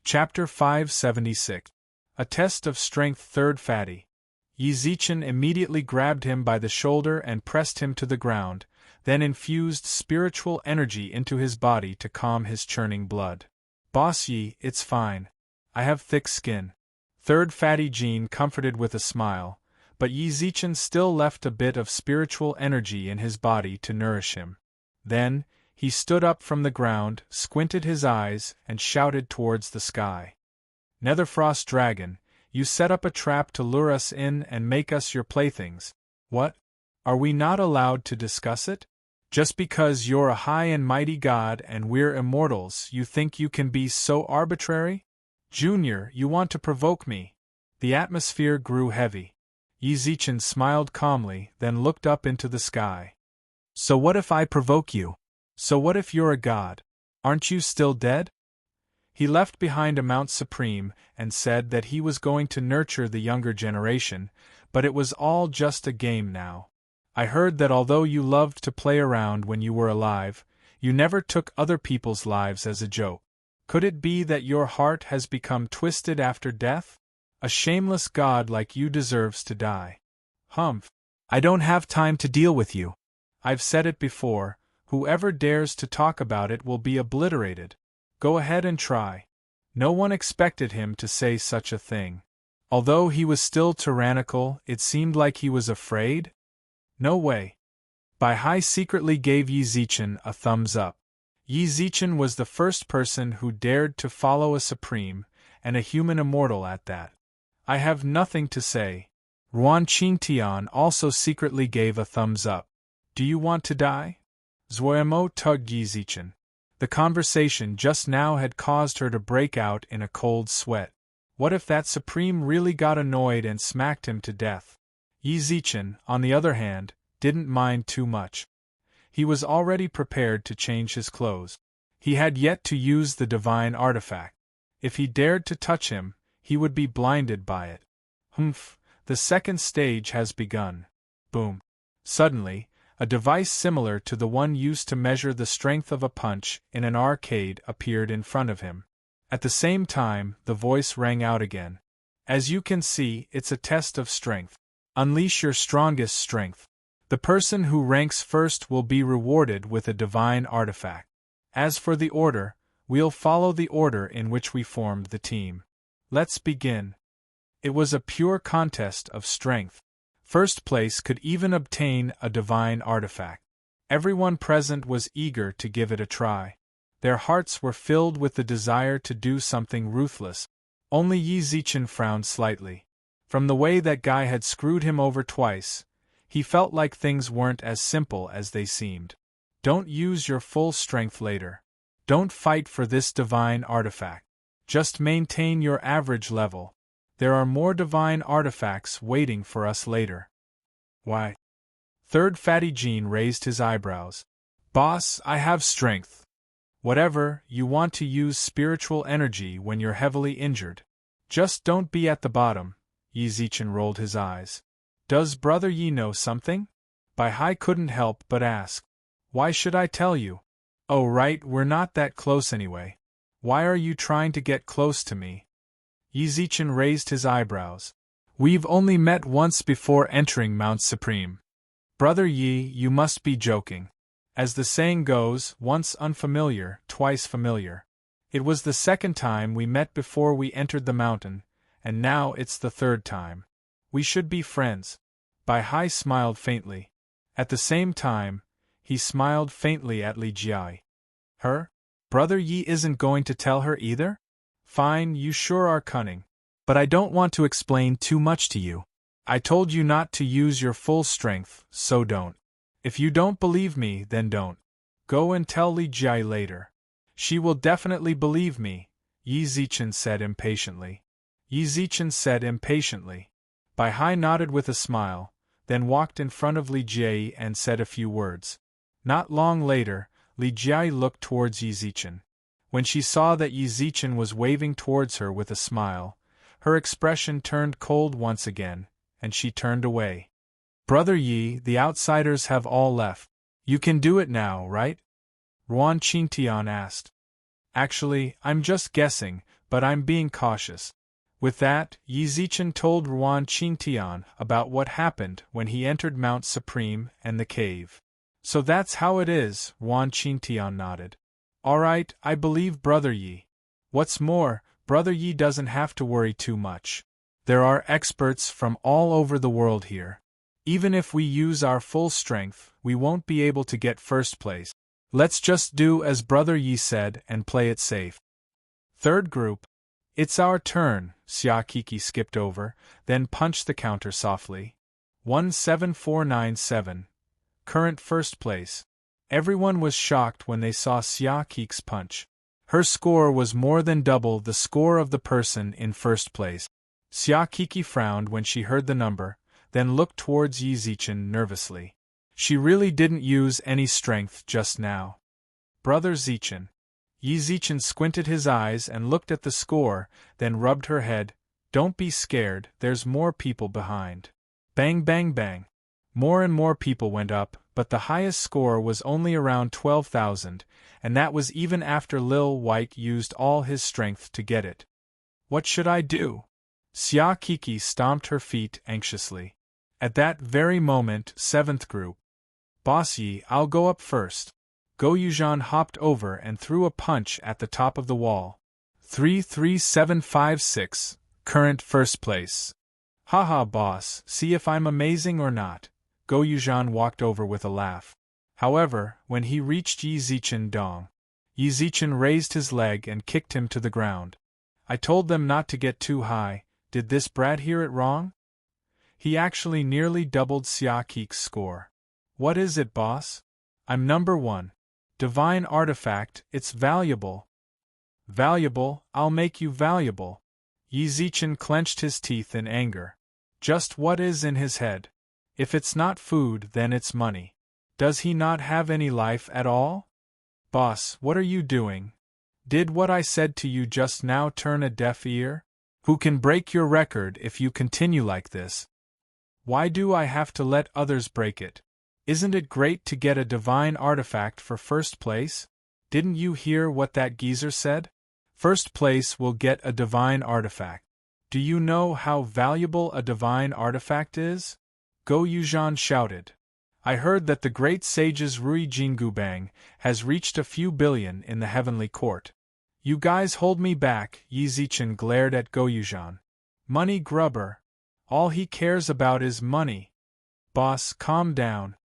Chapter 576. A Test of Strength. Third Fatty. Yi Zichen immediately grabbed him by the shoulder and pressed him to the ground, then infused spiritual energy into his body to calm his churning blood. Boss Yi, it's fine. I have thick skin. Third Fatty Jean comforted with a smile, but Yi Zichen still left a bit of spiritual energy in his body to nourish him. Then, he stood up from the ground, squinted his eyes, and shouted towards the sky. Netherfrost Dragon, you set up a trap to lure us in and make us your playthings. What? Are we not allowed to discuss it? Just because you're a high and mighty god and we're immortals, you think you can be so arbitrary? Junior, you want to provoke me. The atmosphere grew heavy. Yi Zichen smiled calmly, then looked up into the sky. So what if I provoke you? So what if you're a god? Aren't you still dead? He left behind a Mount Supreme and said that he was going to nurture the younger generation, but it was all just a game now. I heard that although you loved to play around when you were alive, you never took other people's lives as a joke. Could it be that your heart has become twisted after death? A shameless god like you deserves to die. Humph. I don't have time to deal with you. I've said it before, whoever dares to talk about it will be obliterated. Go ahead and try. No one expected him to say such a thing. Although he was still tyrannical, it seemed like he was afraid. No way. Bai Hai secretly gave Yi Zichen a thumbs up. Yi Zichen was the first person who dared to follow a supreme, and a human immortal at that. I have nothing to say. Ruan Qingtian also secretly gave a thumbs up. Do you want to die? Zuoyamo tugged Yi Zichen. The conversation just now had caused her to break out in a cold sweat. What if that supreme really got annoyed and smacked him to death? Yi Zichen, on the other hand, didn't mind too much. He was already prepared to change his clothes. He had yet to use the divine artifact. If he dared to touch him, he would be blinded by it. Humph, the second stage has begun. Boom. Suddenly, a device similar to the one used to measure the strength of a punch in an arcade appeared in front of him. At the same time, the voice rang out again. As you can see, it's a test of strength. Unleash your strongest strength. The person who ranks first will be rewarded with a divine artifact. As for the order, we'll follow the order in which we formed the team. Let's begin. It was a pure contest of strength. First place could even obtain a divine artifact. Everyone present was eager to give it a try. Their hearts were filled with the desire to do something ruthless. Only Yi Zichen frowned slightly. From the way that guy had screwed him over twice, he felt like things weren't as simple as they seemed. Don't use your full strength later. Don't fight for this divine artifact. Just maintain your average level. There are more divine artifacts waiting for us later. Why? Third Fatty Jean raised his eyebrows. Boss, I have strength. Whatever, you want to use spiritual energy when you're heavily injured. Just don't be at the bottom. Yi Zichen rolled his eyes. Does Brother Yi know something? Bai Hai couldn't help but ask. Why should I tell you? Oh right, we're not that close anyway. Why are you trying to get close to me? Yi Zichen raised his eyebrows. We've only met once before entering Mount Supreme. Brother Yi, you must be joking. As the saying goes, once unfamiliar, twice familiar. It was the second time we met before we entered the mountain, and now it's the third time. We should be friends. Bai Hai smiled faintly. At the same time, he smiled faintly at Li Jiai. Her? Brother Yi isn't going to tell her either? Fine, you sure are cunning. But I don't want to explain too much to you. I told you not to use your full strength, so don't. If you don't believe me, then don't. Go and tell Li Jiai later. She will definitely believe me, Yi Zichen said impatiently. Yi Zichen said impatiently. Bai Hai nodded with a smile, then walked in front of Li Jiai and said a few words. Not long later, Li Jiai looked towards Yi Zichen. When she saw that Yi Zichen was waving towards her with a smile, her expression turned cold once again, and she turned away. Brother Yi, the outsiders have all left. You can do it now, right? Ruan Qingtian asked. Actually, I'm just guessing, but I'm being cautious. With that, Yi Zichen told Ruan Qingtian about what happened when he entered Mount Supreme and the cave. So that's how it is, Ruan Qingtian nodded. Alright, I believe Brother Yi. What's more, Brother Yi doesn't have to worry too much. There are experts from all over the world here. Even if we use our full strength, we won't be able to get first place. Let's just do as Brother Yi said and play it safe. Third group. It's our turn, Xia Kiki skipped over, then punched the counter softly. 17497. Current first place. Everyone was shocked when they saw Xia Kiki's punch. Her score was more than double the score of the person in first place. Xia Kiki frowned when she heard the number, then looked towards Yi Zichen nervously. She really didn't use any strength just now. Brother Zichen. Yi Zichen squinted his eyes and looked at the score, then rubbed her head. Don't be scared, there's more people behind. Bang bang bang. More and more people went up, but the highest score was only around 12,000, and that was even after Lil White used all his strength to get it. What should I do? Xia Kiki stomped her feet anxiously. At that very moment, seventh group. Boss Yi, I'll go up first. Go Yuzhan hopped over and threw a punch at the top of the wall. 33756, current first place. Haha boss, see if I'm amazing or not. Go Yuzhan walked over with a laugh. However, when he reached Yi Zichen Dong, Yi Zichen raised his leg and kicked him to the ground. I told them not to get too high, did this brat hear it wrong? He actually nearly doubled Xia Kiki's score. What is it, boss? I'm number 1. Divine artifact, it's valuable. Valuable, I'll make you valuable. Yi Zichen clenched his teeth in anger. Just what is in his head? If it's not food, then it's money. Does he not have any life at all? Boss, what are you doing? Did what I said to you just now turn a deaf ear? Who can break your record if you continue like this? Why do I have to let others break it? Isn't it great to get a divine artifact for first place? Didn't you hear what that geezer said? First place will get a divine artifact. Do you know how valuable a divine artifact is? Go Yuzhan shouted. I heard that the great sage's Rui Jingubang has reached a few billion in the heavenly court. You guys hold me back, Yi Zichen glared at Go Yuzhan. Money grubber. All he cares about is money. Boss, calm down.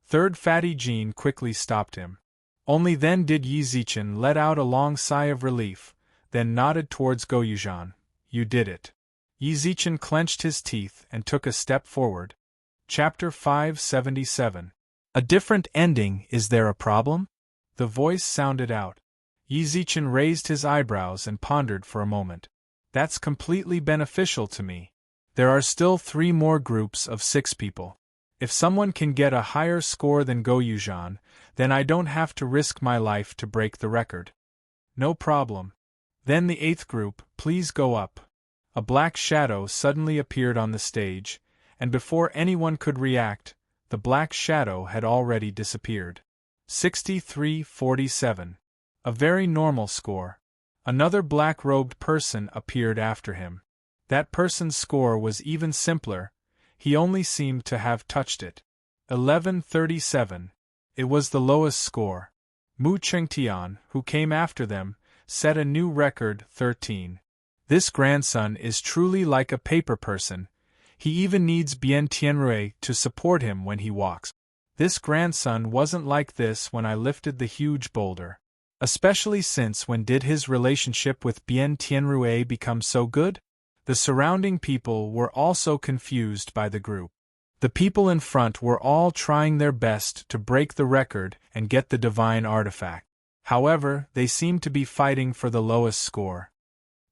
Third Fatty Jean quickly stopped him. Only then did Yi Zichen let out a long sigh of relief, then nodded towards Go Yuzhan. You did it. Yi Zichen clenched his teeth and took a step forward. Chapter 577. A different ending, is there a problem? The voice sounded out. Yi Zichen raised his eyebrows and pondered for a moment. That's completely beneficial to me. There are still 3 more groups of 6 people. If someone can get a higher score than Go Yuzhan, then I don't have to risk my life to break the record. No problem. Then the 8th group, please go up. A black shadow suddenly appeared on the stage, and before anyone could react, the black shadow had already disappeared. 6347. A very normal score. Another black-robed person appeared after him. That person's score was even simpler, he only seemed to have touched it. 1137. It was the lowest score. Mu Chengtian, who came after them, set a new record, 13. This grandson is truly like a paper person. He even needs Bien Tianrui to support him when he walks. This grandson wasn't like this when I lifted the huge boulder. Especially since when did his relationship with Bien Tianrui become so good? The surrounding people were also confused by the group. The people in front were all trying their best to break the record and get the divine artifact. However, they seemed to be fighting for the lowest score.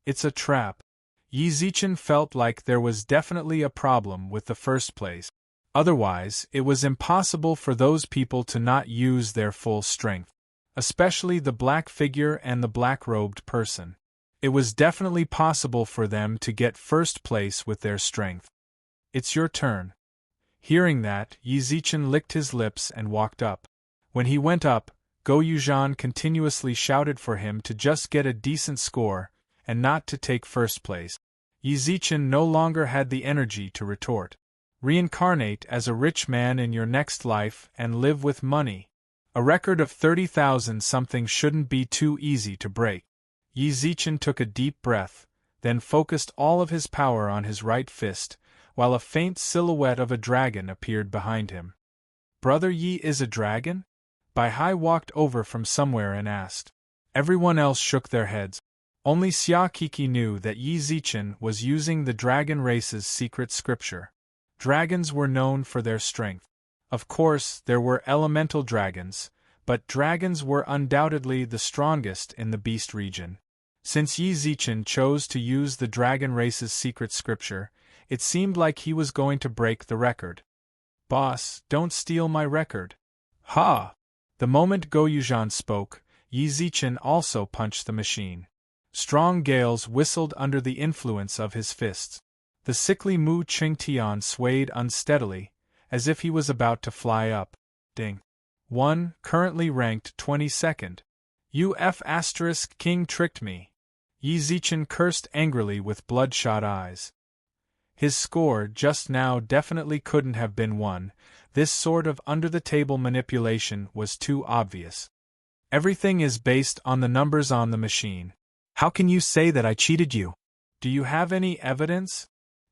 It's a trap. Yi Zichen felt like there was definitely a problem with the first place. Otherwise, it was impossible for those people to not use their full strength. Especially the black figure and the black-robed person. It was definitely possible for them to get first place with their strength. It's your turn. Hearing that, Yi Zichen licked his lips and walked up. When he went up, Go Yuzhan continuously shouted for him to just get a decent score, and not to take first place. Yi Zichen no longer had the energy to retort. Reincarnate as a rich man in your next life and live with money. A record of 30,000 something shouldn't be too easy to break. Yi Zichen took a deep breath, then focused all of his power on his right fist, while a faint silhouette of a dragon appeared behind him. Brother Yi is a dragon? Bai Hai walked over from somewhere and asked. Everyone else shook their heads. Only Xia Kiki knew that Yi Zichen was using the dragon race's secret scripture. Dragons were known for their strength. Of course, there were elemental dragons, but dragons were undoubtedly the strongest in the beast region. Since Yi Zichen chose to use the dragon race's secret scripture, it seemed like he was going to break the record. Boss, don't steal my record. Ha! The moment Go Yuzhan spoke, Yi Zichen also punched the machine. Strong gales whistled under the influence of his fists. The sickly Mu Qingtian swayed unsteadily, as if he was about to fly up. Ding. 1, currently ranked 22nd. UF** King tricked me. Yi Zichen cursed angrily with bloodshot eyes. His score just now definitely couldn't have been 1, this sort of under-the-table manipulation was too obvious. Everything is based on the numbers on the machine. How can you say that I cheated you? Do you have any evidence?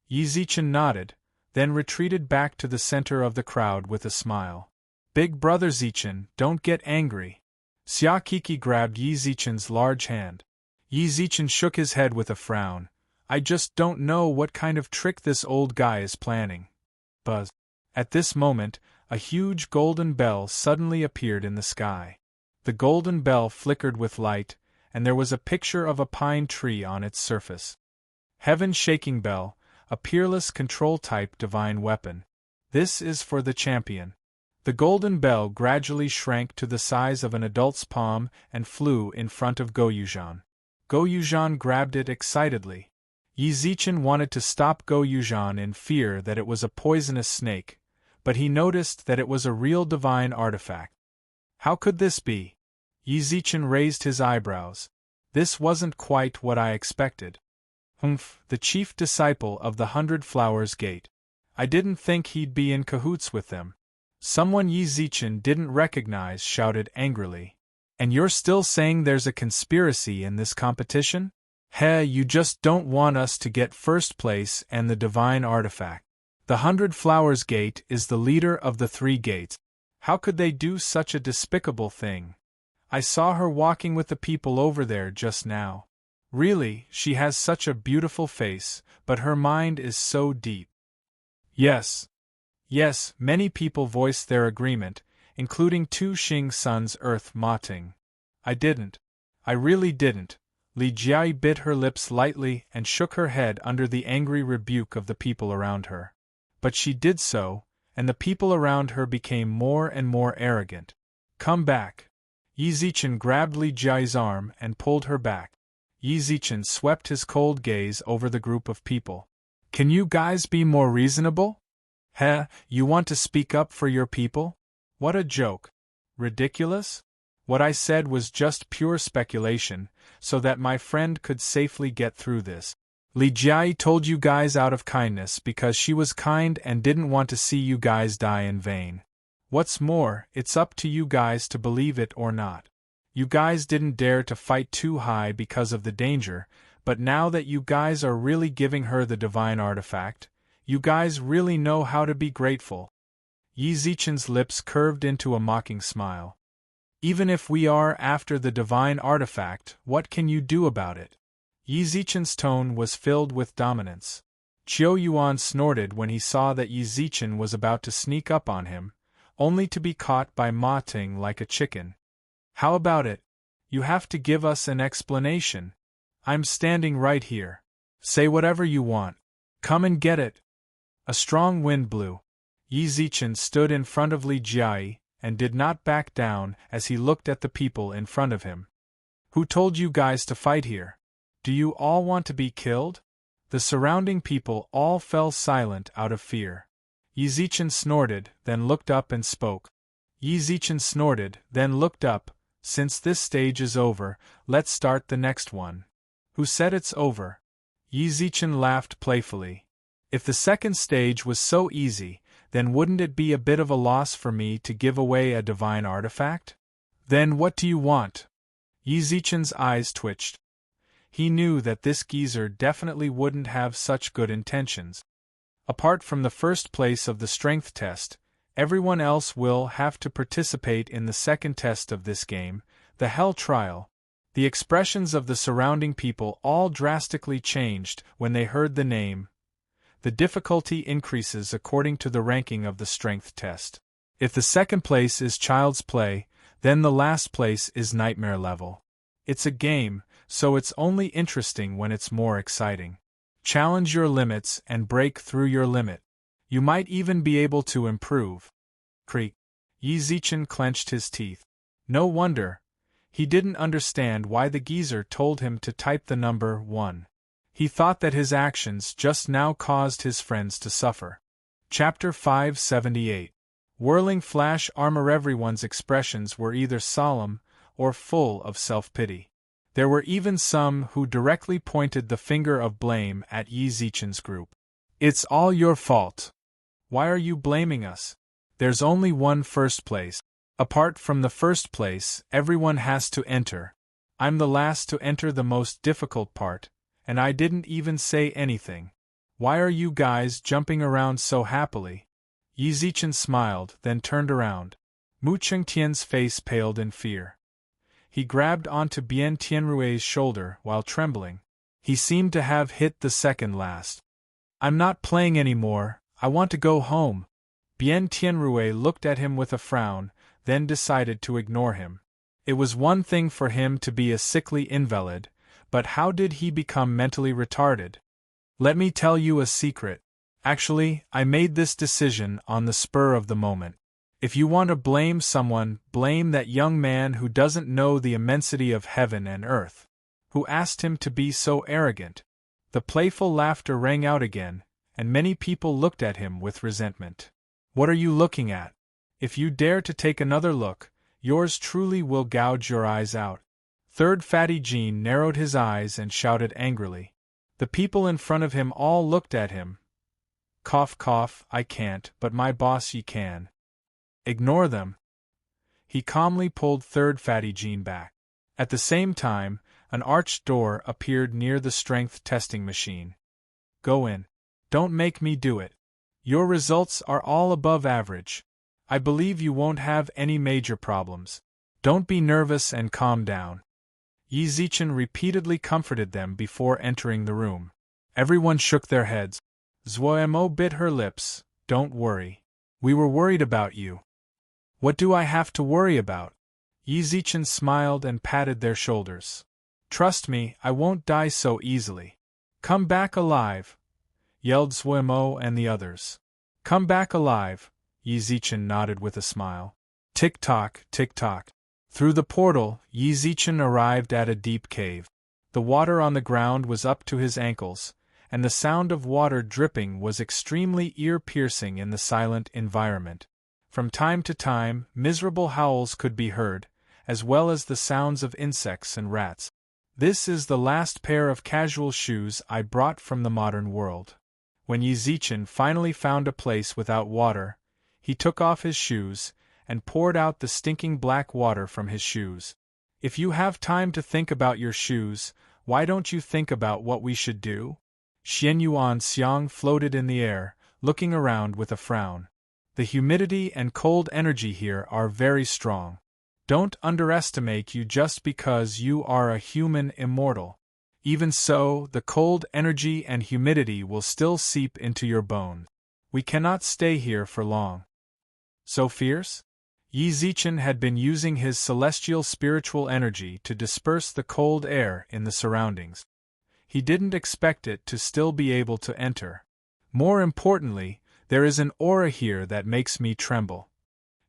Yi Zichen nodded, then retreated back to the center of the crowd with a smile. Big brother Zichen, don't get angry. Xia Kiki grabbed Yi Zichen's large hand. Yi Zichen shook his head with a frown. I just don't know what kind of trick this old guy is planning. Buzz. At this moment, a huge golden bell suddenly appeared in the sky. The golden bell flickered with light, and there was a picture of a pine tree on its surface. Heaven-shaking bell, a peerless control-type divine weapon. This is for the champion. The golden bell gradually shrank to the size of an adult's palm and flew in front of Go Yuzhan. Go Yuzhan grabbed it excitedly. Yi Zichen wanted to stop Go Yuzhan in fear that it was a poisonous snake, but he noticed that it was a real divine artifact. How could this be? Yi Zichen raised his eyebrows. This wasn't quite what I expected. The chief disciple of the 100 Flowers Gate. I didn't think he'd be in cahoots with them. Someone Yi Zichen didn't recognize shouted angrily. And you're still saying there's a conspiracy in this competition? You just don't want us to get first place and the divine artifact. The 100 Flowers Gate is the leader of the 3 gates. How could they do such a despicable thing? I saw her walking with the people over there just now. Really, she has such a beautiful face, but her mind is so deep. Yes, many people voiced their agreement, including Tu Xing Sun's Earth Ma Ting. I really didn't. Li Jiai bit her lips lightly and shook her head under the angry rebuke of the people around her. But she did so, and the people around her became more and more arrogant. Come back. Yi Zichen grabbed Li Jiai's arm and pulled her back. Yi Zichen swept his cold gaze over the group of people. Can you guys be more reasonable? You want to speak up for your people? What a joke. Ridiculous? What I said was just pure speculation, so that my friend could safely get through this. Li Jiai told you guys out of kindness because she was kind and didn't want to see you guys die in vain. What's more, it's up to you guys to believe it or not. You guys didn't dare to fight too high because of the danger, but now that you guys are really giving her the divine artifact, you guys really know how to be grateful. Yi Zichen's lips curved into a mocking smile. Even if we are after the divine artifact, what can you do about it? Yi Zichen's tone was filled with dominance. Qiu Yuan snorted when he saw that Yi Zichen was about to sneak up on him, only to be caught by Ma Ting like a chicken. How about it? You have to give us an explanation. I'm standing right here. Say whatever you want. Come and get it. A strong wind blew. Yi Zichen stood in front of Li Jiai and did not back down as he looked at the people in front of him. Who told you guys to fight here? Do you all want to be killed? The surrounding people all fell silent out of fear. Yi Zichen snorted, then looked up and spoke. Yi Zichen snorted, then looked up. Since this stage is over, let's start the next one. Who said it's over? Yi Zichen laughed playfully. If the second stage was so easy, then wouldn't it be a bit of a loss for me to give away a divine artifact? Then what do you want? Yi Zichen's eyes twitched. He knew that this geezer definitely wouldn't have such good intentions. Apart from the first place of the strength test, everyone else will have to participate in the second test of this game, the Hell Trial. The expressions of the surrounding people all drastically changed when they heard the name. The difficulty increases according to the ranking of the strength test. If the second place is Child's Play, then the last place is Nightmare level. It's a game, so it's only interesting when it's more exciting. Challenge your limits and break through your limit. You might even be able to improve. Creak. Yi Zichen clenched his teeth. No wonder. He didn't understand why the geezer told him to type the number 1. He thought that his actions just now caused his friends to suffer. Chapter 578. Whirling flash armor. Everyone's expressions were either solemn or full of self-pity. There were even some who directly pointed the finger of blame at Yi Zichen's group. It's all your fault. Why are you blaming us? There's only one first place. Apart from the first place, everyone has to enter. I'm the last to enter the most difficult part, and I didn't even say anything. Why are you guys jumping around so happily? Yi Zichen smiled, then turned around. Mu Chengtian's face paled in fear. He grabbed onto Bian Tianrui's shoulder while trembling. He seemed to have hit the second last. I'm not playing anymore, I want to go home. Bian Tianrui looked at him with a frown, then decided to ignore him. It was one thing for him to be a sickly invalid, but how did he become mentally retarded? Let me tell you a secret. Actually, I made this decision on the spur of the moment. If you want to blame someone, blame that young man who doesn't know the immensity of heaven and earth. Who asked him to be so arrogant? The playful laughter rang out again, and many people looked at him with resentment. What are you looking at? If you dare to take another look, yours truly will gouge your eyes out. Third Fatty Jean narrowed his eyes and shouted angrily. The people in front of him all looked at him. Cough cough, I can't, but my boss ye can. Ignore them. He calmly pulled Third Fatty Jean back. At the same time, an arched door appeared near the strength testing machine. Go in. Don't make me do it. Your results are all above average. I believe you won't have any major problems. Don't be nervous and calm down. Yi Zichen repeatedly comforted them before entering the room. Everyone shook their heads. Zuomo bit her lips. Don't worry. We were worried about you. What do I have to worry about? Yi Zichen smiled and patted their shoulders. Trust me, I won't die so easily. Come back alive, yelled Zuomo and the others. Come back alive, Yi Zichen nodded with a smile. Tick-tock, tick-tock. Through the portal, Yi Zichen arrived at a deep cave. The water on the ground was up to his ankles, and the sound of water dripping was extremely ear-piercing in the silent environment. From time to time, miserable howls could be heard, as well as the sounds of insects and rats. This is the last pair of casual shoes I brought from the modern world. When Yi Zichen finally found a place without water, he took off his shoes and poured out the stinking black water from his shoes. If you have time to think about your shoes, why don't you think about what we should do? Xian Yuan Xiang floated in the air, looking around with a frown. The humidity and cold energy here are very strong. Don't underestimate you just because you are a human immortal. Even so, the cold energy and humidity will still seep into your bones. We cannot stay here for long. So fierce? Yi Zichen had been using his celestial spiritual energy to disperse the cold air in the surroundings. He didn't expect it to still be able to enter. More importantly, there is an aura here that makes me tremble.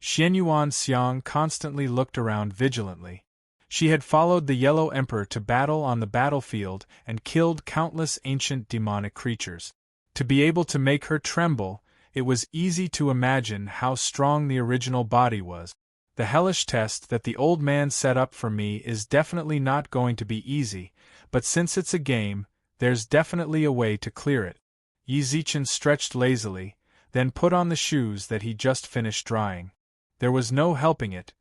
Xian Yuan Xiang constantly looked around vigilantly. She had followed the Yellow Emperor to battle on the battlefield and killed countless ancient demonic creatures. To be able to make her tremble, it was easy to imagine how strong the original body was. The hellish test that the old man set up for me is definitely not going to be easy, but since it's a game, there's definitely a way to clear it. Yi Zichen stretched lazily, then put on the shoes that he just finished drying. There was no helping it,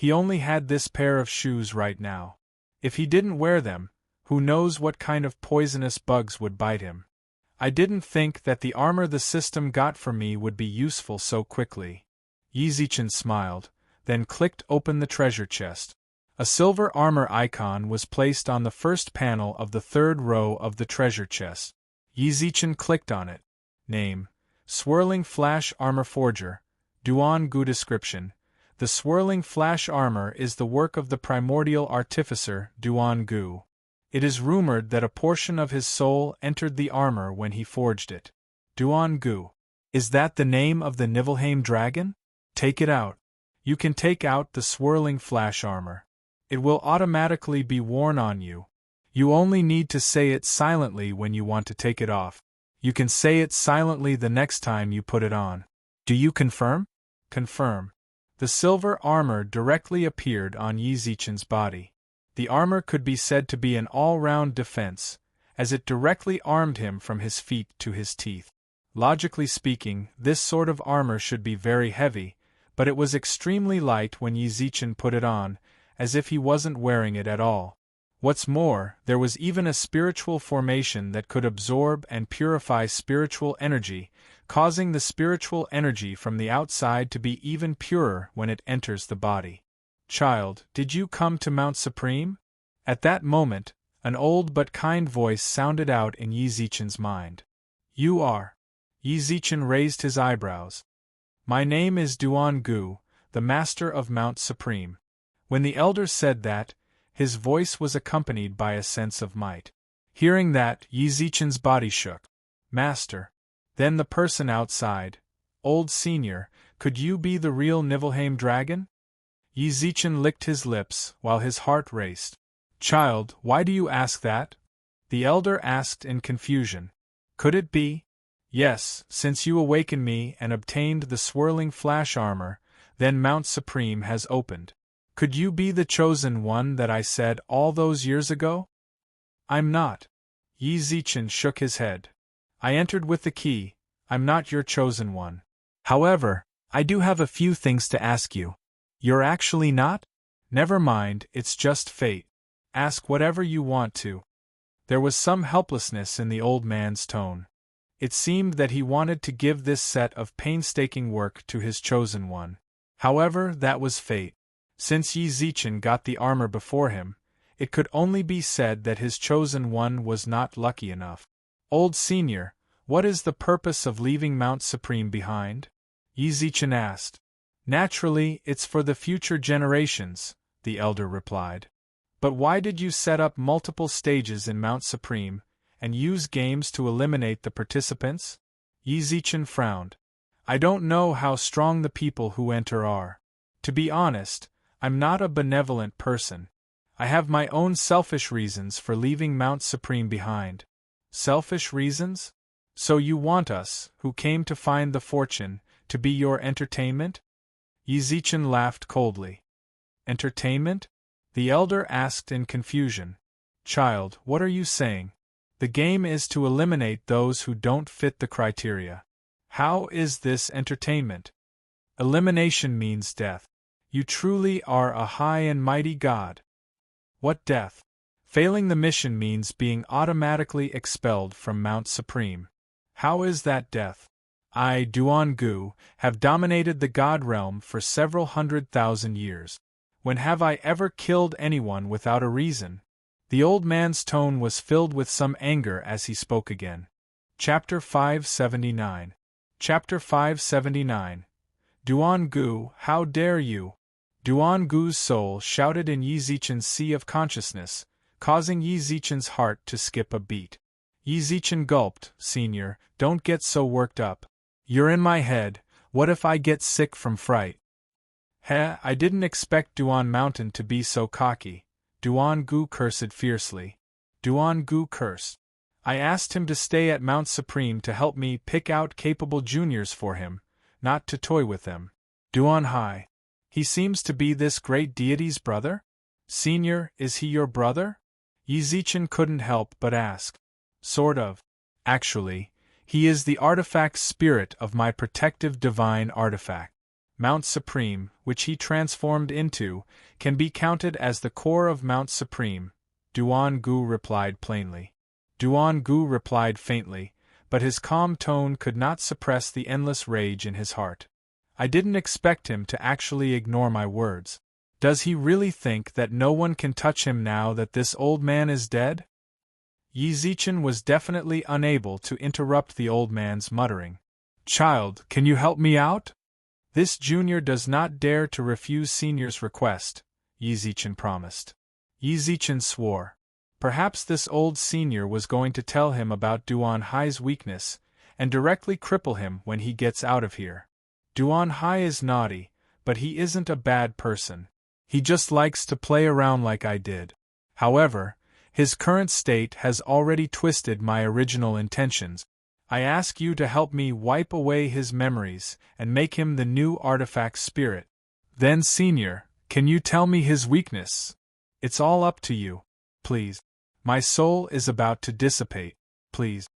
he only had this pair of shoes right now. If he didn't wear them, who knows what kind of poisonous bugs would bite him. I didn't think that the armor the system got for me would be useful so quickly. Yi Zichen smiled, then clicked open the treasure chest. A silver armor icon was placed on the first panel of the third row of the treasure chest. Yi Zichen clicked on it. Name: Swirling Flash Armor Forger. Duan Gu. Description: the swirling flash armor is the work of the primordial artificer Duan Gu. It is rumored that a portion of his soul entered the armor when he forged it. Duan Gu. Is that the name of the Niflheim dragon? Take it out. You can take out the swirling flash armor. It will automatically be worn on you. You only need to say it silently when you want to take it off. You can say it silently the next time you put it on. Do you confirm? Confirm. The silver armor directly appeared on Yi Zichen's body. The armor could be said to be an all-round defense, as it directly armed him from his feet to his teeth. Logically speaking, this sort of armor should be very heavy, but it was extremely light when Yi Zichen put it on, as if he wasn't wearing it at all. What's more, there was even a spiritual formation that could absorb and purify spiritual energy, causing the spiritual energy from the outside to be even purer when it enters the body. Child, did you come to Mount Supreme? At that moment, an old but kind voice sounded out in Yi Zichen's mind. You are. Yi Zichen raised his eyebrows. My name is Duan Gu, the master of Mount Supreme. When the elder said that, his voice was accompanied by a sense of might. Hearing that, Yi Zichen's body shook. Master. Then the person outside. Old Senior, could you be the real Niflheim dragon? Yi Zichen licked his lips, while his heart raced. Child, why do you ask that? The elder asked in confusion. Could it be? Yes, since you awakened me and obtained the swirling flash armor, then Mount Supreme has opened. Could you be the chosen one that I said all those years ago? I'm not. Yi Zichen shook his head. I entered with the key. I'm not your chosen one. However, I do have a few things to ask you. You're actually not? Never mind, it's just fate. Ask whatever you want to. There was some helplessness in the old man's tone. It seemed that he wanted to give this set of painstaking work to his chosen one. However, that was fate. Since Yi Zichen got the armor before him, it could only be said that his chosen one was not lucky enough. Old Senior, what is the purpose of leaving Mount Supreme behind? Yi Zichen asked. Naturally, it's for the future generations, the elder replied. But why did you set up multiple stages in Mount Supreme, and use games to eliminate the participants? Yi Zichen frowned. I don't know how strong the people who enter are. To be honest, I'm not a benevolent person. I have my own selfish reasons for leaving Mount Supreme behind. Selfish reasons? So you want us, who came to find the fortune, to be your entertainment? Yi Zichen laughed coldly. Entertainment? The elder asked in confusion. Child, what are you saying? The game is to eliminate those who don't fit the criteria. How is this entertainment? Elimination means death. You truly are a high and mighty god. What death? Failing the mission means being automatically expelled from Mount Supreme. How is that death? I, Duan Gu, have dominated the god realm for several 100,000 years. When have I ever killed anyone without a reason? The old man's tone was filled with some anger as he spoke again. Chapter 579. Chapter 579. Duan Gu, how dare you? Duan Gu's soul shouted in Yi Zichen's sea of consciousness, causing Yi Zichen's heart to skip a beat. Yi Zichen gulped. Senior, don't get so worked up. You're in my head. What if I get sick from fright? I didn't expect Duan Mountain to be so cocky. Duan Gu cursed fiercely. Duan Gu cursed. I asked him to stay at Mount Supreme to help me pick out capable juniors for him, not to toy with them. Duan Hai. He seems to be this great deity's brother? Senior, is he your brother? Yi couldn't help but ask. Sort of. Actually, he is the artifact spirit of my protective divine artifact. Mount Supreme, which he transformed into, can be counted as the core of Mount Supreme, Duan Gu replied plainly. Duan Gu replied faintly, but his calm tone could not suppress the endless rage in his heart. I didn't expect him to actually ignore my words. Does he really think that no one can touch him now that this old man is dead? Yi Zichen was definitely unable to interrupt the old man's muttering. Child, can you help me out? This junior does not dare to refuse senior's request, Yi Zichen promised. Yi Zichen swore. Perhaps this old senior was going to tell him about Duan Hai's weakness, and directly cripple him when he gets out of here. Duan Hai is naughty, but he isn't a bad person. He just likes to play around like I did. However, his current state has already twisted my original intentions. I ask you to help me wipe away his memories and make him the new artifact spirit. Then, senior, can you tell me his weakness? It's all up to you. Please. My soul is about to dissipate. Please.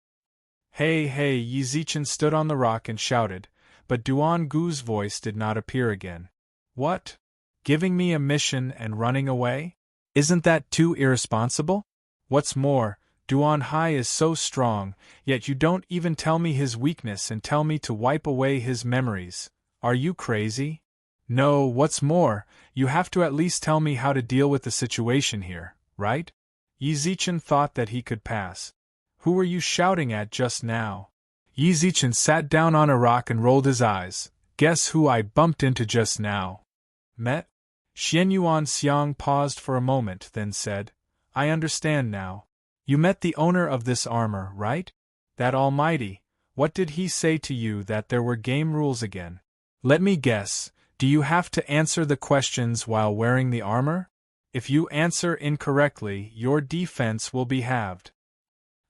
Hey, Yi Zichen stood on the rock and shouted, but Duan Gu's voice did not appear again. What? Giving me a mission and running away? Isn't that too irresponsible? What's more, Duan Hai is so strong, yet you don't even tell me his weakness and tell me to wipe away his memories. Are you crazy? No, what's more, you have to at least tell me how to deal with the situation here, right? Yi Zichen thought that he could pass. Who were you shouting at just now? Yi Zichen sat down on a rock and rolled his eyes. Guess who I bumped into just now? Met? Xianyuan Xiang paused for a moment, then said, I understand now. You met the owner of this armor, right? That almighty. What did he say to you that there were game rules again? Let me guess, do you have to answer the questions while wearing the armor? If you answer incorrectly, your defense will be halved.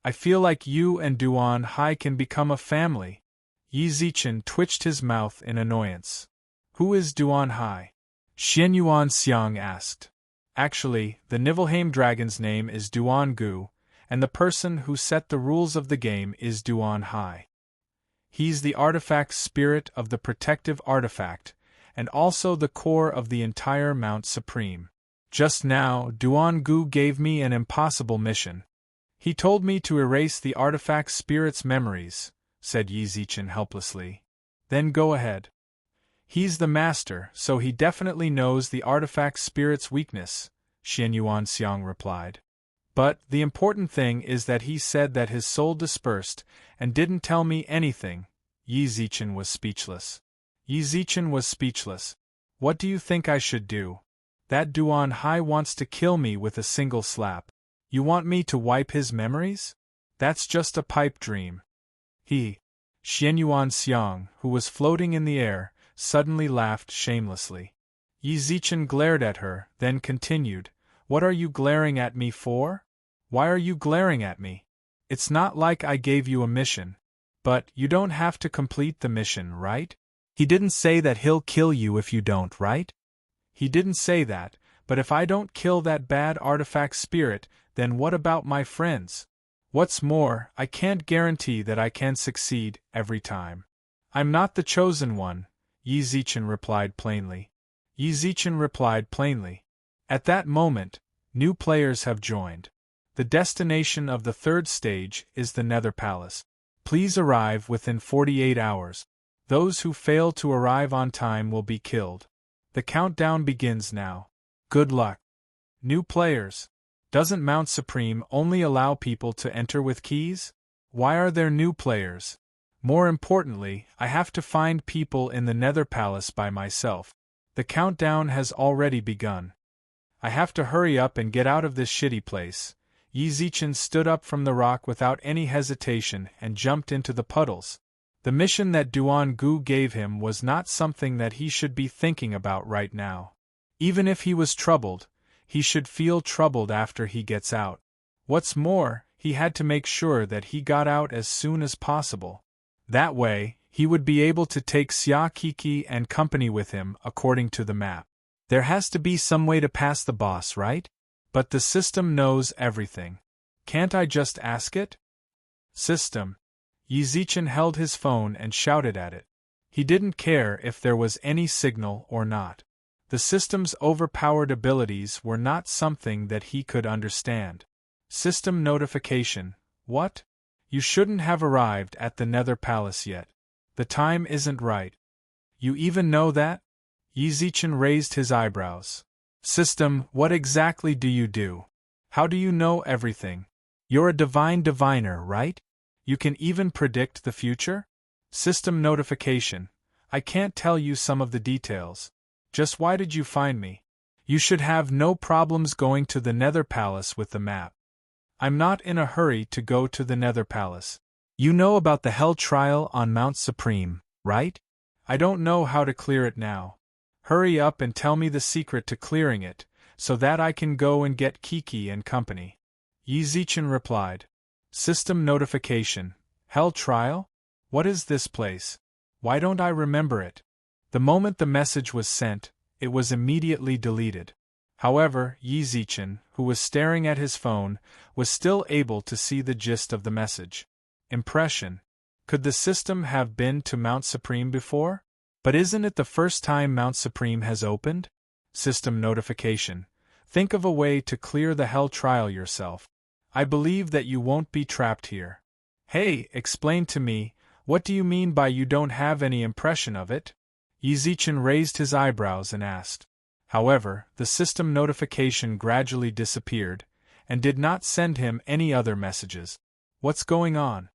I feel like you and Duan Hai can become a family. Yi Zichen twitched his mouth in annoyance. Who is Duan Hai? Xianyuan Xiang asked. Actually, the Nibelheim dragon's name is Duan Gu, and the person who set the rules of the game is Duan Hai. He's the artifact spirit of the protective artifact, and also the core of the entire Mount Supreme. Just now, Duan Gu gave me an impossible mission. He told me to erase the artifact spirit's memories, said Yi Zichen helplessly. Then go ahead. He's the master, so he definitely knows the artifact spirit's weakness, Xianyuan Xiang replied. But the important thing is that he said that his soul dispersed and didn't tell me anything. Yi Zichen was speechless. Yi Zichen was speechless. What do you think I should do? That Duan Hai wants to kill me with a single slap. You want me to wipe his memories? That's just a pipe dream. Xianyuan Xiang, who was floating in the air, suddenly laughed shamelessly. Yi Zichen glared at her, then continued, What are you glaring at me for? Why are you glaring at me? It's not like I gave you a mission. But you don't have to complete the mission, right? He didn't say that he'll kill you if you don't, right? He didn't say that, but if I don't kill that bad artifact spirit, then what about my friends? What's more, I can't guarantee that I can succeed every time. I'm not the chosen one, Yi Zichen replied plainly. Yi Zichen replied plainly. At that moment, new players have joined. The destination of the third stage is the Nether Palace. Please arrive within 48 hours. Those who fail to arrive on time will be killed. The countdown begins now. Good luck. New players. Doesn't Mount Supreme only allow people to enter with keys? Why are there new players? More importantly, I have to find people in the Nether Palace by myself. The countdown has already begun. I have to hurry up and get out of this shitty place. Yi Zichen stood up from the rock without any hesitation and jumped into the puddles. The mission that Duan Gu gave him was not something that he should be thinking about right now. Even if he was troubled, he should feel troubled after he gets out. What's more, he had to make sure that he got out as soon as possible. That way, he would be able to take Xia Kiki and company with him according to the map. There has to be some way to pass the boss, right? But the system knows everything. Can't I just ask it? System. Yizichen held his phone and shouted at it. He didn't care if there was any signal or not. The system's overpowered abilities were not something that he could understand. System notification. What? You shouldn't have arrived at the Nether Palace yet. The time isn't right. You even know that? Yizichen raised his eyebrows. System, what exactly do you do? How do you know everything? You're a divine diviner, right? You can even predict the future? System notification. I can't tell you some of the details. Just why did you find me? You should have no problems going to the Nether Palace with the map. I'm not in a hurry to go to the Nether Palace. You know about the Hell Trial on Mount Supreme, right? I don't know how to clear it now. Hurry up and tell me the secret to clearing it, so that I can go and get Kiki and company. Yizichen replied. System notification. Hell Trial? What is this place? Why don't I remember it? The moment the message was sent, it was immediately deleted. However, Yizichen, who was staring at his phone, was still able to see the gist of the message. Impression. Could the system have been to Mount Supreme before? But isn't it the first time Mount Supreme has opened? System notification. Think of a way to clear the Hell Trial yourself. I believe that you won't be trapped here. Hey, explain to me, what do you mean by you don't have any impression of it? Yizichen raised his eyebrows and asked. However, the system notification gradually disappeared, and did not send him any other messages. What's going on?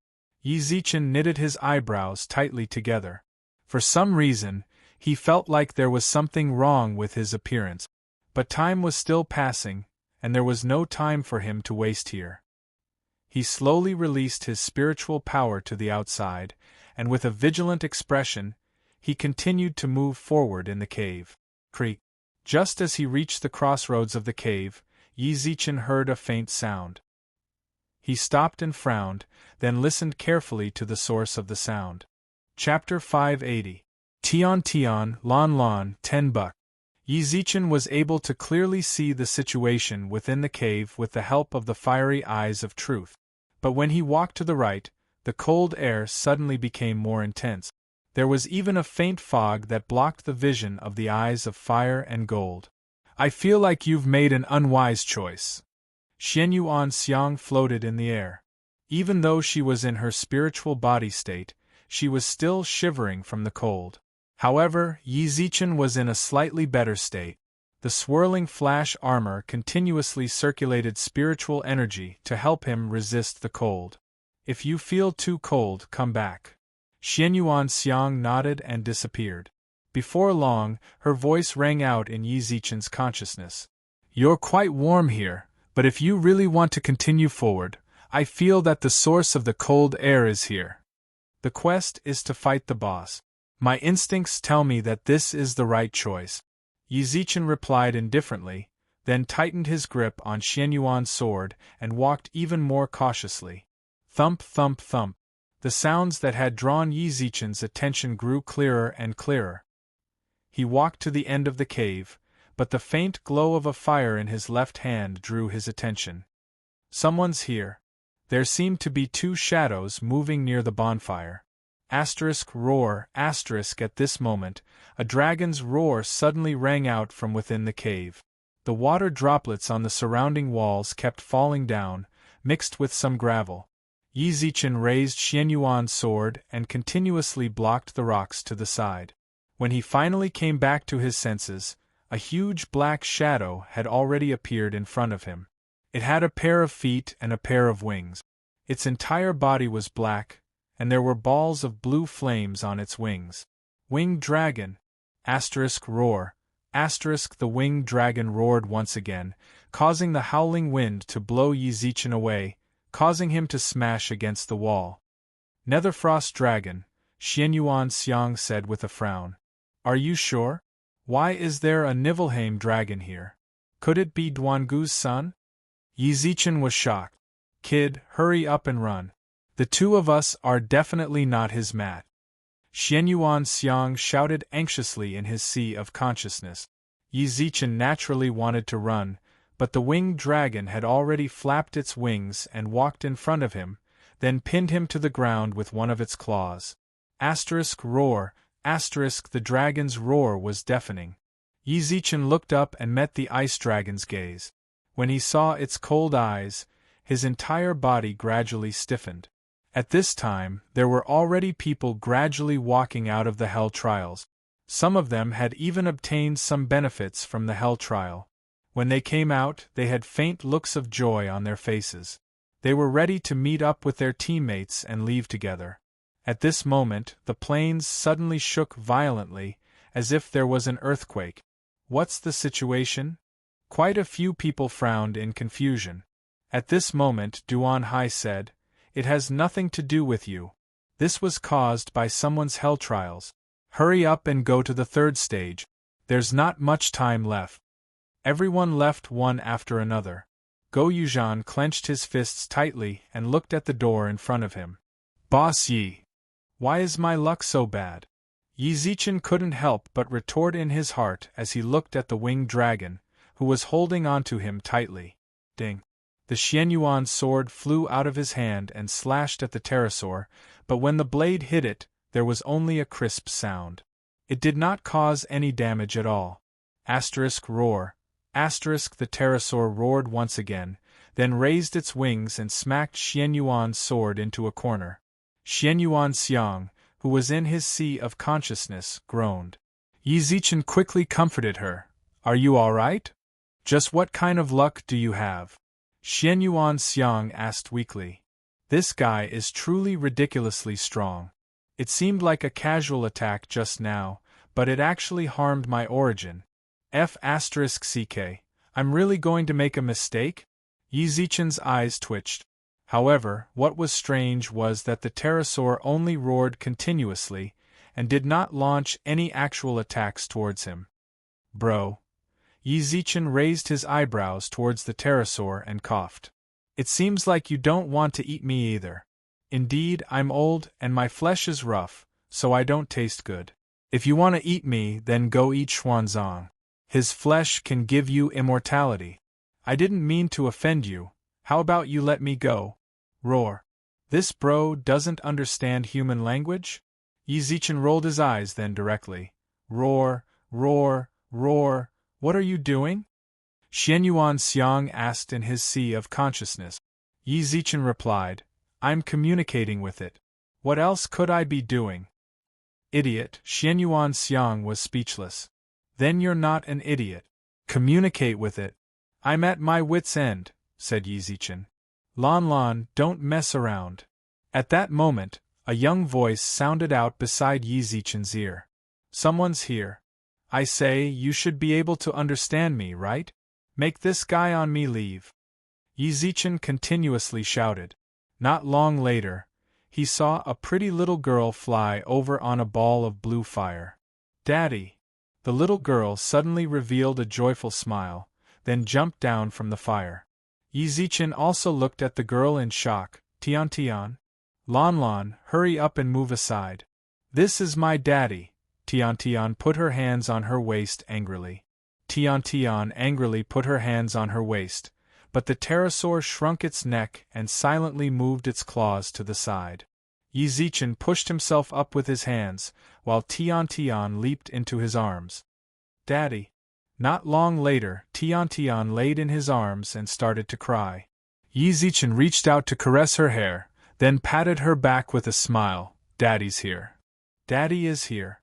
Yizichen knitted his eyebrows tightly together. For some reason, he felt like there was something wrong with his appearance. But time was still passing, and there was no time for him to waste here. He slowly released his spiritual power to the outside, and with a vigilant expression, he continued to move forward in the cave. Creak. Just as he reached the crossroads of the cave, Yizichen heard a faint sound. He stopped and frowned, then listened carefully to the source of the sound. Chapter 580. Tian Tian, Lon Lon, 10 buck. Yizichen was able to clearly see the situation within the cave with the help of the fiery eyes of truth. But when he walked to the right, the cold air suddenly became more intense. There was even a faint fog that blocked the vision of the eyes of fire and gold. I feel like you've made an unwise choice. Xianyuan Xiang floated in the air. Even though she was in her spiritual body state, she was still shivering from the cold. However, Yizichen was in a slightly better state. The swirling flash armor continuously circulated spiritual energy to help him resist the cold. If you feel too cold, come back. Xianyuan Xiang nodded and disappeared. Before long, her voice rang out in Yizichen's consciousness. You're quite warm here, but if you really want to continue forward, I feel that the source of the cold air is here. The quest is to fight the boss. My instincts tell me that this is the right choice. Yizichen replied indifferently, then tightened his grip on Xianyuan's sword and walked even more cautiously. Thump, thump, thump. The sounds that had drawn Yizichen's attention grew clearer and clearer. He walked to the end of the cave, but the faint glow of a fire in his left hand drew his attention. Someone's here. There seemed to be two shadows moving near the bonfire. Roar, at this moment, a dragon's roar suddenly rang out from within the cave. The water droplets on the surrounding walls kept falling down, mixed with some gravel. Yizichen raised Xianyuan's sword and continuously blocked the rocks to the side. When he finally came back to his senses, a huge black shadow had already appeared in front of him. It had a pair of feet and a pair of wings. Its entire body was black, and there were balls of blue flames on its wings. Winged dragon! Roar! The winged dragon roared once again, causing the howling wind to blow Yizichen away, causing him to smash against the wall. Netherfrost dragon, Xianyuan Xiang said with a frown. Are you sure? Why is there a Niflheim dragon here? Could it be Duangu's son? Yizichen was shocked. Kid, hurry up and run. The two of us are definitely not his mat. Xianyuan Xiang shouted anxiously in his sea of consciousness. Yizichen naturally wanted to run, but the winged dragon had already flapped its wings and walked in front of him, then pinned him to the ground with one of its claws. Roar, the dragon's roar was deafening. Yizichen looked up and met the ice dragon's gaze. When he saw its cold eyes, his entire body gradually stiffened. At this time, there were already people gradually walking out of the hell trials. Some of them had even obtained some benefits from the hell trial. When they came out, they had faint looks of joy on their faces. They were ready to meet up with their teammates and leave together. At this moment, the plains suddenly shook violently, as if there was an earthquake. What's the situation? Quite a few people frowned in confusion. At this moment, Duan Hai said, "It has nothing to do with you. This was caused by someone's hell trials. Hurry up and go to the third stage. There's not much time left." Everyone left one after another. Go Yuzhan clenched his fists tightly and looked at the door in front of him. "Boss Yi! Why is my luck so bad?" Yizichen couldn't help but retort in his heart as he looked at the winged dragon, who was holding onto him tightly. Ding! The Xianyuan sword flew out of his hand and slashed at the pterosaur, but when the blade hit it, there was only a crisp sound. It did not cause any damage at all. Roar. The pterosaur roared once again, then raised its wings and smacked Xianyuan's sword into a corner. Xianyuan Xiang, who was in his sea of consciousness, groaned. Yizichen quickly comforted her. "Are you all right? Just what kind of luck do you have?" Xianyuan Xiang asked weakly. "This guy is truly ridiculously strong. It seemed like a casual attack just now, but it actually harmed my origin. I'm really going to make a mistake?" Yizichen's eyes twitched. However, what was strange was that the pterosaur only roared continuously, and did not launch any actual attacks towards him. "Bro." Yizichen raised his eyebrows towards the pterosaur and coughed. "It seems like you don't want to eat me either. Indeed, I'm old and my flesh is rough, so I don't taste good. If you want to eat me, then go eat Xuanzang. His flesh can give you immortality. I didn't mean to offend you. How about you let me go?" Roar. This bro doesn't understand human language? Yizichen rolled his eyes then directly. Roar, roar, roar, what are you doing? Xianyuan Xiang asked in his sea of consciousness. Yizichen replied, I'm communicating with it. What else could I be doing? Idiot, Xianyuan Xiang was speechless. Then you're not an idiot. Communicate with it. I'm at my wit's end, said Yizichen. Lan, don't mess around. At that moment, a young voice sounded out beside Yizichen's ear. Someone's here. I say, you should be able to understand me, right? Make this guy on me leave. Yizichen continuously shouted. Not long later, he saw a pretty little girl fly over on a ball of blue fire. Daddy! The little girl suddenly revealed a joyful smile, then jumped down from the fire. Yizichen also looked at the girl in shock. Tian. Lan, hurry up and move aside. This is my daddy. Tian put her hands on her waist angrily. Tian angrily put her hands on her waist, but the pterosaur shrunk its neck and silently moved its claws to the side. Yizichen pushed himself up with his hands, while Tian leaped into his arms. Daddy! Not long later, Tian laid in his arms and started to cry. Yizichen reached out to caress her hair, then patted her back with a smile. Daddy's here. Daddy is here.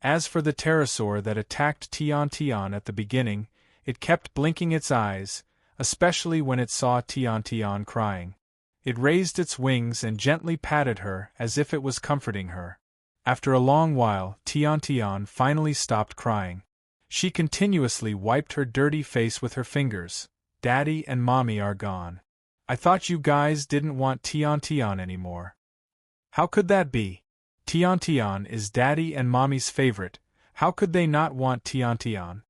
As for the pterosaur that attacked Tian at the beginning, it kept blinking its eyes, especially when it saw Tian crying. It raised its wings and gently patted her as if it was comforting her. After a long while, Tian finally stopped crying. She continuously wiped her dirty face with her fingers. Daddy and Mommy are gone. I thought you guys didn't want Tian anymore. How could that be? Tian is Daddy and Mommy's favorite. How could they not want Tian?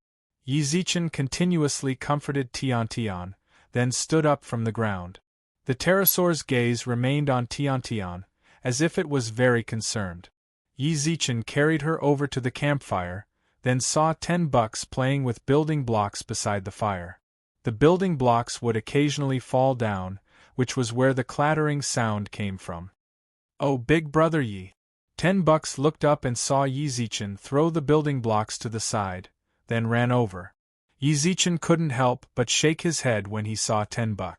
Yizichen continuously comforted Tian, then stood up from the ground. The pterosaur's gaze remained on Tian, as if it was very concerned. Yizichen carried her over to the campfire, then saw 10 bucks playing with building blocks beside the fire. The building blocks would occasionally fall down, which was where the clattering sound came from. "Oh, big brother Yi!" $10 looked up and saw Yi Zichen throw the building blocks to the side, then ran over. Yi Zichen couldn't help but shake his head when he saw $10.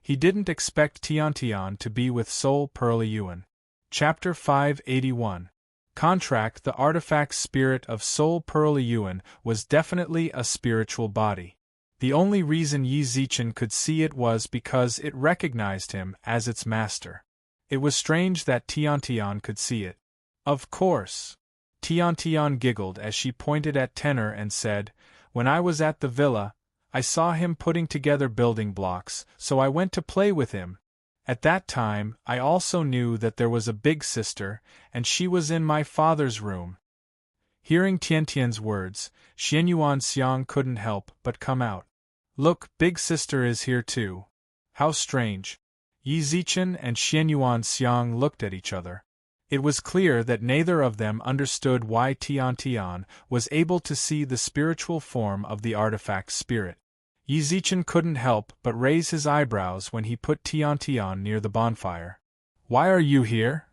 He didn't expect Tian to be with Soul Pearl Yuan. Chapter 581. Contract. The artifact spirit of Soul Pearl Yuan was definitely a spiritual body. The only reason Yi Zichen could see it was because it recognized him as its master. It was strange that Tian could see it. Of course. Tian giggled as she pointed at Tenor and said, "When I was at the villa, I saw him putting together building blocks, so I went to play with him. At that time, I also knew that there was a big sister, and she was in my father's room." Hearing Tian's words, Xianyuan Xiang couldn't help but come out. "Look, big sister is here too. How strange." Yi Zichen and Xianyuan Xiang looked at each other. It was clear that neither of them understood why Tian was able to see the spiritual form of the artifact spirit. Yi Zichen couldn't help but raise his eyebrows when he put Tian near the bonfire. "Why are you here?"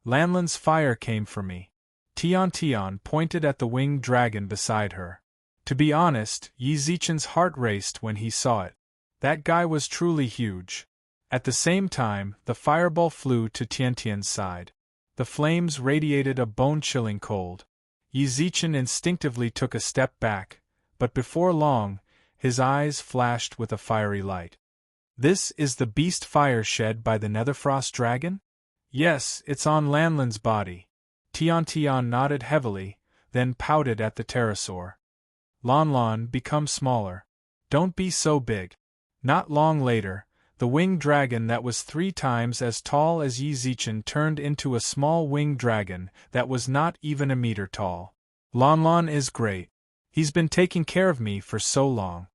"Lanlan's fire came for me." Tian pointed at the winged dragon beside her. To be honest, Yi Zichen's heart raced when he saw it. That guy was truly huge. At the same time, the fireball flew to Tian's side. The flames radiated a bone-chilling cold. Yi Zichen instinctively took a step back, but before long, his eyes flashed with a fiery light. "This is the beast fire shed by the Netherfrost dragon?" "Yes, it's on Lanlan's body." Tian nodded heavily, then pouted at the pterosaur. "Lan, become smaller. Don't be so big." Not long later, the winged dragon that was 3 times as tall as Yi Zichen turned into a small winged dragon that was not even a meter tall. Lan is great. He's been taking care of me for so long."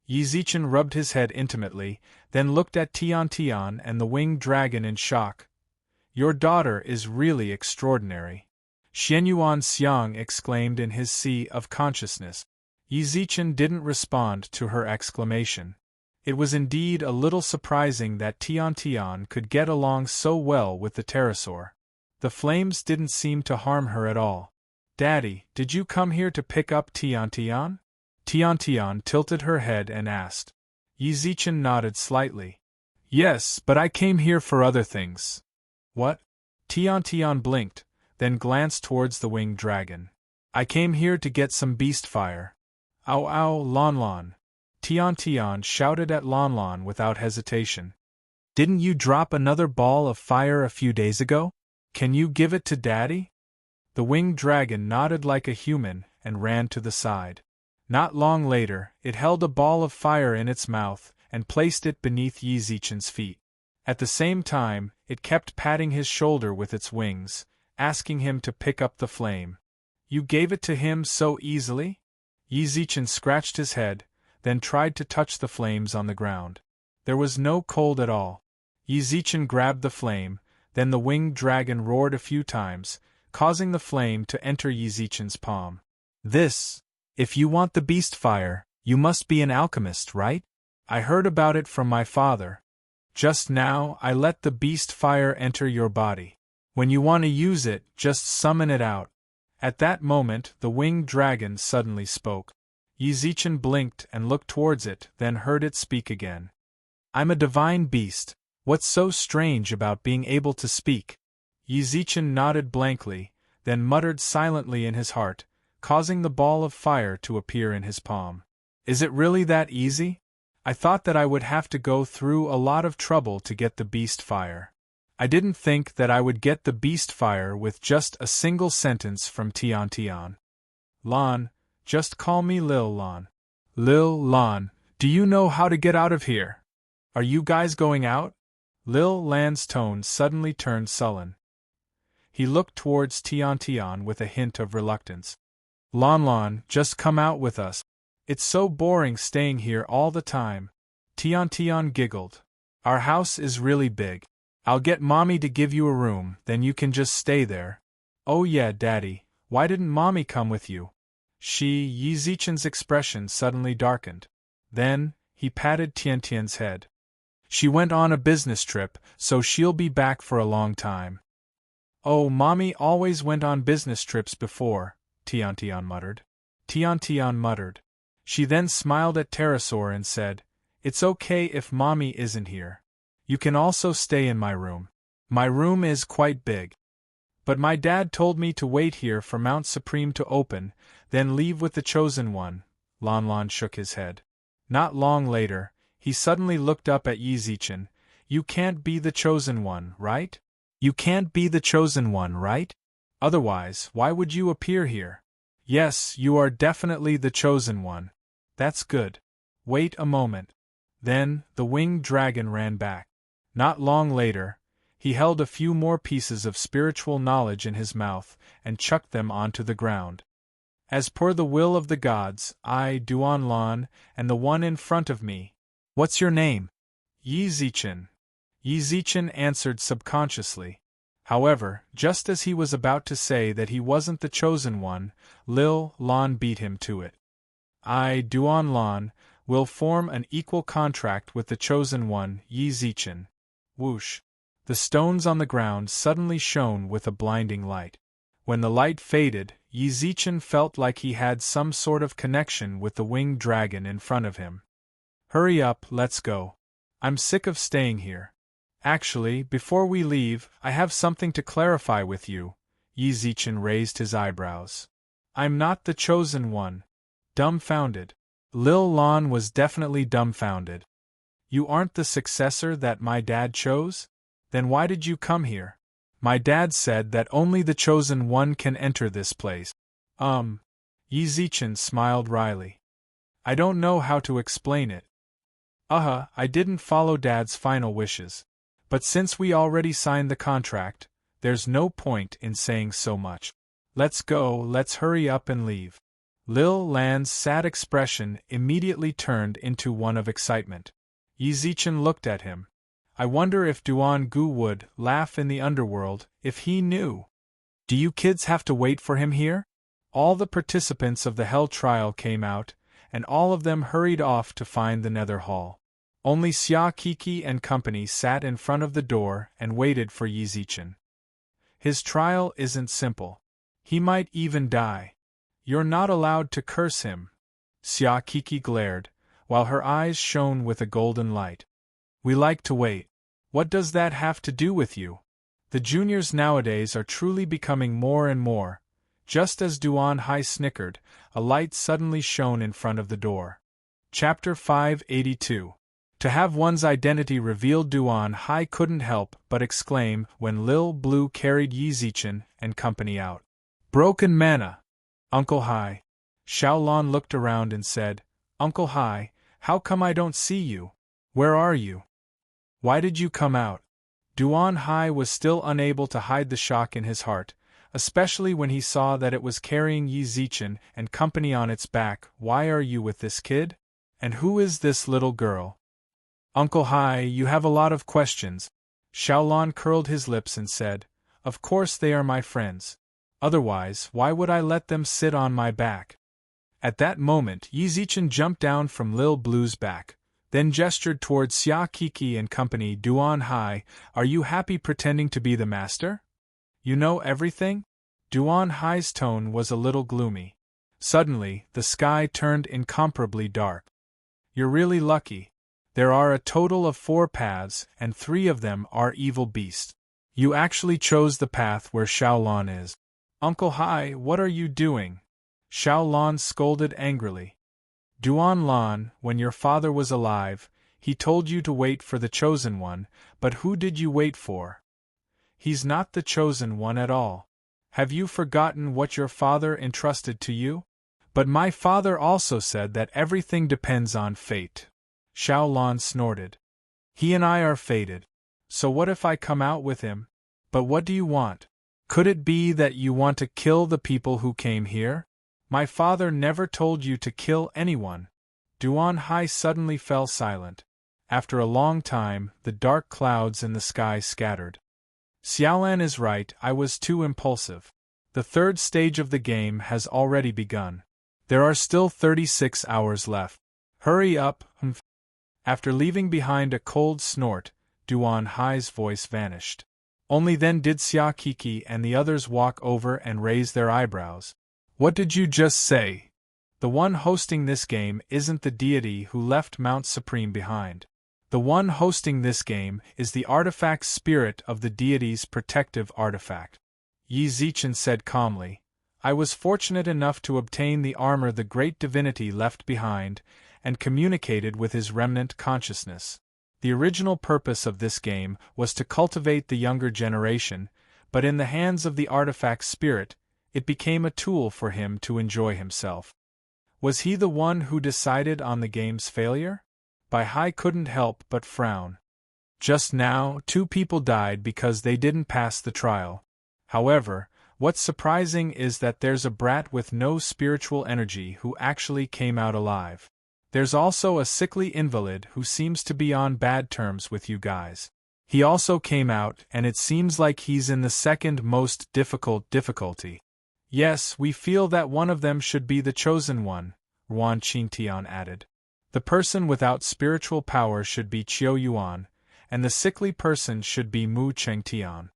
Yi Zichen rubbed his head intimately, then looked at Tian and the winged dragon in shock. "Your daughter is really extraordinary." Xianyuan Xiang exclaimed in his sea of consciousness. Yi Zichen didn't respond to her exclamation. It was indeed a little surprising that Tian could get along so well with the pterosaur. The flames didn't seem to harm her at all. "Daddy, did you come here to pick up Tian?" Tian tilted her head and asked. Yi Zichen nodded slightly. "Yes, but I came here for other things." "What?" Tian blinked, then glanced towards the winged dragon. "I came here to get some beast fire." "Ow, Lan." Tian shouted at Lan without hesitation. "Didn't you drop another ball of fire a few days ago? Can you give it to Daddy?" The winged dragon nodded like a human and ran to the side. Not long later, it held a ball of fire in its mouth and placed it beneath Yi Zichen's feet. At the same time, it kept patting his shoulder with its wings, asking him to pick up the flame. "You gave it to him so easily?" Yi Zichen scratched his head, then tried to touch the flames on the ground. There was no cold at all. Yi Zichen grabbed the flame, then the winged dragon roared a few times, causing the flame to enter Yi Zichen's palm. If you want the beast fire, you must be an alchemist, right? I heard about it from my father. Just now, I let the beast fire enter your body. When you want to use it, just summon it out." At that moment, the winged dragon suddenly spoke. Yi Zichen blinked and looked towards it, then heard it speak again. "I'm a divine beast. What's so strange about being able to speak?" Yi Zichen nodded blankly, then muttered silently in his heart, causing the ball of fire to appear in his palm. "Is it really that easy? I thought that I would have to go through a lot of trouble to get the beast fire. I didn't think that I would get the beast fire with just a single sentence from Tian. Lan, just call me Lil Lan. Lil Lan, do you know how to get out of here? Are you guys going out?" Lil Lan's tone suddenly turned sullen. He looked towards Tian with a hint of reluctance. Lan, just come out with us. It's so boring staying here all the time." Tian giggled. "Our house is really big. I'll get Mommy to give you a room, then you can just stay there." "Oh yeah, Daddy, why didn't Mommy come with you?" Yi Zichen's expression suddenly darkened. Then, he patted Tiantian's head. She went on a business trip, so she'll be back for a long time. Oh, Mommy always went on business trips before, Tiantian muttered. Tiantian muttered. She then smiled at Pterosaur and said, It's okay if Mommy isn't here. You can also stay in my room. My room is quite big. But my dad told me to wait here for Mount Supreme to open, then leave with the Chosen One. Lon Lon shook his head. Not long later, he suddenly looked up at Yi Zichen. You can't be the Chosen One, right? You can't be the Chosen One, right? Otherwise, why would you appear here? Yes, you are definitely the Chosen One. That's good. Wait a moment. Then, the winged dragon ran back. Not long later, he held a few more pieces of spiritual knowledge in his mouth and chucked them onto the ground. As per the will of the gods, I, Duan Lan, and the one in front of me. What's your name? Yi Zichen. Yi Zichen answered subconsciously. However, just as he was about to say that he wasn't the Chosen One, Lil Lan beat him to it. I, Duan Lan, will form an equal contract with the Chosen One, Yi Zichen. Whoosh! The stones on the ground suddenly shone with a blinding light. When the light faded, Yi Zichen felt like he had some sort of connection with the winged dragon in front of him. Hurry up, let's go. I'm sick of staying here. Actually, before we leave, I have something to clarify with you. Yi Zichen raised his eyebrows. I'm not the Chosen One. Dumbfounded. Lil Lan was definitely dumbfounded. You aren't the successor that my dad chose? Then why did you come here? My dad said that only the Chosen One can enter this place. Yi Zichen smiled wryly. I don't know how to explain it. I didn't follow Dad's final wishes. But since we already signed the contract, there's no point in saying so much. Let's go, let's hurry up and leave. Lil Lan's sad expression immediately turned into one of excitement. Yi Zichen looked at him. I wonder if Duan Gu would laugh in the underworld if he knew. Do you kids have to wait for him here? All the participants of the Hell trial came out, and all of them hurried off to find the Nether Hall. Only Xia Kiki and company sat in front of the door and waited for Yi Zichen. His trial isn't simple. He might even die. You're not allowed to curse him. Xia Kiki glared, while her eyes shone with a golden light. We like to wait. What does that have to do with you? The juniors nowadays are truly becoming more and more. Just as Duan Hai snickered, a light suddenly shone in front of the door. Chapter 582. To have one's identity revealed, Duan Hai couldn't help but exclaim when Lil Blue carried Yi Zichen and company out. Broken mana! Uncle Hai. Xiaolon looked around and said, Uncle Hai, how come I don't see you? Where are you? Why did you come out? Duan Hai was still unable to hide the shock in his heart, especially when he saw that it was carrying Yi Zichen and company on its back. Why are you with this kid? And who is this little girl? Uncle Hai, you have a lot of questions. Xiaolon curled his lips and said, Of course they are my friends. Otherwise, why would I let them sit on my back? At that moment, Yi Zichen jumped down from Lil Blue's back, then gestured towards Xia Kiki and company. Duan Hai, are you happy pretending to be the master? You know everything? Duan Hai's tone was a little gloomy. Suddenly, the sky turned incomparably dark. You're really lucky. There are a total of 4 paths, and 3 of them are evil beasts. You actually chose the path where Xiaolon is. Uncle Hai, what are you doing? Xiaolon scolded angrily. Duan Lan, when your father was alive, he told you to wait for the Chosen One, but who did you wait for? He's not the Chosen One at all. Have you forgotten what your father entrusted to you? But my father also said that everything depends on fate. Xiaolon snorted. He and I are fated. So what if I come out with him? But what do you want? Could it be that you want to kill the people who came here? My father never told you to kill anyone. Duan Hai suddenly fell silent. After a long time, the dark clouds in the sky scattered. Xiaolan is right, I was too impulsive. The 3rd stage of the game has already begun. There are still 36 hours left. Hurry up, After leaving behind a cold snort, Duan Hai's voice vanished. Only then did Xia Kiki and the others walk over and raise their eyebrows. What did you just say? The one hosting this game isn't the deity who left Mount Supreme behind. The one hosting this game is the artifact spirit of the deity's protective artifact. Yi Zichen said calmly, I was fortunate enough to obtain the armor the great divinity left behind, and communicated with his remnant consciousness. The original purpose of this game was to cultivate the younger generation, but in the hands of the artifact spirit, it became a tool for him to enjoy himself. Was he the one who decided on the game's failure? Bai Hai couldn't help but frown. Just now, 2 people died because they didn't pass the trial. However, what's surprising is that there's a brat with no spiritual energy who actually came out alive. There's also a sickly invalid who seems to be on bad terms with you guys. He also came out, and it seems like he's in the second most difficult difficulty. Yes, we feel that one of them should be the chosen one, Ruan Qingtian added. The person without spiritual power should be Qiu Yuan, and the sickly person should be Mu Chengtian.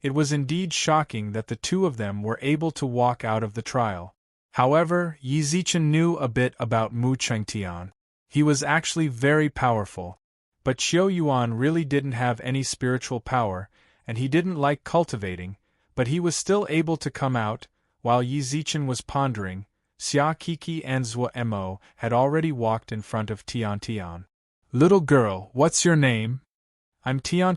It was indeed shocking that the 2 of them were able to walk out of the trial. However, Yi Zichen knew a bit about Mu Chengtian. He was actually very powerful. But Qiu Yuan really didn't have any spiritual power, and he didn't like cultivating, but he was still able to come out. While Yi Zichen was pondering, Xia Kiki and Zhuo Mo had already walked in front of Tian. Little girl, what's your name? I'm Tian.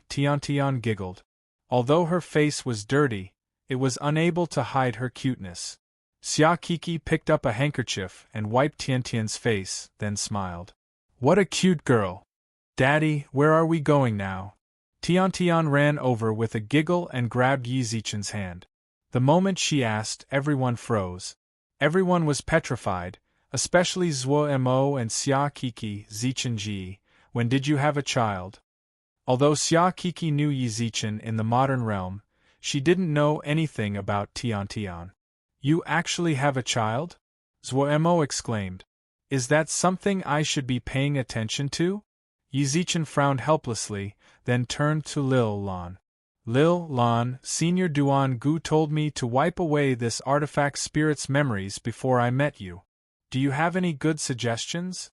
Tian giggled. Although her face was dirty, it was unable to hide her cuteness. Xia Kiki picked up a handkerchief and wiped Tian's face, then smiled. What a cute girl! Daddy, where are we going now? Tian ran over with a giggle and grabbed Yi Zichen's hand. The moment she asked, everyone froze. Everyone was petrified, especially Zhuo Mo and Xia Kiki. Zichen Ji, when did you have a child? Although Xia Kiki knew Yi Zichen in the modern realm, she didn't know anything about Tian. You actually have a child? Zhuo Mo exclaimed. Is that something I should be paying attention to? Yi Zichen frowned helplessly, then turned to Lil Lan. Lil Lan, Senior Duan Gu told me to wipe away this artifact spirit's memories before I met you. Do you have any good suggestions?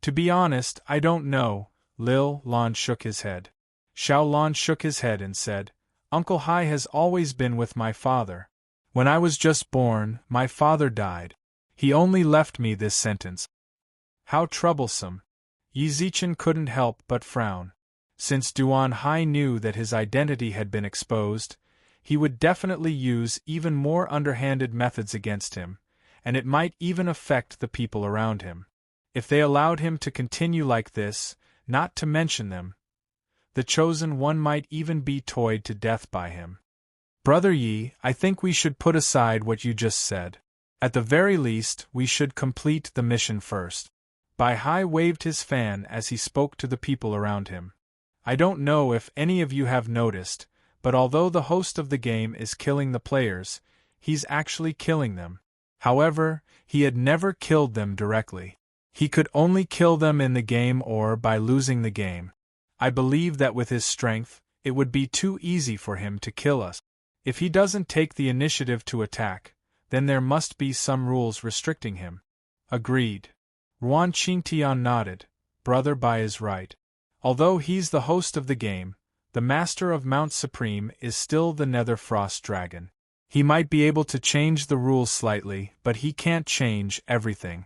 To be honest, I don't know. Lil Lan shook his head. Xiao Lan shook his head and said, Uncle Hai has always been with my father. When I was just born, my father died. He only left me this sentence. How troublesome. Yi Zichen couldn't help but frown. Since Duan Hai knew that his identity had been exposed, he would definitely use even more underhanded methods against him, and it might even affect the people around him. If they allowed him to continue like this, not to mention them, the chosen one might even be toyed to death by him. Brother Yi, I think we should put aside what you just said. At the very least, we should complete the mission first. Bai Hai waved his fan as he spoke to the people around him. I don't know if any of you have noticed, but although the host of the game is killing the players, he's actually killing them. However, he had never killed them directly. He could only kill them in the game or by losing the game. I believe that with his strength, it would be too easy for him to kill us. If he doesn't take the initiative to attack, then there must be some rules restricting him. Agreed. Ruan Qingtian nodded. Brother Bai is right. Although he's the host of the game, the master of Mount Supreme is still the Nether Frost Dragon. He might be able to change the rules slightly, but he can't change everything.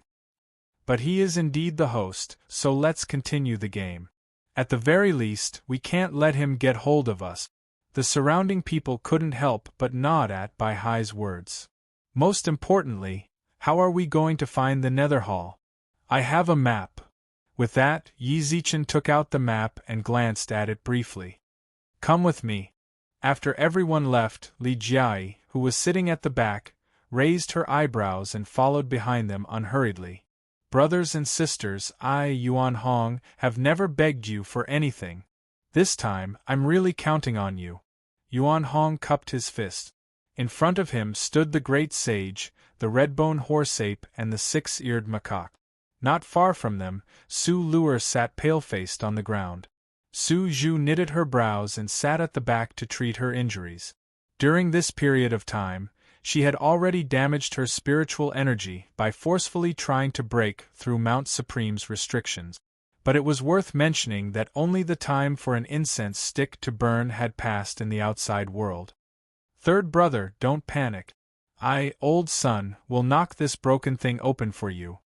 But he is indeed the host, so let's continue the game. At the very least, we can't let him get hold of us. The surrounding people couldn't help but nod at Bai Hai's words. Most importantly, how are we going to find the Nether Hall? I have a map. With that, Yi Zichen took out the map and glanced at it briefly. Come with me. After everyone left, Li Jiai, who was sitting at the back, raised her eyebrows and followed behind them unhurriedly. Brothers and sisters, I, Yuan Hong, have never begged you for anything. This time, I'm really counting on you. Yuan Hong cupped his fist. In front of him stood the great sage, the red-bone horse-ape and the six-eared macaque. Not far from them, Su Luer sat pale-faced on the ground. Su Zhu knitted her brows and sat at the back to treat her injuries. During this period of time, she had already damaged her spiritual energy by forcefully trying to break through Mount Supreme's restrictions. But it was worth mentioning that only the time for an incense stick to burn had passed in the outside world. Third brother, don't panic. I, old son, will knock this broken thing open for you.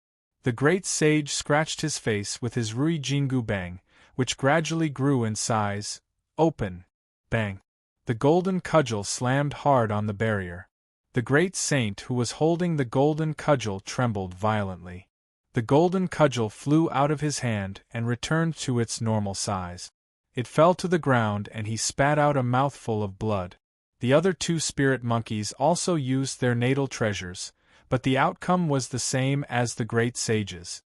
The great sage scratched his face with his Rui Jingu Bang, which gradually grew in size. Open. Bang. The golden cudgel slammed hard on the barrier. The great saint who was holding the golden cudgel trembled violently. The golden cudgel flew out of his hand and returned to its normal size. It fell to the ground and he spat out a mouthful of blood. The other two spirit monkeys also used their natal treasures, but the outcome was the same as the great sage's.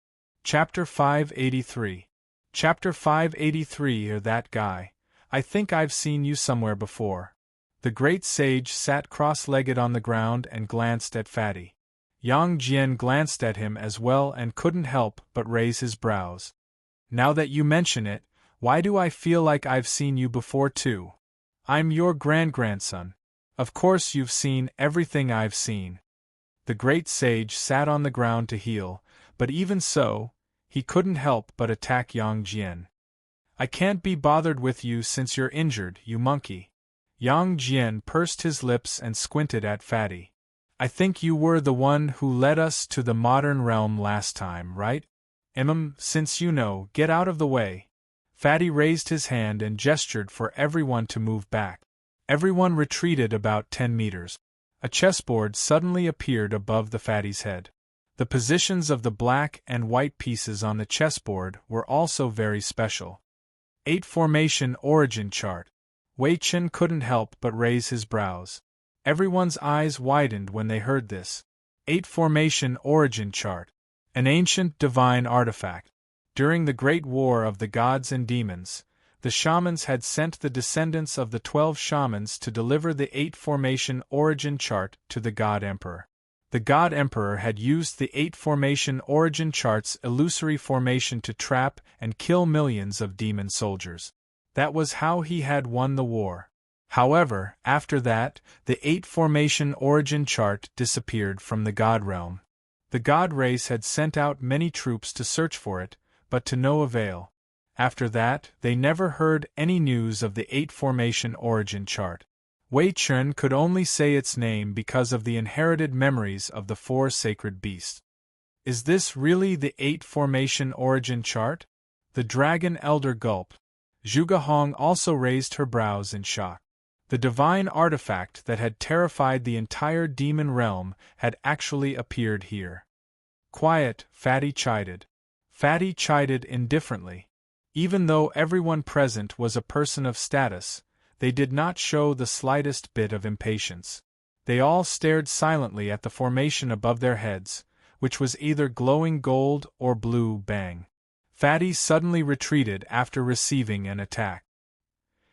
Chapter 583. Chapter 583. That guy. I think I've seen you somewhere before. The great sage sat cross-legged on the ground and glanced at Fatty. Yang Jian glanced at him as well and couldn't help but raise his brows. Now that you mention it, why do I feel like I've seen you before too? I'm your grandson. Of course you've seen everything I've seen. The great sage sat on the ground to heal, but even so, he couldn't help but attack Yang Jian. I can't be bothered with you since you're injured, you monkey. Yang Jian pursed his lips and squinted at Fatty. I think you were the one who led us to the modern realm last time, right? Since you know, get out of the way. Fatty raised his hand and gestured for everyone to move back. Everyone retreated about 10 meters. A chessboard suddenly appeared above the Fatty's head. The positions of the black and white pieces on the chessboard were also very special. 8 Formation Origin Chart. Wei Chen couldn't help but raise his brows. Everyone's eyes widened when they heard this. 8 Formation Origin Chart. An ancient divine artifact. During the Great War of the Gods and Demons, the shamans had sent the descendants of the 12 shamans to deliver the 8 Formation Origin Chart to the God Emperor. The God Emperor had used the 8 Formation Origin Chart's illusory formation to trap and kill millions of demon soldiers. That was how he had won the war. However, after that, the 8 Formation Origin Chart disappeared from the God realm. The God race had sent out many troops to search for it, but to no avail. After that, they never heard any news of the 8 Formation Origin Chart. Wei Chen could only say its name because of the inherited memories of the 4 sacred beasts. Is this really the 8 Formation Origin Chart? The Dragon Elder gulped. Zhuge Hong also raised her brows in shock. The divine artifact that had terrified the entire demon realm had actually appeared here. Quiet, Fatty chided. Fatty chided indifferently. Even though everyone present was a person of status, they did not show the slightest bit of impatience. They all stared silently at the formation above their heads, which was either glowing gold or blue bang. Fatty suddenly retreated after receiving an attack.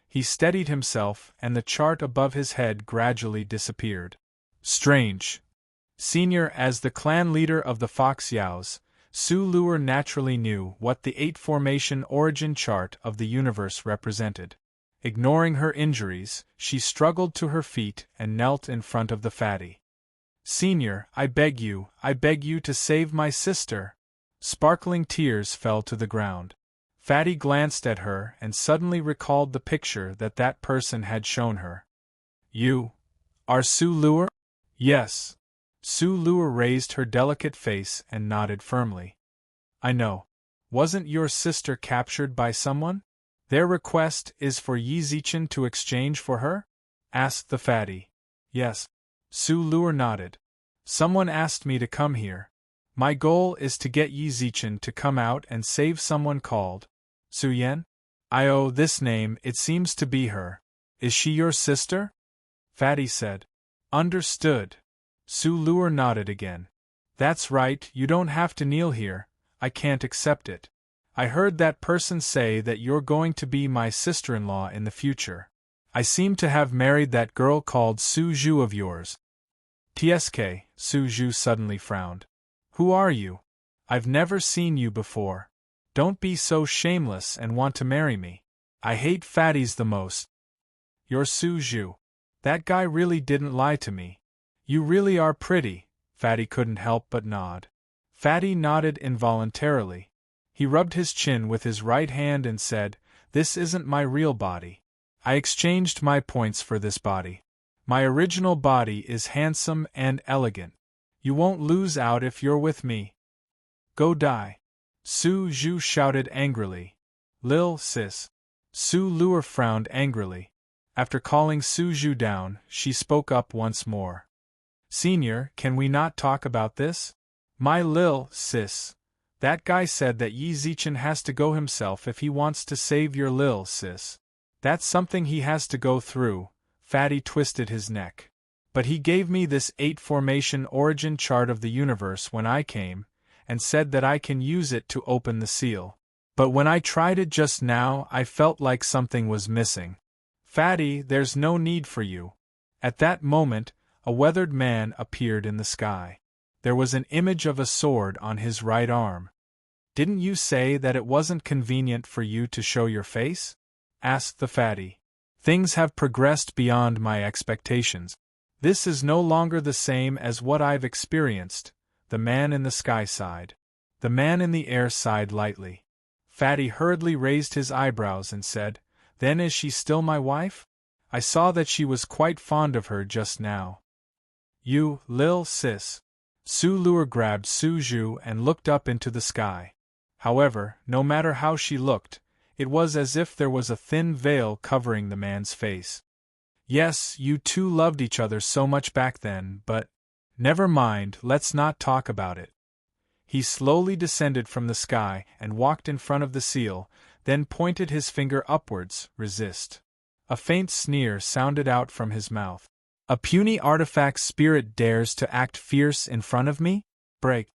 He steadied himself and the chart above his head gradually disappeared. Strange. Senior, as the clan leader of the Fox Yaos, Su Luer naturally knew what the 8 Formation Origin Chart of the universe represented. Ignoring her injuries, she struggled to her feet and knelt in front of the Fatty. Senior, I beg you to save my sister. Sparkling tears fell to the ground. Fatty glanced at her and suddenly recalled the picture that person had shown her. You are Su Luer? Yes. Su Luer raised her delicate face and nodded firmly. I know. Wasn't your sister captured by someone? Their request is for Yi Zichen to exchange for her? Asked the Fatty. Yes. Su Luer nodded. Someone asked me to come here. My goal is to get Yi Zichen to come out and save someone called Su Yan? This name, it seems to be her. Is she your sister? Fatty said. Understood. Su Luer nodded again. That's right, you don't have to kneel here, I can't accept it. I heard that person say that you're going to be my sister-in-law in the future. I seem to have married that girl called Su Zhu of yours. TSK, Su Zhu suddenly frowned. Who are you? I've never seen you before. Don't be so shameless and want to marry me. I hate fatties the most. You're Su Zhu. That guy really didn't lie to me. You really are pretty. Fatty couldn't help but nod. Fatty nodded involuntarily. He rubbed his chin with his right hand and said, "This isn't my real body. I exchanged my points for this body. My original body is handsome and elegant. You won't lose out if you're with me. Go die." Su Zhu shouted angrily. "Lil sis." Su Lure frowned angrily. After calling Su Zhu down, she spoke up once more. "Senior, can we not talk about this? My lil sis. That guy said that Yi Zichen has to go himself if he wants to save your lil sis. That's something he has to go through." Fatty twisted his neck. "But he gave me this 8-formation origin chart of the universe when I came, and said that I can use it to open the seal. But when I tried it just now, I felt like something was missing. Fatty, there's no need for you." At that moment, a weathered man appeared in the sky. There was an image of a sword on his right arm. "Didn't you say that it wasn't convenient for you to show your face?" asked the fatty. "Things have progressed beyond my expectations. This is no longer the same as what I've experienced." The man in the sky sighed. The man in the air sighed lightly. Fatty hurriedly raised his eyebrows and said, "Then is she still my wife? I saw that she was quite fond of her just now." "You, lil sis." Su Lure grabbed Su Zhu and looked up into the sky. However, no matter how she looked, it was as if there was a thin veil covering the man's face. "Yes, you two loved each other so much back then, but never mind, let's not talk about it." He slowly descended from the sky and walked in front of the seal, then pointed his finger upwards, "Resist." A faint sneer sounded out from his mouth. "A puny artifact spirit dares to act fierce in front of me? Break."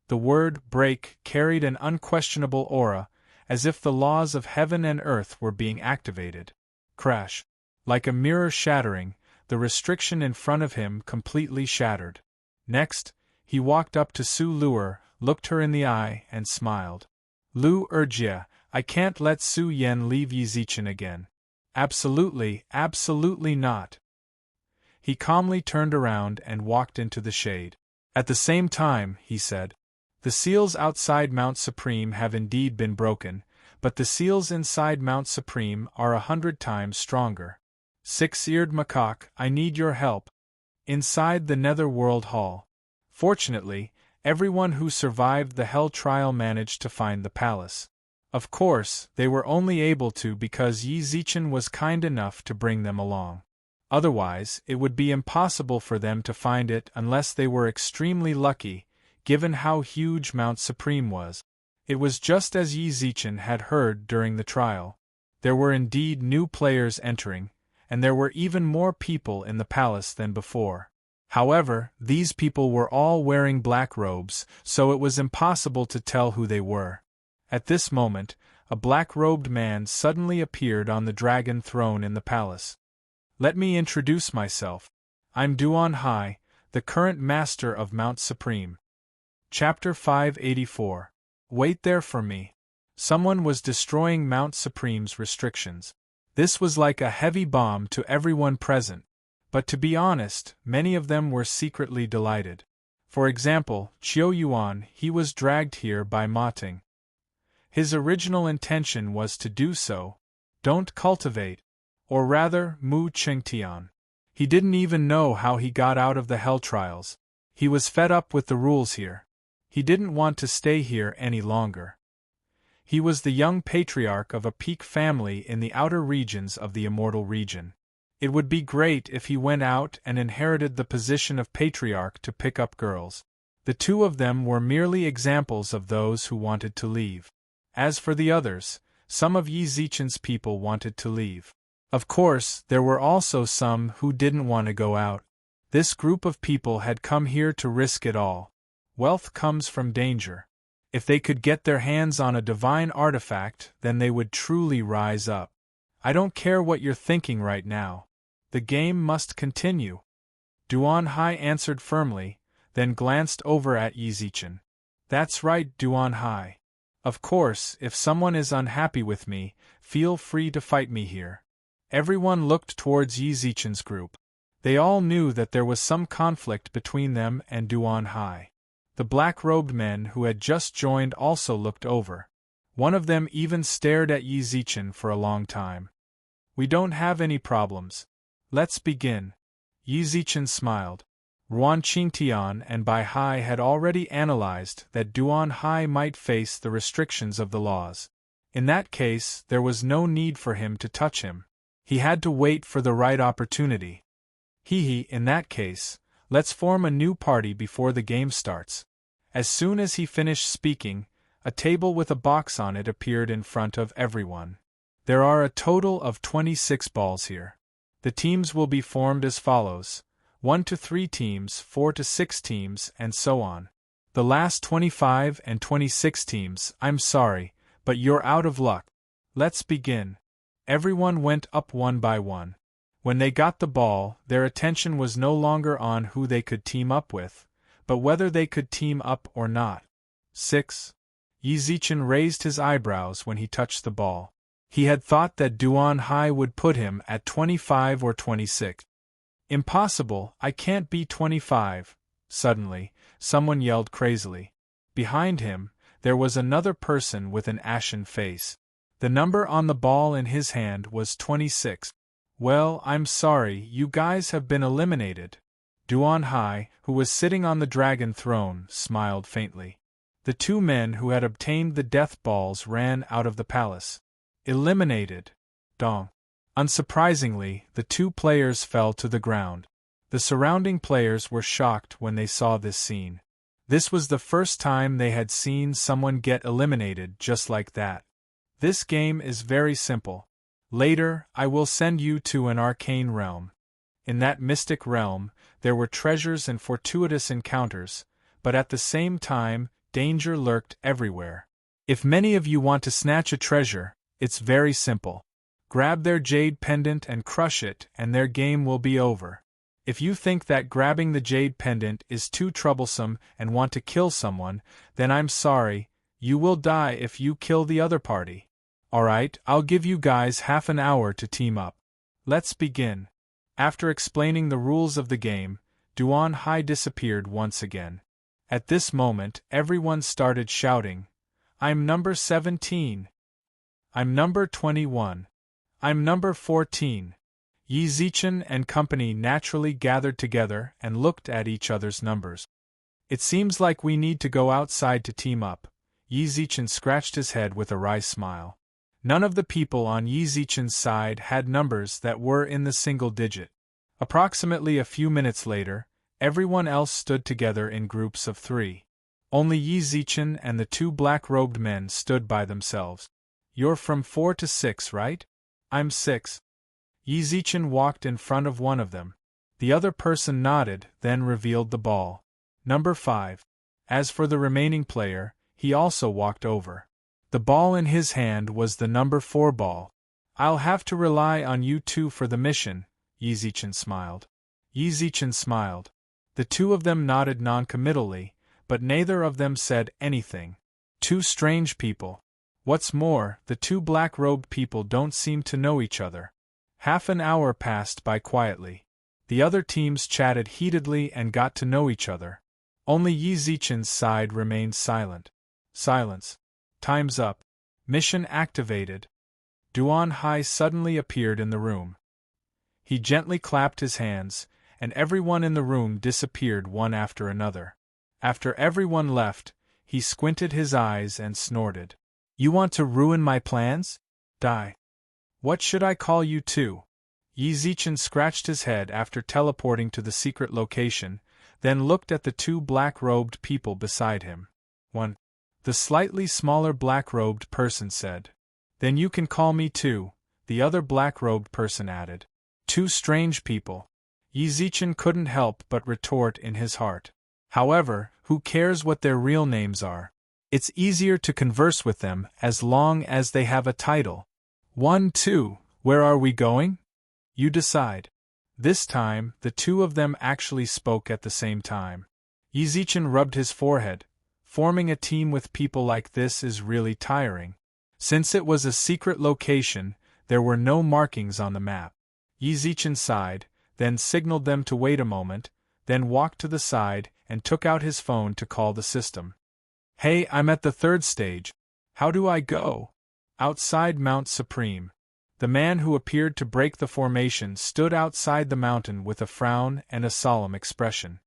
The word break carried an unquestionable aura, as if the laws of heaven and earth were being activated. Crash. Like a mirror shattering, the restriction in front of him completely shattered. Next, he walked up to Su Lure, looked her in the eye, and smiled. "Lu Erjia, I can't let Su Yen leave Yi Zichen again. Absolutely, absolutely not." He calmly turned around and walked into the shade. "At the same time," he said, "the seals outside Mount Supreme have indeed been broken, but the seals inside Mount Supreme are 100 times stronger. Six-eared macaque, I need your help." Inside the Netherworld Hall. Fortunately, everyone who survived the Hell trial managed to find the palace. Of course, they were only able to because Yi Zichen was kind enough to bring them along. Otherwise, it would be impossible for them to find it unless they were extremely lucky, given how huge Mount Supreme was. It was just as Yi Zichen had heard during the trial. There were indeed new players entering, and there were even more people in the palace than before. However, these people were all wearing black robes, so it was impossible to tell who they were. At this moment, a black-robed man suddenly appeared on the dragon throne in the palace. "Let me introduce myself. I'm Duan Hai, the current master of Mount Supreme." Chapter 584. Wait there for me. Someone was destroying Mount Supreme's restrictions. This was like a heavy bomb to everyone present. But to be honest, many of them were secretly delighted. For example, Qiu Yuan, he was dragged here by Ma Ting. His original intention was to do so. Don't cultivate. Or rather, Mu Qingtian. He didn't even know how he got out of the Hell trials. He was fed up with the rules here. He didn't want to stay here any longer. He was the young patriarch of a peak family in the outer regions of the Immortal Region. It would be great if he went out and inherited the position of patriarch to pick up girls. The two of them were merely examples of those who wanted to leave. As for the others, some of Yi Zichen's people wanted to leave. Of course, there were also some who didn't want to go out. This group of people had come here to risk it all. Wealth comes from danger. If they could get their hands on a divine artifact, then they would truly rise up. I don't care what you're thinking right now. The game must continue. Duan Hai answered firmly, then glanced over at Yi Zichen. That's right, Duan Hai. Of course, if someone is unhappy with me, feel free to fight me here. Everyone looked towards Yi Zichen's group. They all knew that there was some conflict between them and Duan Hai. The black-robed men who had just joined also looked over. One of them even stared at Yi Zichen for a long time. We don't have any problems. Let's begin. Yi Zichen smiled. Ruan Qingtian and Bai Hai had already analyzed that Duan Hai might face the restrictions of the laws. In that case, there was no need for him to touch him. He had to wait for the right opportunity. In that case, let's form a new party before the game starts. As soon as he finished speaking, a table with a box on it appeared in front of everyone. There are a total of 26 balls here. The teams will be formed as follows: 1 to 3 teams, 4 to 6 teams, and so on. The last 25 and 26 teams, I'm sorry, but you're out of luck. Let's begin. Everyone went up one by one. When they got the ball, their attention was no longer on who they could team up with, but whether they could team up or not. 6. Yi Zichen raised his eyebrows when he touched the ball. He had thought that Duan Hai would put him at 25 or 26. Impossible, I can't be 25. Suddenly, someone yelled crazily. Behind him, there was another person with an ashen face. The number on the ball in his hand was 26. Well, I'm sorry, you guys have been eliminated. Duan Hai, who was sitting on the dragon throne, smiled faintly. The 2 men who had obtained the death balls ran out of the palace. Eliminated. Dong. Unsurprisingly, the 2 players fell to the ground. The surrounding players were shocked when they saw this scene. This was the first time they had seen someone get eliminated just like that. This game is very simple. Later, I will send you to an arcane realm. In that mystic realm, there were treasures and fortuitous encounters, but at the same time, danger lurked everywhere. If many of you want to snatch a treasure, it's very simple. Grab their jade pendant and crush it, and their game will be over. If you think that grabbing the jade pendant is too troublesome and want to kill someone, then I'm sorry, you will die if you kill the other party. Alright, I'll give you guys half an hour to team up. Let's begin. After explaining the rules of the game, Duan Hai disappeared once again. At this moment, everyone started shouting, I'm number 17. I'm number 21. I'm number 14. Yi Zichen and company naturally gathered together and looked at each other's numbers. It seems like we need to go outside to team up. Yi Zichen scratched his head with a wry smile. None of the people on Yi Zichen's side had numbers that were in the single digit. Approximately a few minutes later, everyone else stood together in groups of 3. Only Yi Zichen and the 2 black-robed men stood by themselves. You're from 4 to 6, right? I'm 6. Yi Zichen walked in front of one of them. The other person nodded, then revealed the ball. Number 5. As for the remaining player, he also walked over. The ball in his hand was the number 4 ball. I'll have to rely on you 2 for the mission, Yi Zichen smiled. Yi Zichen smiled. The 2 of them nodded non-committally, but neither of them said anything. 2 strange people. What's more, the 2 black-robed people don't seem to know each other. Half an hour passed by quietly. The other teams chatted heatedly and got to know each other. Only Yi Zichen's side remained silent. Silence. Time's up. Mission activated. Duan Hai suddenly appeared in the room. He gently clapped his hands, and everyone in the room disappeared one after another. After everyone left, he squinted his eyes and snorted. You want to ruin my plans? Die. What should I call you to? Yi Zichen scratched his head after teleporting to the secret location, then looked at the 2 black-robed people beside him. 1. The slightly smaller black-robed person said. Then you can call me 2, the other black-robed person added. 2 strange people. Yi Zichen couldn't help but retort in his heart. However, who cares what their real names are? It's easier to converse with them as long as they have a title. 1, 2, where are we going? You decide. This time, the 2 of them actually spoke at the same time. Yi Zichen rubbed his forehead. Forming a team with people like this is really tiring. Since it was a secret location, there were no markings on the map. Yizichin sighed, then signaled them to wait a moment, then walked to the side and took out his phone to call the system. Hey, I'm at the third stage. How do I go? Outside Mount Supreme. The man who appeared to break the formation stood outside the mountain with a frown and a solemn expression.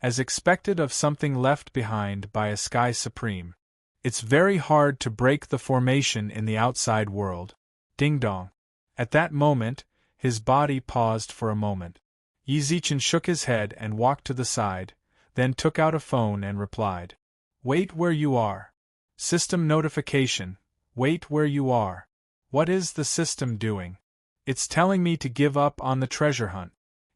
As expected of something left behind by a sky supreme. It's very hard to break the formation in the outside world. Ding dong. At that moment, his body paused for a moment. Yizichin shook his head and walked to the side, then took out a phone and replied. Wait where you are. System notification. Wait where you are. What is the system doing? It's telling me to give up on the treasure hunt.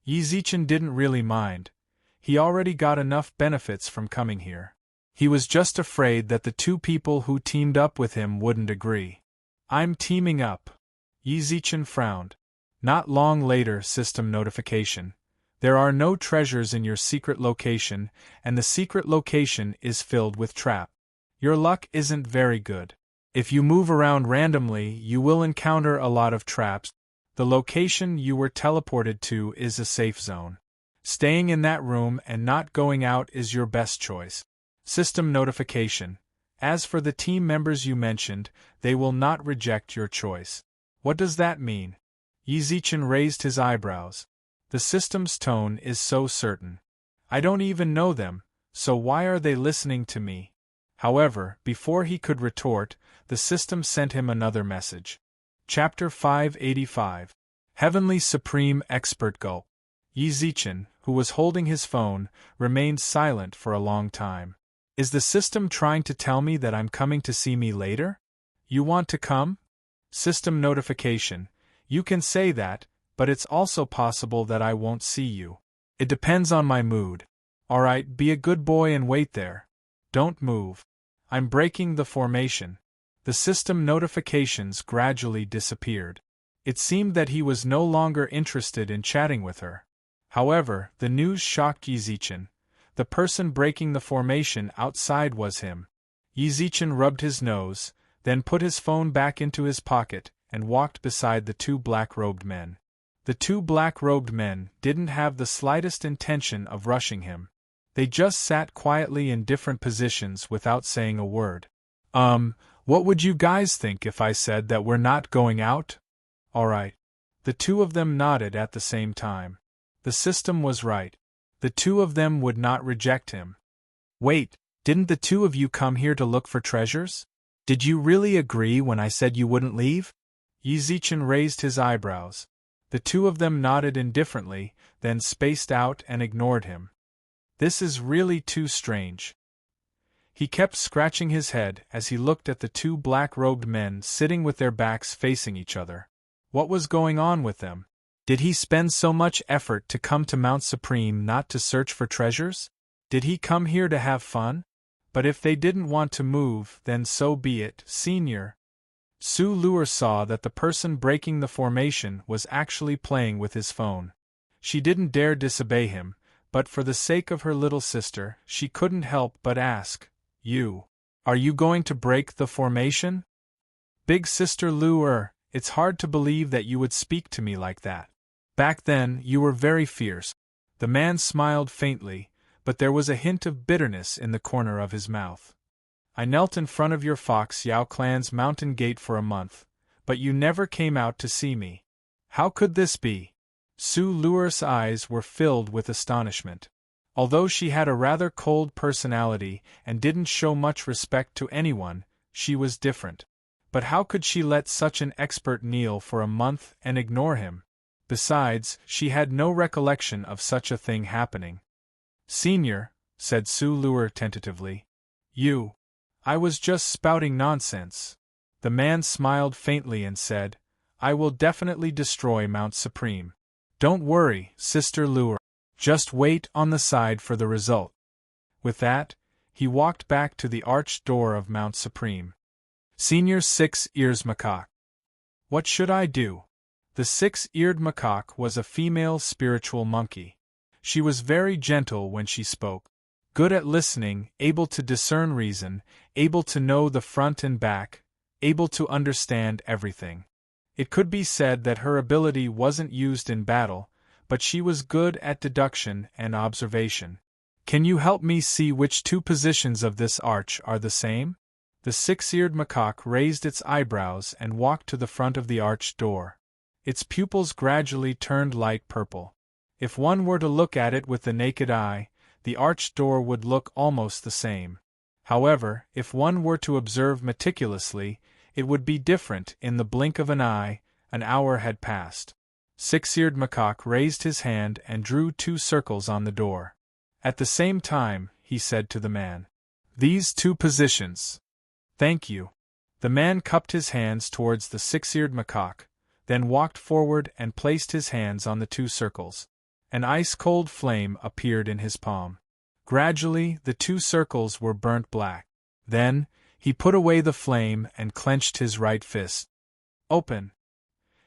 Yizichin didn't really mind. He already got enough benefits from coming here. He was just afraid that the two people who teamed up with him wouldn't agree. I'm teaming up. Yizichin frowned. Not long later, system notification. There are no treasures in your secret location, and the secret location is filled with trap. Your luck isn't very good. If you move around randomly, you will encounter a lot of traps. The location you were teleported to is a safe zone. Staying in that room and not going out is your best choice. System notification. As for the team members you mentioned, they will not reject your choice. What does that mean? Yizichin raised his eyebrows. The system's tone is so certain. I don't even know them, so why are they listening to me? However, before he could retort, the system sent him another message. Chapter 585. Heavenly Supreme Expert Gulp. Yizichin, who was holding his phone, remained silent for a long time. Is the system trying to tell me that I'm coming to see me later? You want to come? System notification. You can say that, but it's also possible that I won't see you. It depends on my mood. Alright, be a good boy and wait there. Don't move. I'm breaking the formation. The system notifications gradually disappeared. It seemed that he was no longer interested in chatting with her. However, the news shocked Yizichin. The person breaking the formation outside was him. Yizichin rubbed his nose, then put his phone back into his pocket, and walked beside the two black-robed men. The two black-robed men didn't have the slightest intention of rushing him. They just sat quietly in different positions without saying a word. What would you guys think if I said that we're not going out? Alright. The two of them nodded at the same time. The system was right. The two of them would not reject him. Wait, didn't the two of you come here to look for treasures? Did you really agree when I said you wouldn't leave? Yizichin raised his eyebrows. The two of them nodded indifferently, then spaced out and ignored him. This is really too strange. He kept scratching his head as he looked at the two black-robed men sitting with their backs facing each other. What was going on with them? Did he spend so much effort to come to Mount Supreme not to search for treasures? Did he come here to have fun? But if they didn't want to move, then so be it, Senior. Su Luer saw that the person breaking the formation was actually playing with his phone. She didn't dare disobey him, but for the sake of her little sister, she couldn't help but ask, Are you going to break the formation? Big Sister Luer, it's hard to believe that you would speak to me like that. Back then, you were very fierce. The man smiled faintly, but there was a hint of bitterness in the corner of his mouth. I knelt in front of your Fox Yao clan's mountain gate for a month, but you never came out to see me. How could this be? Su Luer's eyes were filled with astonishment. Although she had a rather cold personality and didn't show much respect to anyone, she was different. But how could she let such an expert kneel for a month and ignore him? Besides, she had no recollection of such a thing happening. Senior, said Su Luer tentatively. I was just spouting nonsense. The man smiled faintly and said, I will definitely destroy Mount Supreme. Don't worry, Sister Luer. Just wait on the side for the result. With that, he walked back to the arched door of Mount Supreme. Senior Six-Ears Macaque. What should I do? The six-eared macaque was a female spiritual monkey. She was very gentle when she spoke. Good at listening, able to discern reason, able to know the front and back, able to understand everything. It could be said that her ability wasn't used in battle, but she was good at deduction and observation. Can you help me see which two positions of this arch are the same? The six-eared macaque raised its eyebrows and walked to the front of the arched door. Its pupils gradually turned light purple. If one were to look at it with the naked eye, the arched door would look almost the same. However, if one were to observe meticulously, it would be different. In the blink of an eye, an hour had passed. Six-eared macaque raised his hand and drew 2 circles on the door. At the same time, he said to the man, "These 2 positions." "Thank you." The man cupped his hands towards the six-eared macaque, then walked forward and placed his hands on the 2 circles. An ice-cold flame appeared in his palm. Gradually, the 2 circles were burnt black. Then, he put away the flame and clenched his right fist. "Open!"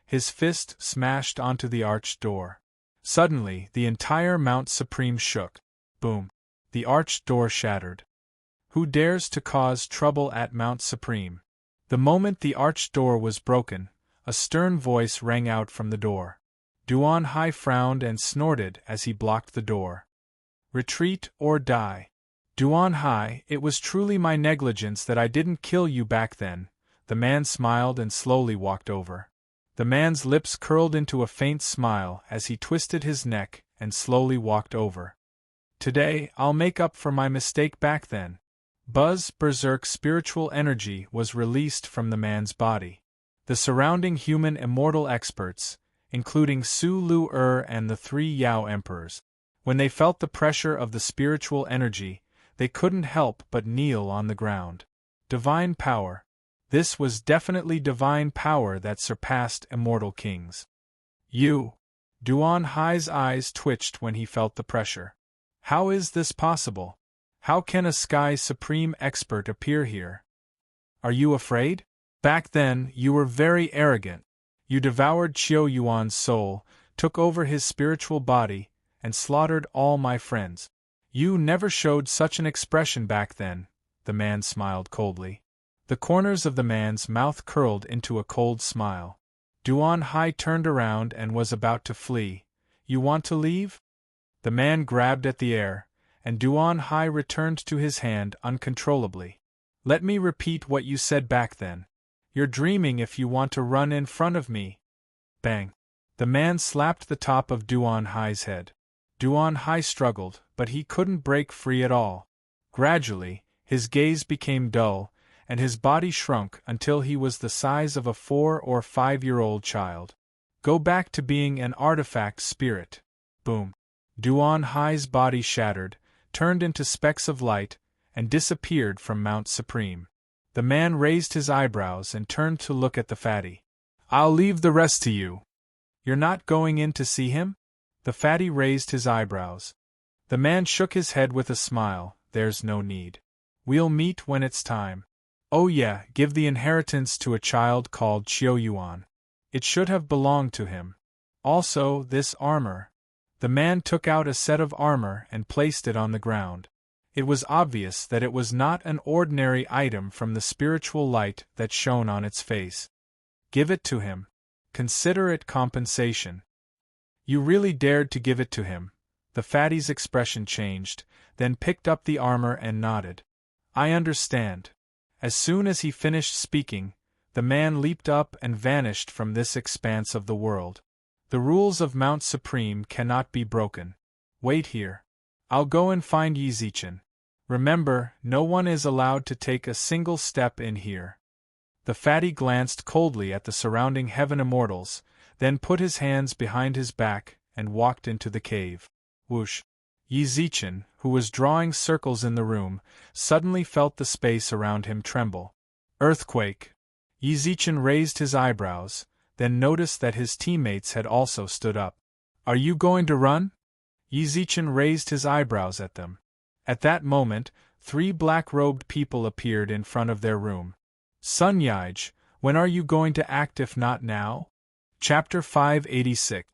His fist smashed onto the arched door. Suddenly, the entire Mount Supreme shook. Boom! The arched door shattered. Who dares to cause trouble at Mount Supreme? The moment the arched door was broken, a stern voice rang out from the door. Duan Hai frowned and snorted as he blocked the door. "Retreat or die." "Duan Hai, it was truly my negligence that I didn't kill you back then." The man smiled and slowly walked over. The man's lips curled into a faint smile as he twisted his neck and slowly walked over. "Today, I'll make up for my mistake back then." Buzz berserk spiritual energy was released from the man's body. The surrounding human immortal experts, including Su Lu and the 3 Yao emperors, when they felt the pressure of the spiritual energy, they couldn't help but kneel on the ground. Divine power. This was definitely divine power that surpassed immortal kings. "You!" Duan Hai's eyes twitched when he felt the pressure. "How is this possible? How can a Sky Supreme expert appear here? Are you afraid? Back then, you were very arrogant. You devoured Qiu Yuan's soul, took over his spiritual body, and slaughtered all my friends. You never showed such an expression back then." The man smiled coldly. The corners of the man's mouth curled into a cold smile. Duan Hai turned around and was about to flee. "You want to leave?" The man grabbed at the air, and Duan Hai returned to his hand uncontrollably. "Let me repeat what you said back then. You're dreaming if you want to run in front of me." Bang! The man slapped the top of Duan Hai's head. Duan Hai struggled, but he couldn't break free at all. Gradually, his gaze became dull, and his body shrunk until he was the size of a 4 or 5-year-old child. "Go back to being an artifact spirit." Boom! Duan Hai's body shattered, turned into specks of light, and disappeared from Mount Supreme. The man raised his eyebrows and turned to look at the fatty. "I'll leave the rest to you." "You're not going in to see him?" The fatty raised his eyebrows. The man shook his head with a smile. "There's no need. We'll meet when it's time." "Oh yeah, give the inheritance to a child called Qiu Yuan. It should have belonged to him. Also, this armor." The man took out a set of armor and placed it on the ground. It was obvious that it was not an ordinary item from the spiritual light that shone on its face. "Give it to him. Consider it compensation." "You really dared to give it to him?" The fatty's expression changed, then picked up the armor and nodded. "I understand." As soon as he finished speaking, the man leaped up and vanished from this expanse of the world. "The rules of Mount Supreme cannot be broken. Wait here. I'll go and find Yi Zichen. Remember, no one is allowed to take a single step in here." The fatty glanced coldly at the surrounding heaven immortals, then put his hands behind his back and walked into the cave. Whoosh! Yi Zichen, who was drawing circles in the room, suddenly felt the space around him tremble. Earthquake! Yi Zichen raised his eyebrows, then noticed that his teammates had also stood up. "Are you going to run?" Yi Zichen raised his eyebrows at them. At that moment, 3 black-robed people appeared in front of their room. "Sun Yige, when are you going to act if not now?" Chapter 586.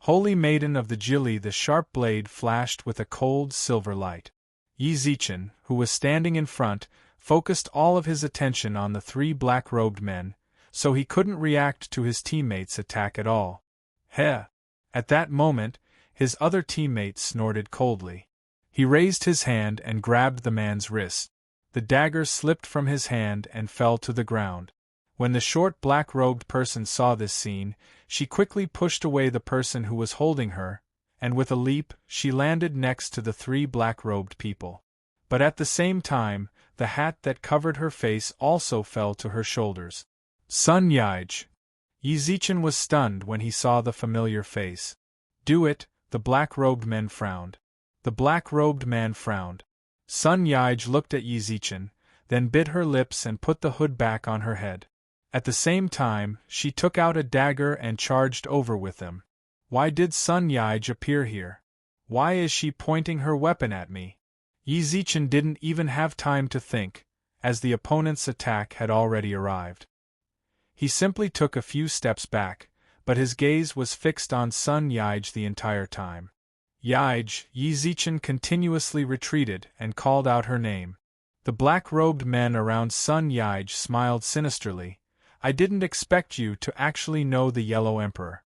Holy Maiden of the Jili. The sharp blade flashed with a cold silver light. Yi Zichen, who was standing in front, focused all of his attention on the three black-robed men, so he couldn't react to his teammates' attack at all. Heh! At that moment, his other teammate snorted coldly. He raised his hand and grabbed the man's wrist. The dagger slipped from his hand and fell to the ground. When the short black-robed person saw this scene, she quickly pushed away the person who was holding her, and with a leap, she landed next to the three black-robed people. But at the same time, the hat that covered her face also fell to her shoulders. Sun Yaij! Yi Zichen was stunned when he saw the familiar face. Do it, the black-robed man frowned. The black-robed man frowned. Sun Yaij looked at Yi Zichen, then bit her lips and put the hood back on her head. At the same time, she took out a dagger and charged over with them. Why did Sun Yaij appear here? Why is she pointing her weapon at me? Yi Zichen didn't even have time to think, as the opponent's attack had already arrived. He simply took a few steps back, but his gaze was fixed on Sun Yaij the entire time. Yaij! Yi Zichen continuously retreated and called out her name. The black-robed men around Sun Yaij smiled sinisterly. I didn't expect you to actually know the Yellow Emperor.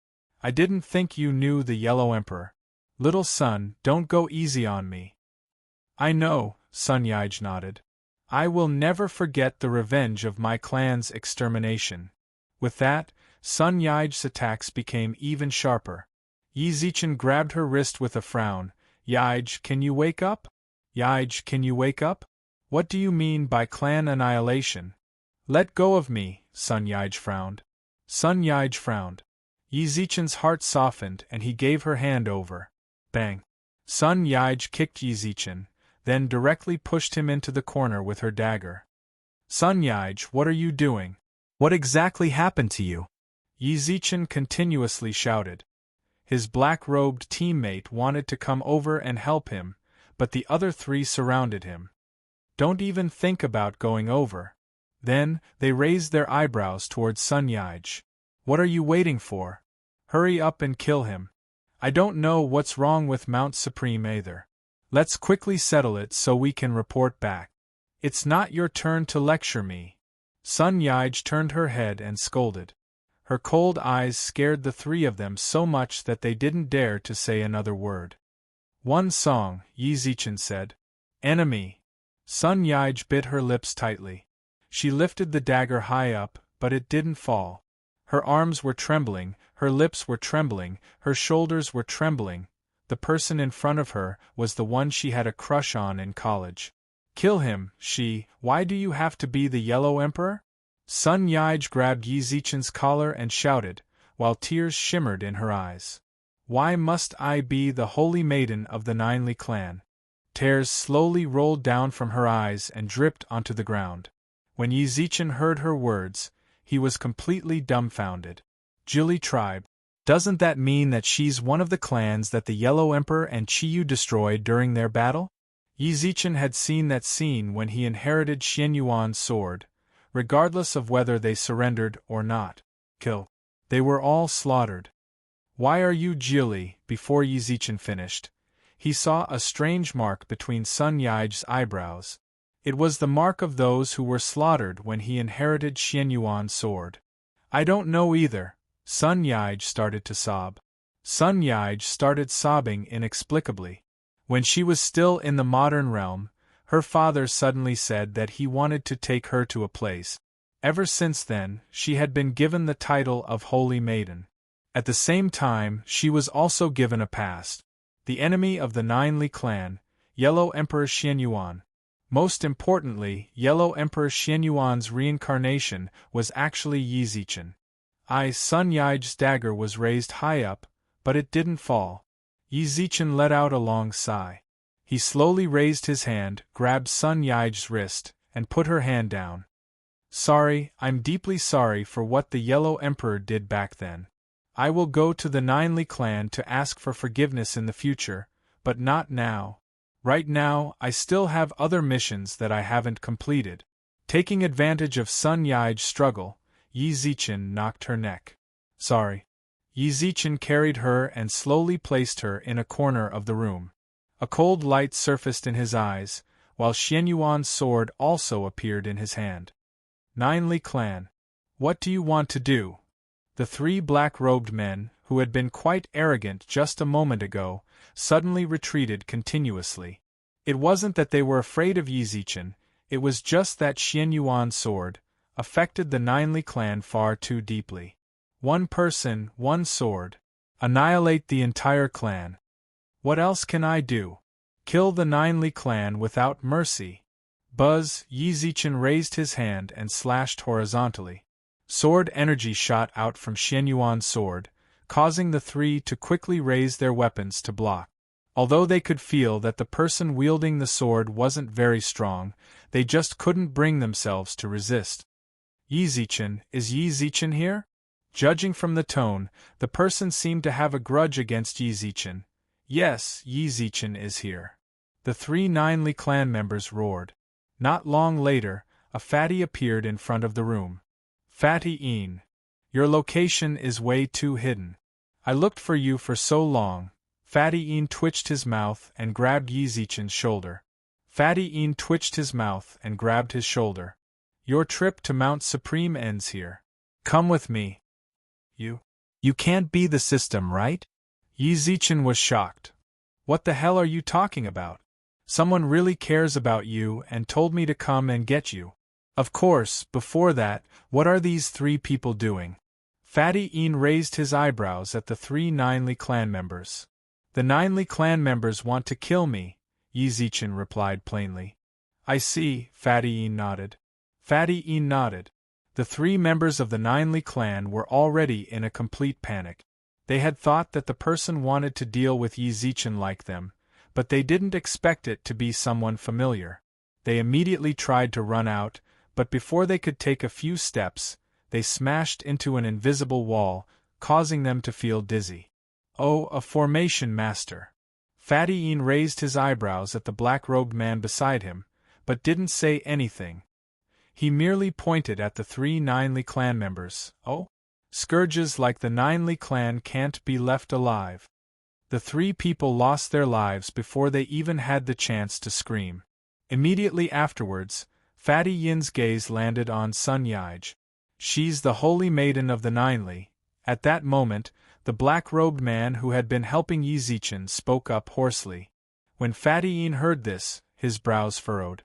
I didn't think you knew the Yellow Emperor. Little son, don't go easy on me. I know, Sun Yaij nodded. I will never forget the revenge of my clan's extermination. With that, Sun Yaij's attacks became even sharper. Yi Zichen grabbed her wrist with a frown. Yaij, can you wake up? Yaij, can you wake up? What do you mean by clan annihilation? Let go of me, Sun Yaij frowned. Sun Yaij frowned. Yi Zichen's heart softened and he gave her hand over. Bang! Sun Yaij kicked Yi Zichen, then directly pushed him into the corner with her dagger. Sun Yaij, what are you doing? What exactly happened to you? Yi Zichen continuously shouted. His black-robed teammate wanted to come over and help him, but the other three surrounded him. Don't even think about going over. Then, they raised their eyebrows towards Sun Yaij. What are you waiting for? Hurry up and kill him. I don't know what's wrong with Mount Supreme either. Let's quickly settle it so we can report back. It's not your turn to lecture me. Sun Yaij turned her head and scolded. Her cold eyes scared the three of them so much that they didn't dare to say another word. One song, Yi Zichen said. Enemy. Sun Yaij bit her lips tightly. She lifted the dagger high up, but it didn't fall. Her arms were trembling, her lips were trembling, her shoulders were trembling. The person in front of her was the one she had a crush on in college. Kill him, why do you have to be the Yellow Emperor? Sun Yaij grabbed Yi Zichen's collar and shouted, while tears shimmered in her eyes. Why must I be the holy maiden of the Ninely clan? Tears slowly rolled down from her eyes and dripped onto the ground. When Yi Zichen heard her words, he was completely dumbfounded. Jili tribe. Doesn't that mean that she's one of the clans that the Yellow Emperor and Qiyu destroyed during their battle? Yi Zichen had seen that scene when he inherited Xianyuan's sword, regardless of whether they surrendered or not. Kill. They were all slaughtered. Why are you Jili? Before Yi Zichen finished, he saw a strange mark between Sun Yaij's eyebrows. It was the mark of those who were slaughtered when he inherited Xianyuan's sword. I don't know either. Sun Yaij started to sob. Sun Yaij started sobbing inexplicably. When she was still in the modern realm, her father suddenly said that he wanted to take her to a place. Ever since then, she had been given the title of Holy Maiden. At the same time, she was also given a past. The enemy of the Ninely clan, Yellow Emperor Xianyuan. Most importantly, Yellow Emperor Xianyuan's reincarnation was actually Yi Zichen. Sun Yaij's dagger was raised high up, but it didn't fall. Yi Zichen let out a long sigh. He slowly raised his hand, grabbed Sun Yaij's wrist, and put her hand down. Sorry, I'm deeply sorry for what the Yellow Emperor did back then. I will go to the Ninely clan to ask for forgiveness in the future, but not now. Right now, I still have other missions that I haven't completed. Taking advantage of Sun Yaij's struggle, Yi Zichen knocked her neck. Sorry. Yi Zichen carried her and slowly placed her in a corner of the room. A cold light surfaced in his eyes, while Xianyuan's sword also appeared in his hand. Ninely clan. What do you want to do? The three black-robed men, who had been quite arrogant just a moment ago, suddenly retreated continuously. It wasn't that they were afraid of Yizichen, it was just that Xianyuan's sword affected the Ninely clan far too deeply. One person, one sword. Annihilate the entire clan. What else can I do? Kill the Ninely clan without mercy. Buzz, Yizichen raised his hand and slashed horizontally. Sword energy shot out from Xianyuan's sword, causing the three to quickly raise their weapons to block. Although they could feel that the person wielding the sword wasn't very strong, they just couldn't bring themselves to resist. Yizichen, is Yizichen here? Judging from the tone, the person seemed to have a grudge against Yizichen. Yes, Yizichen is here. The three Ninely clan members roared. Not long later, a fatty appeared in front of the room. Fatty Een. Your location is way too hidden. I looked for you for so long. Fatty Een twitched his mouth and grabbed Yizichen's shoulder. Fatty Een twitched his mouth and grabbed his shoulder. Your trip to Mount Supreme ends here. Come with me. You can't be the system, right? Yizichen was shocked. What the hell are you talking about? Someone really cares about you and told me to come and get you. Of course, before that, what are these three people doing? Fatty Een raised his eyebrows at the three Ninely clan members. The Ninely clan members want to kill me, Yizichen replied plainly. I see, Fatty Een nodded. Fatty Een nodded. The three members of the Ninely clan were already in a complete panic. They had thought that the person wanted to deal with Yizichen like them, but they didn't expect it to be someone familiar. They immediately tried to run out, but before they could take a few steps, they smashed into an invisible wall, causing them to feel dizzy. Oh, a formation master. Fatty Een raised his eyebrows at the black-robed man beside him, but didn't say anything. He merely pointed at the three Ninely clan members. Oh? Scourges like the Ninely clan can't be left alive. The three people lost their lives before they even had the chance to scream. Immediately afterwards, Fatty Yin's gaze landed on Sun Yij. She's the holy maiden of the Ninely. At that moment, the black-robed man who had been helping Yizichen spoke up hoarsely. When Fatty Yin heard this, his brows furrowed.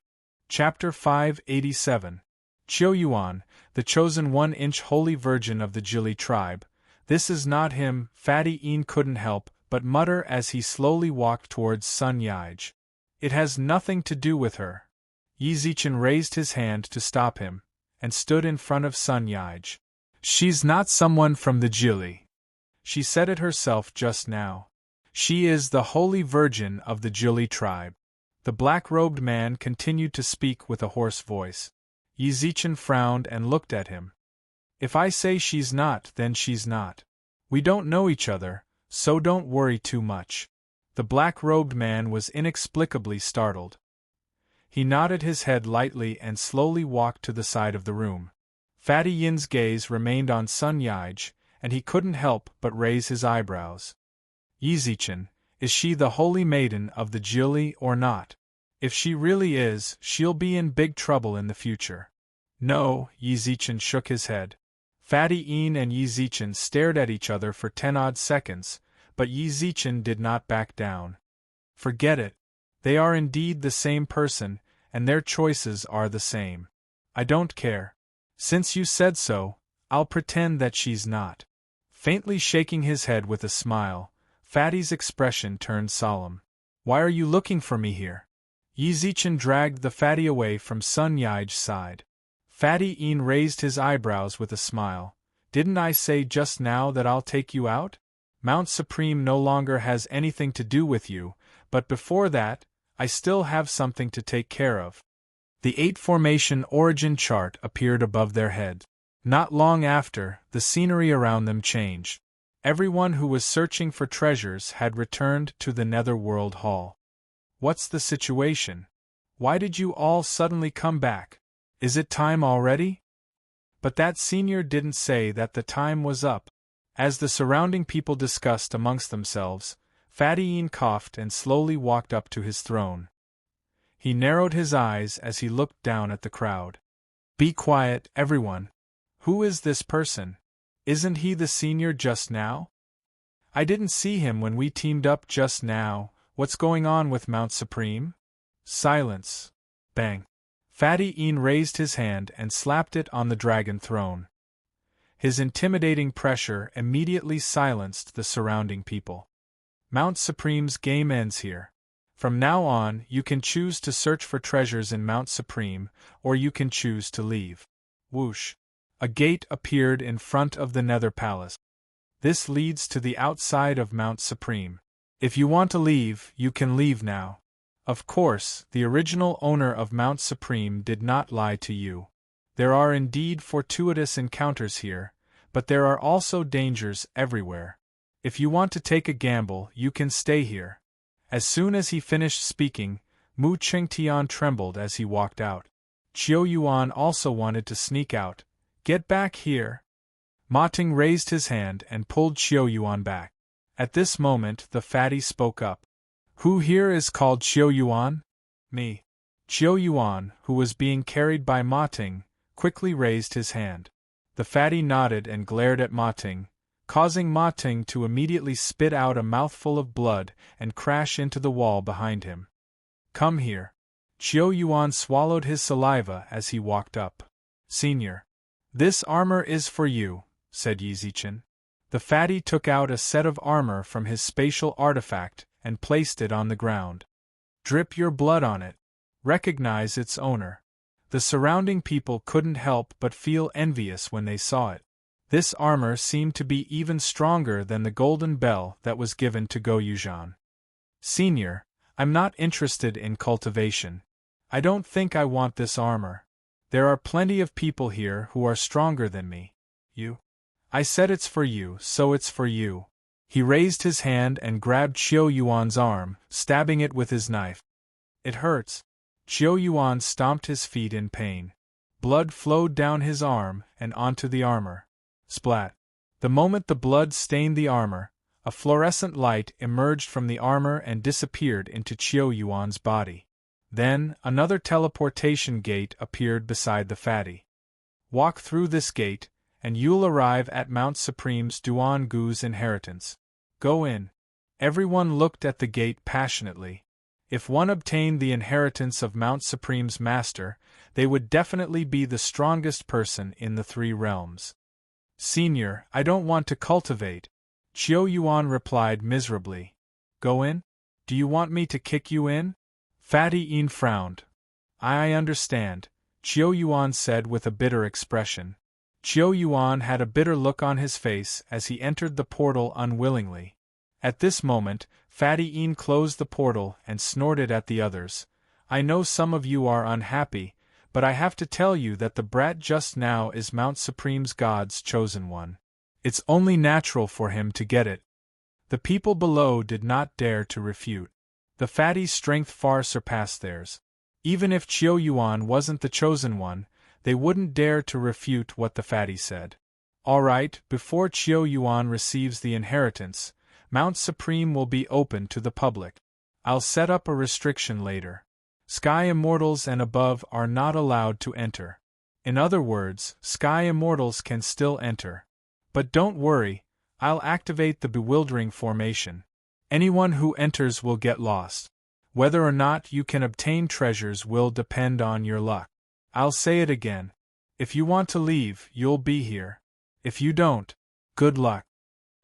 Chapter 587. Qiuyuan, the chosen 1-inch holy virgin of the Jili tribe. This is not him, Fatty Yin couldn't help but mutter as he slowly walked towards Sun Yij. It has nothing to do with her. Yizichen raised his hand to stop him, and stood in front of Sun Yij. She's not someone from the Jili. She said it herself just now. She is the holy virgin of the Jili tribe. The black-robed man continued to speak with a hoarse voice. Yizichen frowned and looked at him. If I say she's not, then she's not. We don't know each other, so don't worry too much. The black-robed man was inexplicably startled. He nodded his head lightly and slowly walked to the side of the room. Fatty Yin's gaze remained on Sun Yij, and he couldn't help but raise his eyebrows. Yizichen, is she the holy maiden of the Jili or not? If she really is, she'll be in big trouble in the future. No, Yizichen shook his head. Fatty Yin and Yizichen stared at each other for 10-odd seconds, but Yizichen did not back down. Forget it. They are indeed the same person, and their choices are the same. I don't care. Since you said so, I'll pretend that she's not. Faintly shaking his head with a smile, Fatty's expression turned solemn. Why are you looking for me here? Yizichen dragged the Fatty away from Sun Yij's side. Fatty Yin raised his eyebrows with a smile. Didn't I say just now that I'll take you out? Mount Supreme no longer has anything to do with you, but before that, I still have something to take care of. The 8-formation origin chart appeared above their heads. Not long after, the scenery around them changed. Everyone who was searching for treasures had returned to the Netherworld Hall. What's the situation? Why did you all suddenly come back? Is it time already? But that senior didn't say that the time was up. As the surrounding people discussed amongst themselves, Fatty Een coughed and slowly walked up to his throne. He narrowed his eyes as he looked down at the crowd. Be quiet, everyone. Who is this person? Isn't he the senior just now? I didn't see him when we teamed up just now. What's going on with Mount Supreme? Silence. Bang. Fatty Een raised his hand and slapped it on the dragon throne. His intimidating pressure immediately silenced the surrounding people. Mount Supreme's game ends here. From now on, you can choose to search for treasures in Mount Supreme, or you can choose to leave. Whoosh. A gate appeared in front of the Nether Palace. This leads to the outside of Mount Supreme. If you want to leave, you can leave now. Of course, the original owner of Mount Supreme did not lie to you. There are indeed fortuitous encounters here, but there are also dangers everywhere. If you want to take a gamble, you can stay here. As soon as he finished speaking, Mu Qingtian trembled as he walked out. Qiu Yuan also wanted to sneak out. Get back here! Ma Ting raised his hand and pulled Qiu Yuan back. At this moment, the fatty spoke up. Who here is called Qiu Yuan? Me. Qiu Yuan, who was being carried by Ma Ting, quickly raised his hand. The fatty nodded and glared at Ma Ting, causing Ma Ting to immediately spit out a mouthful of blood and crash into the wall behind him. Come here. Qiu Yuan swallowed his saliva as he walked up. Senior. This armor is for you, said Yi Zichen. The fatty took out a set of armor from his spatial artifact and placed it on the ground. Drip your blood on it. Recognize its owner. The surrounding people couldn't help but feel envious when they saw it. This armor seemed to be even stronger than the golden bell that was given to Go Yuzhan. Senior, I'm not interested in cultivation. I don't think I want this armor. There are plenty of people here who are stronger than me. You? I said it's for you, so it's for you. He raised his hand and grabbed Qiu Yuan's arm, stabbing it with his knife. It hurts. Qiu Yuan stomped his feet in pain. Blood flowed down his arm and onto the armor. Splat. The moment the blood stained the armor, a fluorescent light emerged from the armor and disappeared into Qiu Yuan's body. Then, another teleportation gate appeared beside the fatty. Walk through this gate, and you'll arrive at Mount Supreme's Duan Gu's inheritance. Go in. Everyone looked at the gate passionately. If one obtained the inheritance of Mount Supreme's master, they would definitely be the strongest person in the three realms. Senior, I don't want to cultivate. Qiu Yuan replied miserably. Go in? Do you want me to kick you in? Fatty Een frowned. I understand, Qiu Yuan said with a bitter expression. Qiu Yuan had a bitter look on his face as he entered the portal unwillingly. At this moment, Fatty Een closed the portal and snorted at the others. I know some of you are unhappy, but I have to tell you that the brat just now is Mount Supreme's God's chosen one. It's only natural for him to get it. The people below did not dare to refute. The fatty's strength far surpassed theirs. Even if Qiu Yuan wasn't the chosen one, they wouldn't dare to refute what the fatty said. All right, before Qiu Yuan receives the inheritance, Mount Supreme will be open to the public. I'll set up a restriction later. Sky Immortals and above are not allowed to enter. In other words, Sky Immortals can still enter. But don't worry, I'll activate the bewildering formation. Anyone who enters will get lost. Whether or not you can obtain treasures will depend on your luck. I'll say it again. If you want to leave, you'll be here. If you don't, good luck.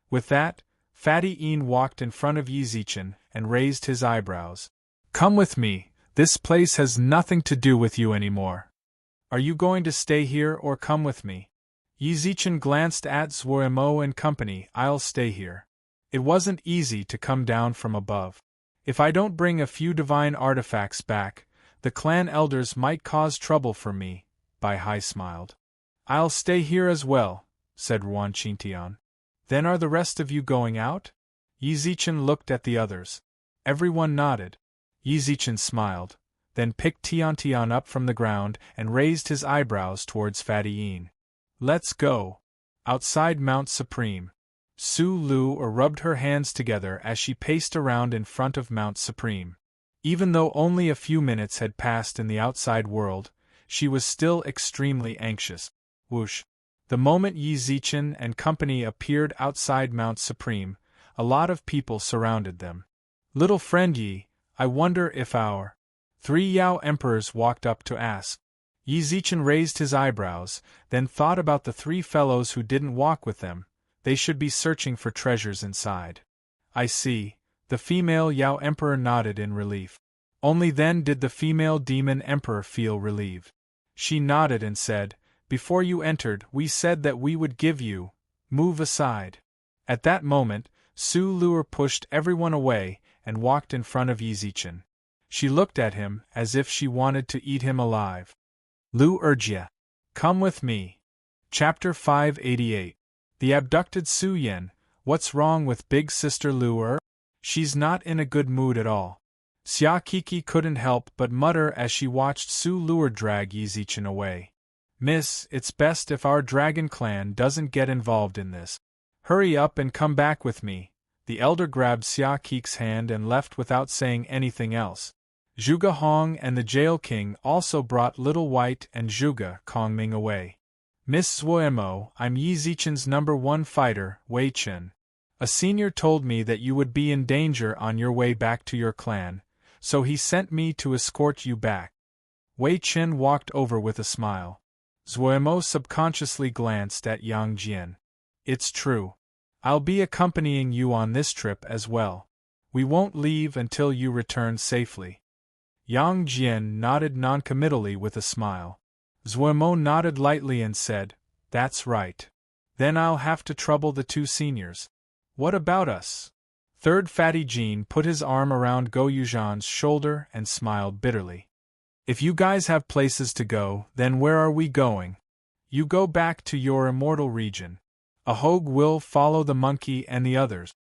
With that, Fatty Een walked in front of Yi Zichen and raised his eyebrows. Come with me, this place has nothing to do with you anymore. Are you going to stay here or come with me? Yi Zichen glanced at Zhuemo and company. I'll stay here. It wasn't easy to come down from above. If I don't bring a few divine artifacts back, the clan elders might cause trouble for me, Bai Hai smiled. I'll stay here as well, said Ruan Qingtian. Then are the rest of you going out? Yi Zichen looked at the others. Everyone nodded. Yi Zichen smiled, then picked Tiantian up from the ground and raised his eyebrows towards Fatty Een. Let's go. Outside Mount Supreme. Su Lu rubbed her hands together as she paced around in front of Mount Supreme. Even though only a few minutes had passed in the outside world, she was still extremely anxious. Whoosh! The moment Yi Zichen and company appeared outside Mount Supreme, a lot of people surrounded them. Little friend Yi, I wonder if our 3 Yao emperors walked up to ask. Yi Zichen raised his eyebrows, then thought about the 3 fellows who didn't walk with them. They should be searching for treasures inside. I see, the female Yao emperor nodded in relief. Only then did the female demon emperor feel relieved. She nodded and said, Before you entered, we said that we would give you. Move aside. At that moment, Su Lu pushed everyone away and walked in front of Yi Zichen. She looked at him as if she wanted to eat him alive. Lu Erjia. Come with me. Chapter 588. The abducted Su Yan. What's wrong with big sister Lu? She's not in a good mood at all. Xia Kiki couldn't help but mutter as she watched Su Lu drag Yi Zichen away. Miss, it's best if our dragon clan doesn't get involved in this. Hurry up and come back with me. The elder grabbed Xia Kiki's hand and left without saying anything else. Zhuge Hong and the Jail King also brought Little White and Zhuge Kongming away. Miss Zuomo, I'm Yi Zichen's #1 fighter, Wei Chen. A senior told me that you would be in danger on your way back to your clan, so he sent me to escort you back. Wei Chen walked over with a smile. Zuomo subconsciously glanced at Yang Jian. It's true. I'll be accompanying you on this trip as well. We won't leave until you return safely. Yang Jian nodded noncommittally with a smile. Zuomo nodded lightly and said, That's right. Then I'll have to trouble the 2 seniors. What about us? Third Fatty Jean put his arm around Go Yuzhan's shoulder and smiled bitterly. If you guys have places to go, then where are we going? You go back to your immortal region. Ahog will follow the monkey and the others.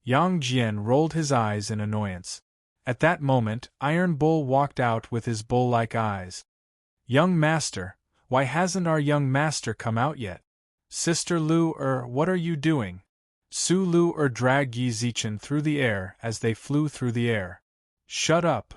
Yang Jian rolled his eyes in annoyance. At that moment, Iron Bull walked out with his bull-like eyes. Young master, why hasn't our young master come out yet? Sister Lu what are you doing? Su Lu dragged Yi Zichen through the air as they flew through the air. Shut up!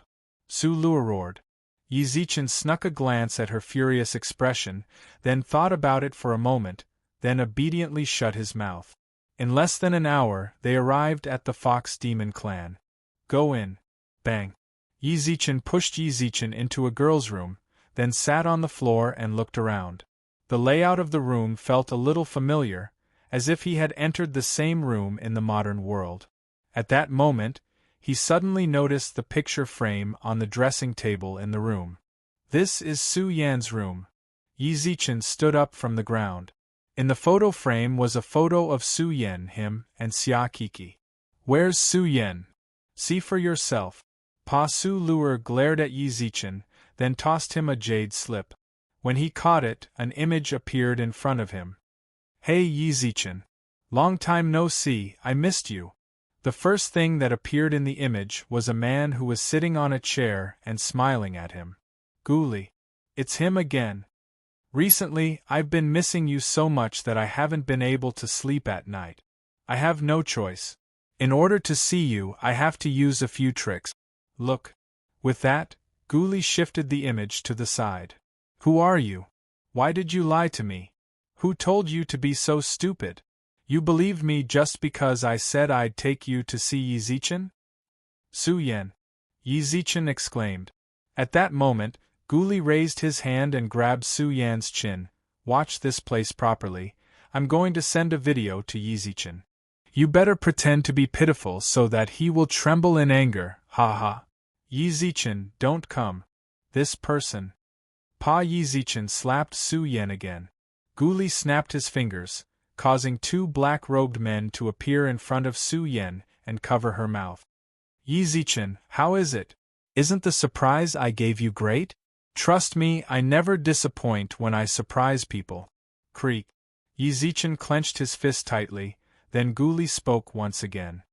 Su Lu roared. Yi Zichen snuck a glance at her furious expression, then thought about it for a moment, then obediently shut his mouth. In less than an hour, they arrived at the Fox Demon Clan. Go in. Bang. Yi Zichen pushed Yi Zichen into a girl's room, then sat on the floor and looked around. The layout of the room felt a little familiar, as if he had entered the same room in the modern world. At that moment, he suddenly noticed the picture frame on the dressing table in the room. This is Su Yan's room. Yi Zichen stood up from the ground. In the photo frame was a photo of Su Yan, him, and Xia Kiki. Where's Su Yan? See for yourself. Pa Su Lu glared at Yi Zichen, then tossed him a jade slip. When he caught it, an image appeared in front of him. Hey Yi Zichen. Long time no see, I missed you. The first thing that appeared in the image was a man who was sitting on a chair and smiling at him. Guli. It's him again. Recently, I've been missing you so much that I haven't been able to sleep at night. I have no choice. In order to see you, I have to use a few tricks. Look. With that, Guli shifted the image to the side. Who are you? Why did you lie to me? Who told you to be so stupid? You believed me just because I said I'd take you to see Yi Zichen? Su Yan. Yi Zichen exclaimed. At that moment, Guli raised his hand and grabbed Su Yan's chin. Watch this place properly. I'm going to send a video to Yi Zichen. You better pretend to be pitiful so that he will tremble in anger, ha ha. Yi Zichen, don't come. This person. Pa Yi Zichen slapped Su Yan again. Guli snapped his fingers, causing 2 black-robed men to appear in front of Su Yan and cover her mouth. Yi Zichen, how is it? Isn't the surprise I gave you great? Trust me, I never disappoint when I surprise people. Creak. Yi Zichen clenched his fist tightly, then Guli spoke once again.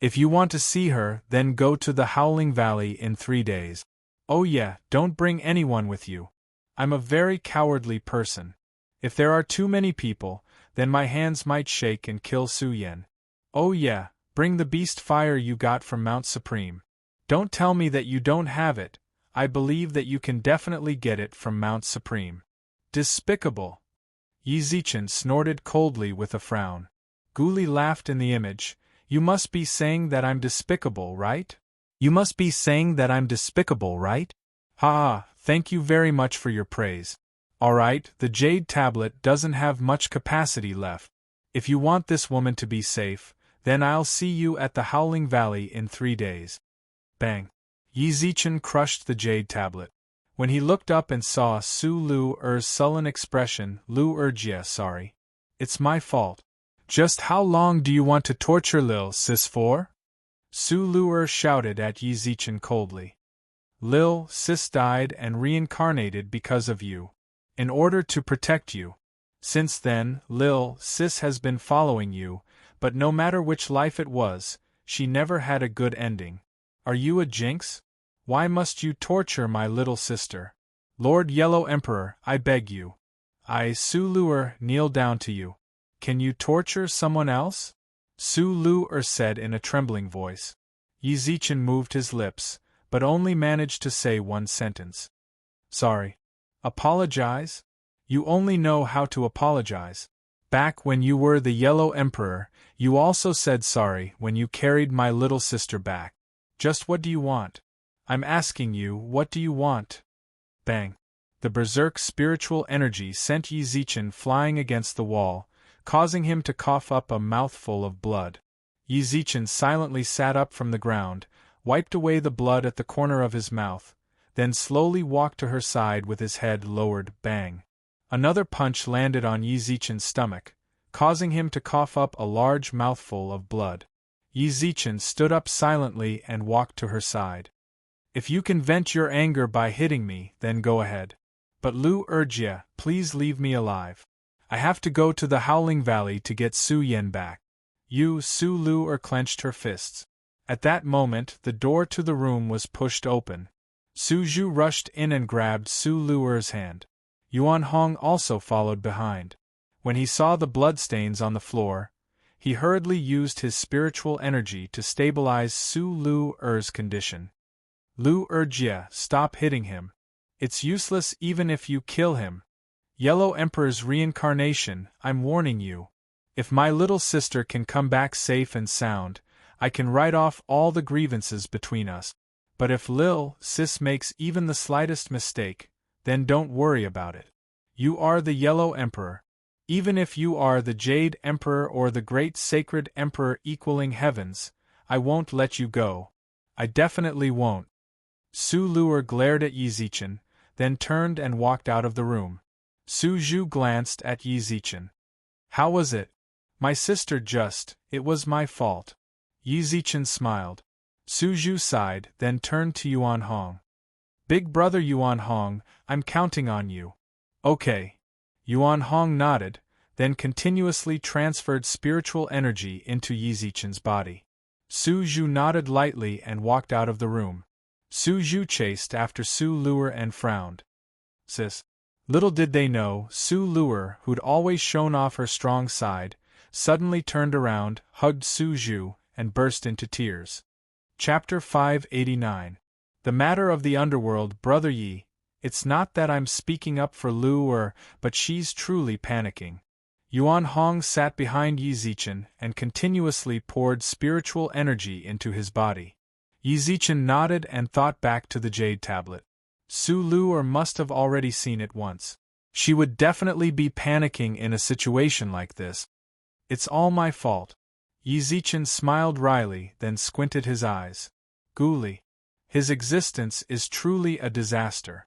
If you want to see her, then go to the Howling Valley in 3 days. Oh yeah, don't bring anyone with you. I'm a very cowardly person. If there are too many people, then my hands might shake and kill Su Yen. Oh yeah, bring the beast fire you got from Mount Supreme. Don't tell me that you don't have it, I believe that you can definitely get it from Mount Supreme. Despicable! Yi Zichen snorted coldly with a frown. Gu Li laughed in the image. You must be saying that I'm despicable, right? You must be saying that I'm despicable, right? Ha, thank you very much for your praise. Alright, the jade tablet doesn't have much capacity left. If you want this woman to be safe, then I'll see you at the Howling Valley in 3 days. Bang! Yi Zichen crushed the jade tablet. When he looked up and saw Su Lu Er's sullen expression, Lu Er, sorry. It's my fault. Just how long do you want to torture Lil Sis for? Su Lu Er shouted at Yi Zichen coldly. Lil Sis died and reincarnated because of you. In order to protect you. Since then, Lil Sis has been following you, but no matter which life it was, she never had a good ending. Are you a jinx? Why must you torture my little sister? Lord Yellow Emperor, I beg you. I, Su Lu Er, kneel down to you. Can you torture someone else? Su Lu Er said in a trembling voice. Yi Zichen moved his lips, but only managed to say one sentence. Sorry. Apologize? You only know how to apologize. Back when you were the Yellow Emperor, you also said sorry when you carried my little sister back. Just what do you want? I'm asking you, what do you want? Bang! The berserk spiritual energy sent Yi Zichen flying against the wall, causing him to cough up a mouthful of blood. Yi Zichen silently sat up from the ground, wiped away the blood at the corner of his mouth, then slowly walked to her side with his head lowered. Bang! Another punch landed on Yi Zichen's stomach, causing him to cough up a large mouthful of blood. Yi Zichen stood up silently and walked to her side. If you can vent your anger by hitting me, then go ahead. But Lu Er, please leave me alive. I have to go to the Howling Valley to get Su Yen back. Su Lu Er clenched her fists. At that moment, the door to the room was pushed open. Su Zhu rushed in and grabbed Su Lu Er's hand. Yuan Hong also followed behind. When he saw the bloodstains on the floor, he hurriedly used his spiritual energy to stabilize Su Lu Er's condition. Lu Er, stop hitting him. It's useless even if you kill him. Yellow Emperor's reincarnation, I'm warning you. If my little sister can come back safe and sound, I can write off all the grievances between us. But if Lil Sis makes even the slightest mistake, then don't worry about it. You are the Yellow Emperor. Even if you are the Jade Emperor or the Great Sacred Emperor equaling heavens, I won't let you go. I definitely won't. Su Lu Er glared at Yi Zichen, then turned and walked out of the room. Su Zhu glanced at Yi Zichen. How was it? My sister it was my fault. Yi Zichen smiled. Su Zhu sighed, then turned to Yuan Hong. Big brother Yuan Hong, I'm counting on you. Okay. Yuan Hong nodded, then continuously transferred spiritual energy into Yi Zichen's body. Su Zhu nodded lightly and walked out of the room. Su Zhu chased after Su Lu Er and frowned. Sis. Little did they know, Su Lu Er, who'd always shown off her strong side, suddenly turned around, hugged Su Zhu, and burst into tears. Chapter 589. The matter of the underworld, Brother Yi. It's not that I'm speaking up for Lu Er, but she's truly panicking. Yuan Hong sat behind Yi Zichen and continuously poured spiritual energy into his body. Yi Zichen nodded and thought back to the jade tablet. Su Lu Er must have already seen it once. She would definitely be panicking in a situation like this. It's all my fault. Yi Zichen smiled wryly, then squinted his eyes. Gu Li. His existence is truly a disaster.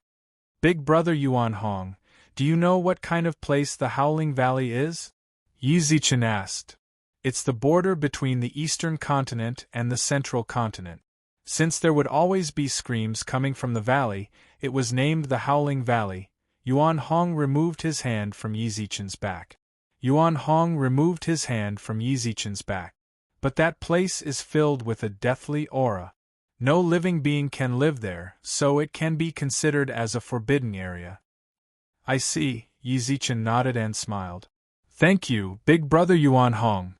Big brother Yuan Hong, do you know what kind of place the Howling Valley is? Yi Zichen asked. It's the border between the eastern continent and the central continent. Since there would always be screams coming from the valley, it was named the Howling Valley. Yuan Hong removed his hand from Yi Zichen's back. Yuan Hong removed his hand from Yi Zichen's back. But that place is filled with a deathly aura. No living being can live there, so it can be considered as a forbidden area. I see, Yi Zichen nodded and smiled. Thank you, Big Brother Yuan Hong.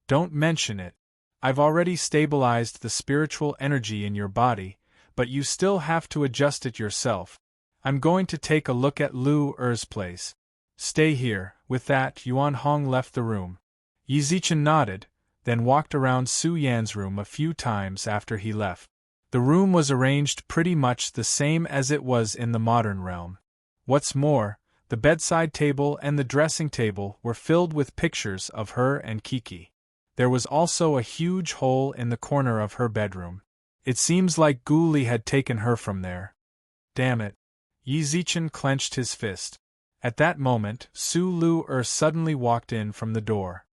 Don't mention it. I've already stabilized the spiritual energy in your body, but you still have to adjust it yourself. I'm going to take a look at Lu Er's place. Stay here. With that, Yuan Hong left the room. Yi Zichen nodded, then walked around Su Yan's room a few times after he left. The room was arranged pretty much the same as it was in the modern realm. What's more, the bedside table and the dressing table were filled with pictures of her and Kiki. There was also a huge hole in the corner of her bedroom. It seems like Gu Li had taken her from there. Damn it. Yi Zichen clenched his fist. At that moment, Su Lu Er suddenly walked in from the door.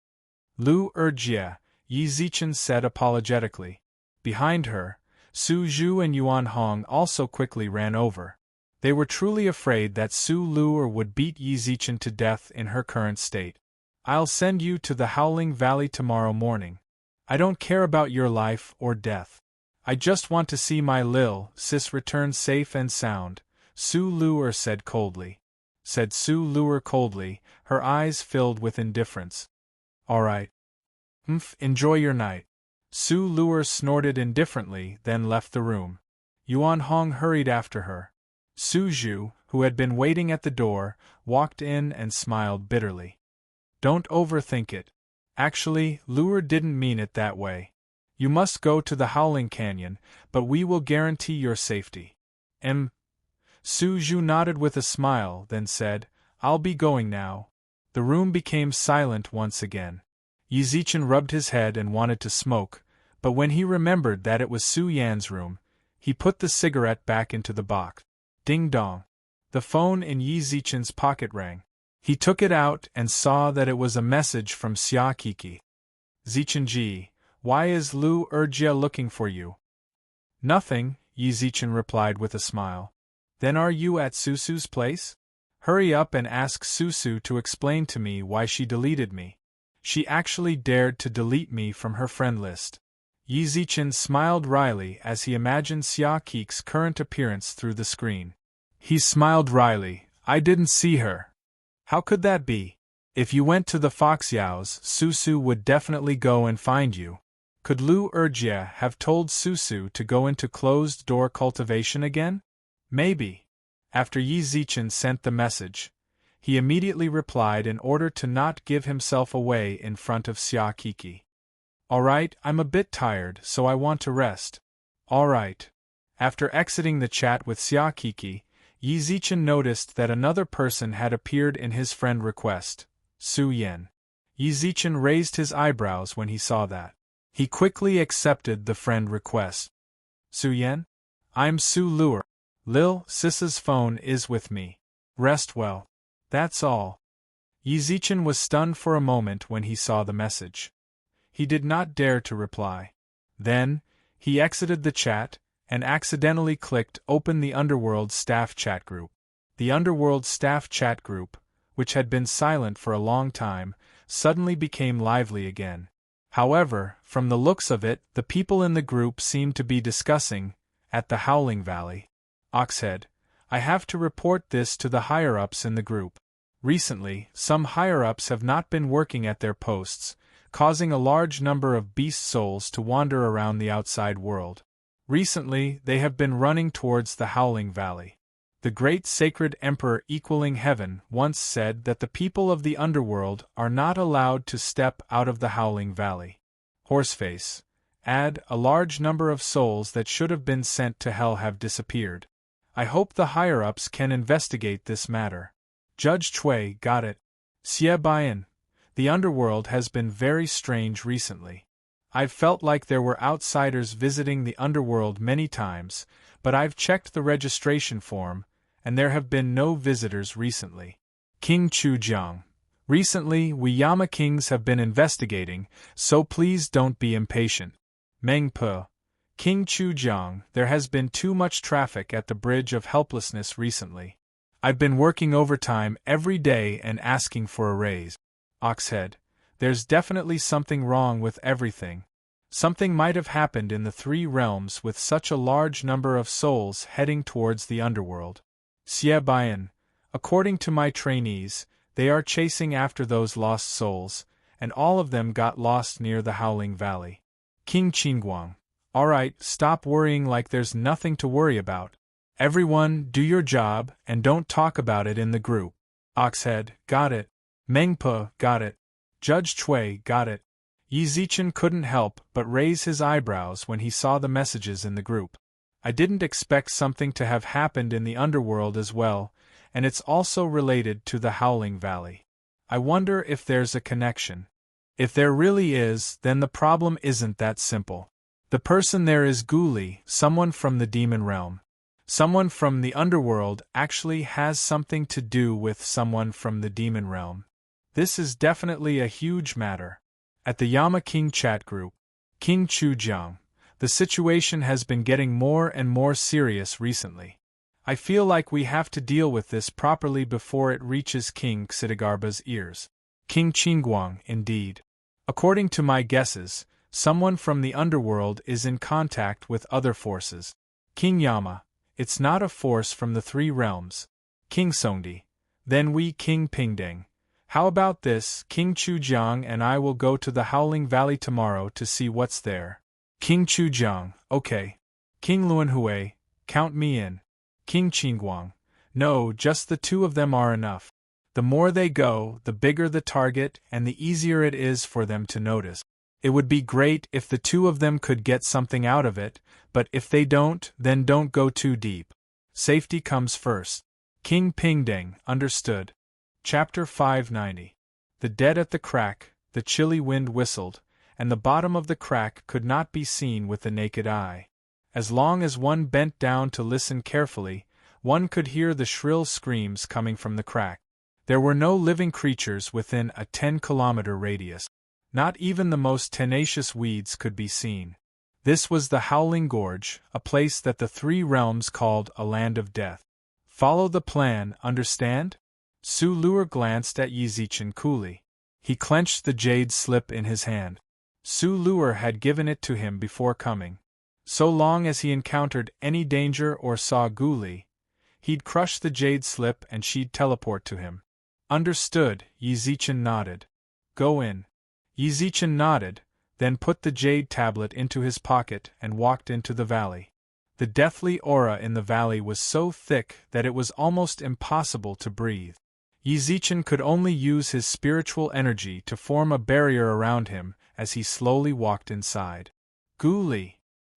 Lu Er Jia, Yi Zichen said apologetically. Behind her, Su Zhu and Yuan Hong also quickly ran over. They were truly afraid that Su Lu Er would beat Yi Zichen to death in her current state. I'll send you to the Howling Valley tomorrow morning. I don't care about your life or death. I just want to see my Lil sis return safe and sound, Su Lu Er said coldly. Said Su Lu Er coldly, her eyes filled with indifference. All right. Enjoy your night. Su Lu Er snorted indifferently, then left the room. Yuan Hong hurried after her. Su Zhu, who had been waiting at the door, walked in and smiled bitterly. Don't overthink it. Actually, Lu Er didn't mean it that way. You must go to the Howling Canyon, but we will guarantee your safety. Su Zhu nodded with a smile, then said, I'll be going now. The room became silent once again. Yi Zichen rubbed his head and wanted to smoke, but when he remembered that it was Su Yan's room, he put the cigarette back into the box. Ding dong. The phone in Yi Zichen's pocket rang. He took it out and saw that it was a message from Xia Kiki. Zichenji, why is Lu Erjia looking for you? Nothing, Yi Zichen replied with a smile. Then are you at Susu's place? Hurry up and ask Susu to explain to me why she deleted me. She actually dared to delete me from her friend list. Yi Zichen smiled wryly as he imagined Xia Kiki's current appearance through the screen. He smiled wryly. I didn't see her. How could that be? If you went to the Foxyaos, Susu would definitely go and find you. Could Lu Erjia have told Susu to go into closed-door cultivation again? Maybe. After Yi Zichen sent the message, he immediately replied in order to not give himself away in front of Xia Kiki. Alright, I'm a bit tired, so I want to rest. Alright. After exiting the chat with Xia Kiki, Yi Zichen noticed that another person had appeared in his friend request, Su Yan. Yi Zichen raised his eyebrows when he saw that. He quickly accepted the friend request. Su Yan? I'm Su Luer. Lil Sis's phone is with me. Rest well. That's all. Yi Zichen was stunned for a moment when he saw the message. He did not dare to reply. Then, he exited the chat, and accidentally clicked Open the Underworld Staff Chat Group. The Underworld Staff Chat Group, which had been silent for a long time, suddenly became lively again. However, from the looks of it, the people in the group seemed to be discussing, at the Howling Valley. Oxhead, I have to report this to the higher-ups in the group. Recently, some higher-ups have not been working at their posts, causing a large number of beast souls to wander around the outside world. Recently, they have been running towards the Howling Valley. The great sacred Emperor equaling heaven once said that the people of the underworld are not allowed to step out of the Howling Valley. Horseface. Add, a large number of souls that should have been sent to hell have disappeared. I hope the higher-ups can investigate this matter. Judge Chui got it. Xie Bian. The underworld has been very strange recently. I've felt like there were outsiders visiting the underworld many times, but I've checked the registration form, and there have been no visitors recently. King Chujiang. Recently, we Yama kings have been investigating, so please don't be impatient. Meng Pe. King Chujiang, there has been too much traffic at the Bridge of Helplessness recently. I've been working overtime every day and asking for a raise. Oxhead. There's definitely something wrong with everything. Something might have happened in the three realms with such a large number of souls heading towards the underworld. Xie Bian. According to my trainees, They are chasing after those lost souls, and all of them got lost near the Howling Valley. King Qingguang. Alright, stop worrying like there's nothing to worry about. Everyone, do your job, and don't talk about it in the group. Oxhead, got it. Mengpe, got it. Judge Chui, got it. Yi Zichen couldn't help but raise his eyebrows when he saw the messages in the group. I didn't expect something to have happened in the underworld as well, and it's also related to the Howling Valley. I wonder if there's a connection. If there really is, then the problem isn't that simple. The person there is Guli, someone from the demon realm. Someone from the underworld actually has something to do with someone from the demon realm. This is definitely a huge matter. At the Yama King chat group, King Chujiang, the situation has been getting more and more serious recently. I feel like we have to deal with this properly before it reaches King Xidigarba's ears. King Qingguang, indeed. According to my guesses, someone from the underworld is in contact with other forces. King Yama, it's not a force from the three realms. King Songdi. Then we King Pingdeng. How about this, King Chujiang and I will go to the Howling Valley tomorrow to see what's there. King Chujiang, okay. King Luanhui, count me in. King Qingguang, no, just the two of them are enough. The more they go, the bigger the target and the easier it is for them to notice. It would be great if the two of them could get something out of it, but if they don't, then don't go too deep. Safety comes first. King Pingdeng, understood. Chapter 590. The dead at the crack, the chilly wind whistled, and the bottom of the crack could not be seen with the naked eye. As long as one bent down to listen carefully, one could hear the shrill screams coming from the crack. There were no living creatures within a 10-kilometer radius. Not even the most tenacious weeds could be seen. This was the Howling Gorge, a place that the three realms called a land of death. Follow the plan, understand? Su Luer glanced at Yi Zichen coolly. He clenched the jade slip in his hand. Su Luer had given it to him before coming. So long as he encountered any danger or saw Guli, he'd crush the jade slip and she'd teleport to him. Understood, Yi Zichen nodded. Go in. Yi Zichen nodded, then put the jade tablet into his pocket and walked into the valley. The deathly aura in the valley was so thick that it was almost impossible to breathe. Yi Zichen could only use his spiritual energy to form a barrier around him as he slowly walked inside. Guli!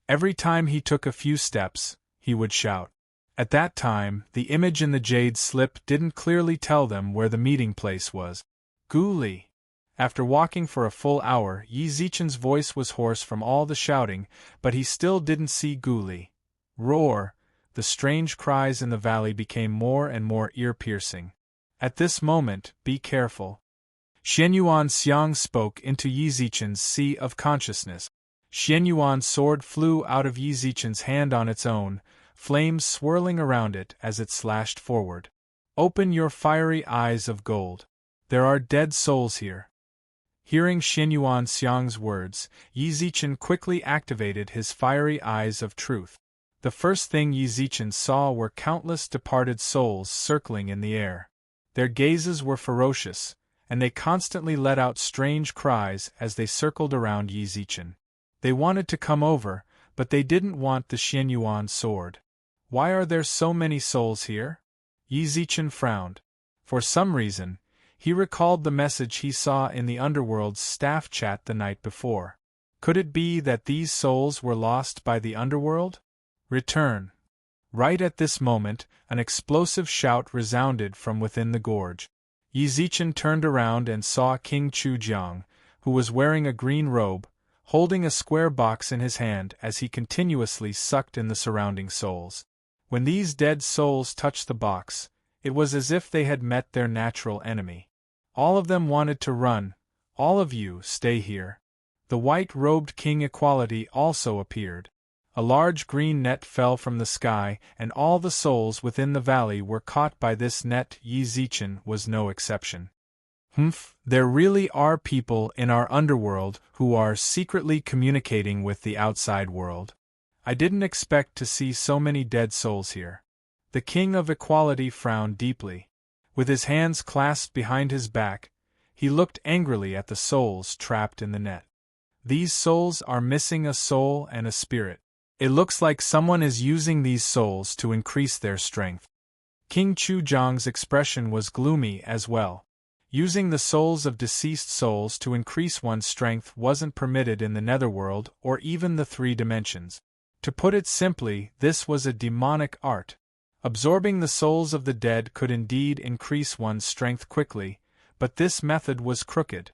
Every time he took a few steps, he would shout. At that time, the image in the jade slip didn't clearly tell them where the meeting place was. Guli! After walking for a full hour, Yi Zichen's voice was hoarse from all the shouting, but he still didn't see Guli. Roar! The strange cries in the valley became more and more ear-piercing. At this moment, be careful. Xianyuan Xiang spoke into Yi Zichen's sea of consciousness. Xianyuan's sword flew out of Yi Zichen's hand on its own, flames swirling around it as it slashed forward. Open your fiery eyes of gold. There are dead souls here. Hearing Xianyuan Xiang's words, Yi Zichen quickly activated his fiery eyes of truth. The first thing Yi Zichen saw were countless departed souls circling in the air. Their gazes were ferocious, and they constantly let out strange cries as they circled around Yi Zichen. They wanted to come over, but they didn't want the Xianyuan sword. Why are there so many souls here? Yi Zichen frowned. For some reason, he recalled the message he saw in the underworld's staff chat the night before. Could it be that these souls were lost by the underworld? Return. Right at this moment, an explosive shout resounded from within the gorge. Yi Zichen turned around and saw King Chujiang, who was wearing a green robe, holding a square box in his hand as he continuously sucked in the surrounding souls. When these dead souls touched the box, it was as if they had met their natural enemy. All of them wanted to run. All of you, stay here. The white-robed King Equality also appeared. A large green net fell from the sky, and all the souls within the valley were caught by this net. Yi Zichen was no exception. There really are people in our underworld who are secretly communicating with the outside world. I didn't expect to see so many dead souls here. The King of Equality frowned deeply. With his hands clasped behind his back, he looked angrily at the souls trapped in the net. These souls are missing a soul and a spirit. It looks like someone is using these souls to increase their strength. King Chujiang's expression was gloomy as well. Using the souls of deceased souls to increase one's strength wasn't permitted in the netherworld or even the 3 dimensions. To put it simply, this was a demonic art. Absorbing the souls of the dead could indeed increase one's strength quickly, but this method was crooked.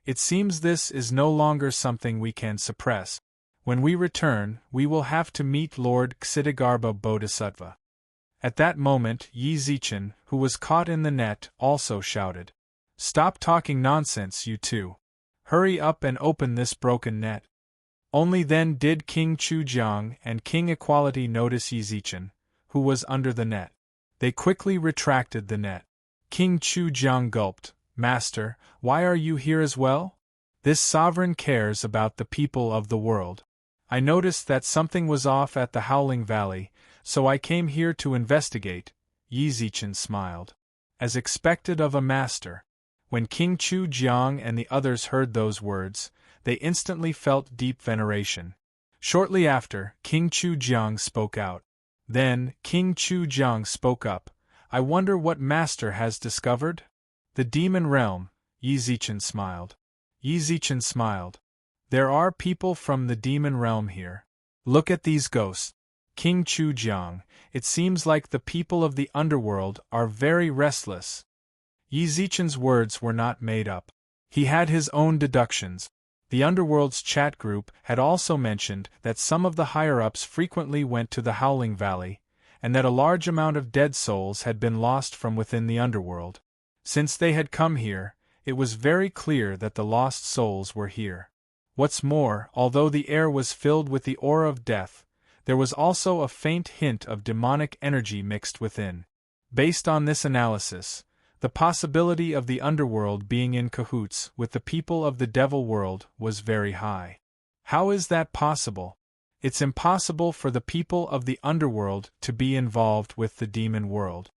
It seems this is no longer something we can suppress. When we return, we will have to meet Lord Ksitigarbha Bodhisattva. At that moment, Yi Zichen, who was caught in the net, also shouted, "Stop talking nonsense, you two. Hurry up and open this broken net." Only then did King Chujiang and King Equality notice Yi Zichen, who was under the net. They quickly retracted the net. King Chujiang gulped, "Master, why are you here as well?" "This sovereign cares about the people of the world. I noticed that something was off at the Howling Valley, so I came here to investigate," Yi Zichen smiled. As expected of a master. When King Chujiang and the others heard those words, they instantly felt deep veneration. Shortly after, King Chujiang spoke out. Then, King Chujiang spoke up, "I wonder what master has discovered?" "The demon realm," Yi Zichen smiled. Yi Zichen smiled. "There are people from the demon realm here. Look at these ghosts." King Chujiang, "It seems like the people of the underworld are very restless." Yi Zichen's words were not made up. He had his own deductions. The underworld's chat group had also mentioned that some of the higher-ups frequently went to the Howling Valley, and that a large amount of dead souls had been lost from within the underworld. Since they had come here, it was very clear that the lost souls were here. What's more, although the air was filled with the aura of death, there was also a faint hint of demonic energy mixed within. Based on this analysis, the possibility of the underworld being in cahoots with the people of the devil world was very high. How is that possible? It's impossible for the people of the underworld to be involved with the demon world.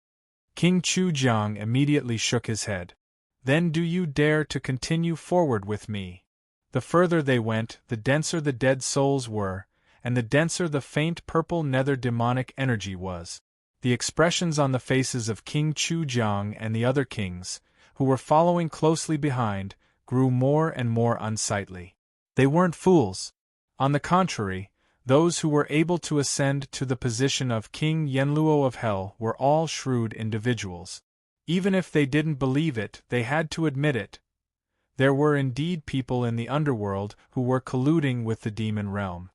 King Chujiang immediately shook his head. "Then do you dare to continue forward with me?" The further they went, the denser the dead souls were, and the denser the faint purple nether demonic energy was. The expressions on the faces of King Chujiang and the other kings, who were following closely behind, grew more and more unsightly. They weren't fools. On the contrary, those who were able to ascend to the position of King Yenluo of Hell were all shrewd individuals. Even if they didn't believe it, they had to admit it. There were indeed people in the underworld who were colluding with the demon realm.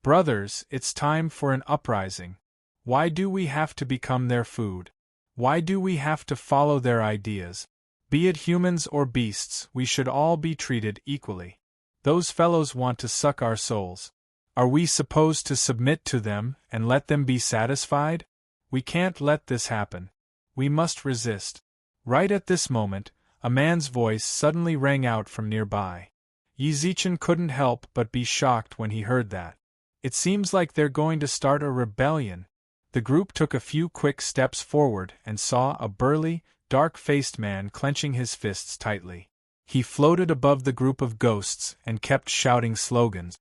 Brothers, it's time for an uprising. Why do we have to become their food? Why do we have to follow their ideas? Be it humans or beasts, we should all be treated equally. Those fellows want to suck our souls. Are we supposed to submit to them and let them be satisfied? We can't let this happen. We must resist. Right at this moment, a man's voice suddenly rang out from nearby. Yi Zichen couldn't help but be shocked when he heard that. It seems like they're going to start a rebellion. The group took a few quick steps forward and saw a burly, dark-faced man clenching his fists tightly. He floated above the group of ghosts and kept shouting slogans.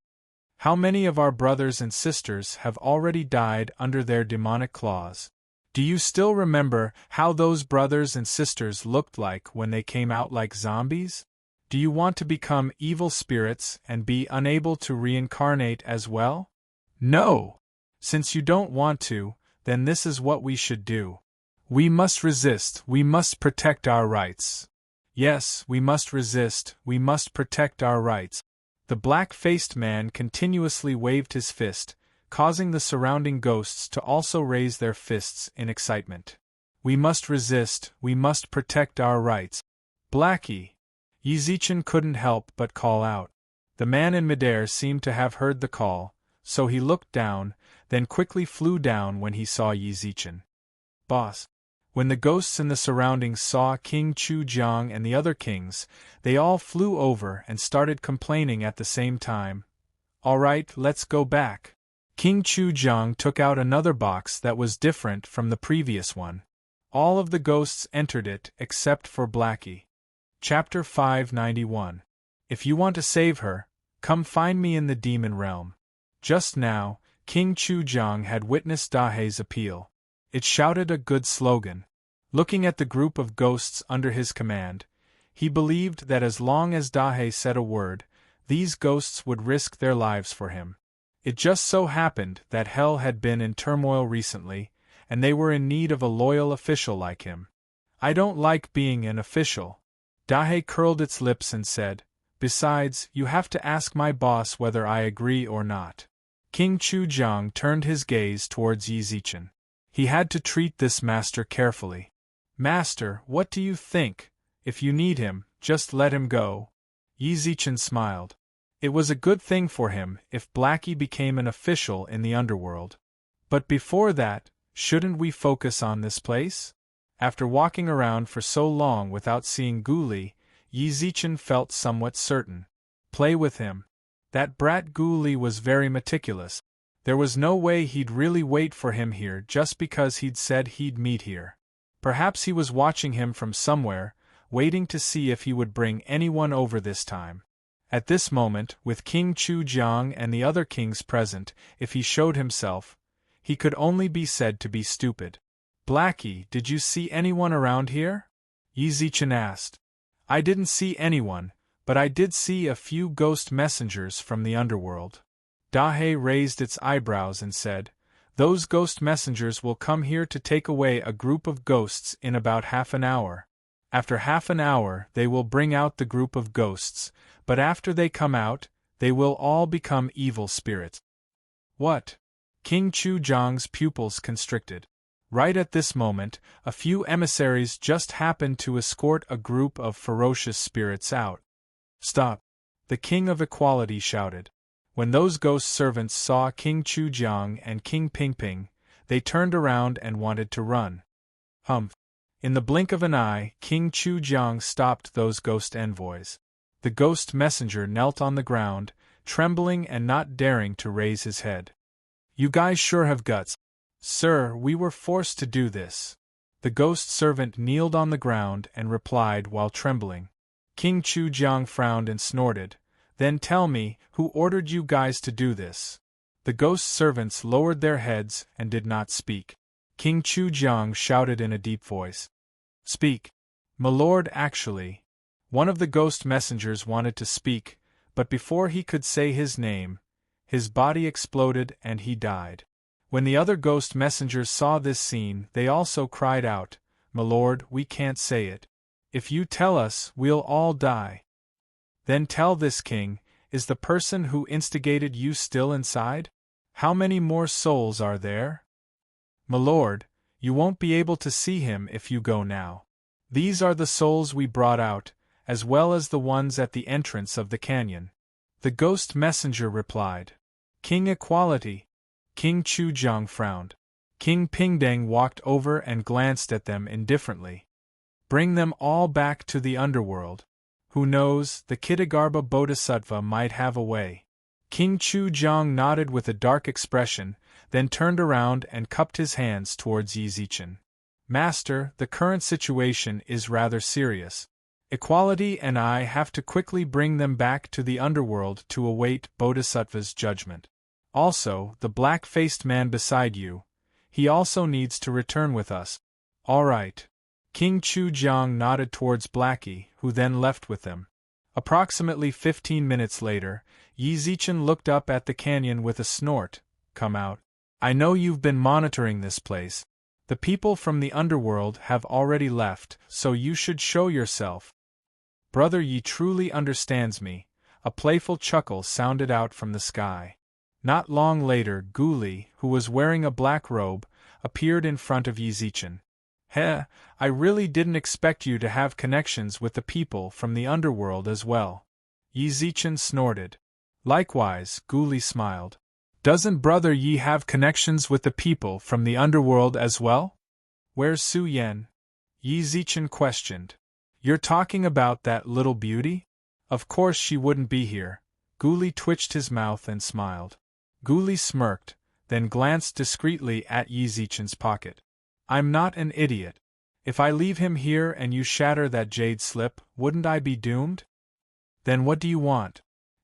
How many of our brothers and sisters have already died under their demonic claws? Do you still remember how those brothers and sisters looked like when they came out like zombies? Do you want to become evil spirits and be unable to reincarnate as well? No! Since you don't want to, then this is what we should do. We must resist, we must protect our rights. Yes, we must resist, we must protect our rights. The black-faced man continuously waved his fist, causing the surrounding ghosts to also raise their fists in excitement. We must resist, we must protect our rights. Blackie! Yi Zichen couldn't help but call out. The man in midair seemed to have heard the call, so he looked down, then quickly flew down when he saw Yi Zichen. Boss! When the ghosts in the surroundings saw King Chujiang and the other kings, they all flew over and started complaining at the same time. All right, let's go back. King Chujiang took out another box that was different from the previous one. All of the ghosts entered it except for Blackie. Chapter 591. If you want to save her, come find me in the demon realm. Just now, King Chujiang had witnessed Dahe's appeal. It shouted a good slogan. Looking at the group of ghosts under his command, he believed that as long as Dahe said a word, these ghosts would risk their lives for him. It just so happened that hell had been in turmoil recently, and they were in need of a loyal official like him. I don't like being an official. Dahe curled its lips and said, besides, you have to ask my boss whether I agree or not. King Chujiang turned his gaze towards Yi Zichen. He had to treat this master carefully. Master, what do you think? If you need him, just let him go. Yi Zichen smiled. It was a good thing for him if Blackie became an official in the underworld. But before that, shouldn't we focus on this place? After walking around for so long without seeing Guli, Yi Zichen felt somewhat certain. Play with him. That brat Guli was very meticulous. There was no way he'd really wait for him here just because he'd said he'd meet here. Perhaps he was watching him from somewhere, waiting to see if he would bring anyone over this time. At this moment, with King Chujiang and the other kings present, if he showed himself, he could only be said to be stupid. Blackie, did you see anyone around here? Yi Zichen asked. I didn't see anyone, but I did see a few ghost messengers from the underworld. Dahe raised its eyebrows and said, those ghost messengers will come here to take away a group of ghosts in about half an hour. After half an hour they will bring out the group of ghosts, but after they come out, they will all become evil spirits. What? King Chujiang's pupils constricted. Right at this moment, a few emissaries just happened to escort a group of ferocious spirits out. Stop! The King of Equality shouted. When those ghost servants saw King Chujiang and King Pingping, they turned around and wanted to run. Humph! In the blink of an eye, King Chujiang stopped those ghost envoys. The ghost messenger knelt on the ground, trembling and not daring to raise his head. You guys sure have guts. Sir, we were forced to do this. The ghost servant kneeled on the ground and replied while trembling. King Chujiang frowned and snorted. Then tell me, who ordered you guys to do this? The ghost servants lowered their heads and did not speak. King Chujiang shouted in a deep voice. Speak. My lord, actually. One of the ghost messengers wanted to speak, but before he could say his name, his body exploded and he died. When the other ghost messengers saw this scene, they also cried out, My lord, we can't say it. If you tell us, we'll all die. Then tell this king, is the person who instigated you still inside? How many more souls are there? My lord, you won't be able to see him if you go now. These are the souls we brought out, as well as the ones at the entrance of the canyon. The ghost messenger replied. King Equality. King Chujiang frowned. King Pingdeng walked over and glanced at them indifferently. Bring them all back to the underworld. Who knows, the Kitagarbha Bodhisattva might have a way. King Chujiang nodded with a dark expression, then turned around and cupped his hands towards Yi Zichen. Master, the current situation is rather serious. Equality and I have to quickly bring them back to the underworld to await Bodhisattva's judgment. Also, the black-faced man beside you, he also needs to return with us. All right. King Chujiang nodded towards Blackie, who then left with them. Approximately 15 minutes later, Yi Zichen looked up at the canyon with a snort. Come out. I know you've been monitoring this place. The people from the underworld have already left, so you should show yourself. Brother Yi truly understands me. A playful chuckle sounded out from the sky. Not long later, Guli, who was wearing a black robe, appeared in front of Yi Zichen. Heh, I really didn't expect you to have connections with the people from the underworld as well. Yi Zichen snorted. Likewise, Guli smiled. Doesn't Brother Yi have connections with the people from the underworld as well? Where's Su Yan? Yi Zichen questioned. You're talking about that little beauty? Of course she wouldn't be here. Guli twitched his mouth and smiled. Guli smirked, then glanced discreetly at Yi Zichen's pocket. I'm not an idiot. If I leave him here and you shatter that jade slip, wouldn't I be doomed? Then what do you want?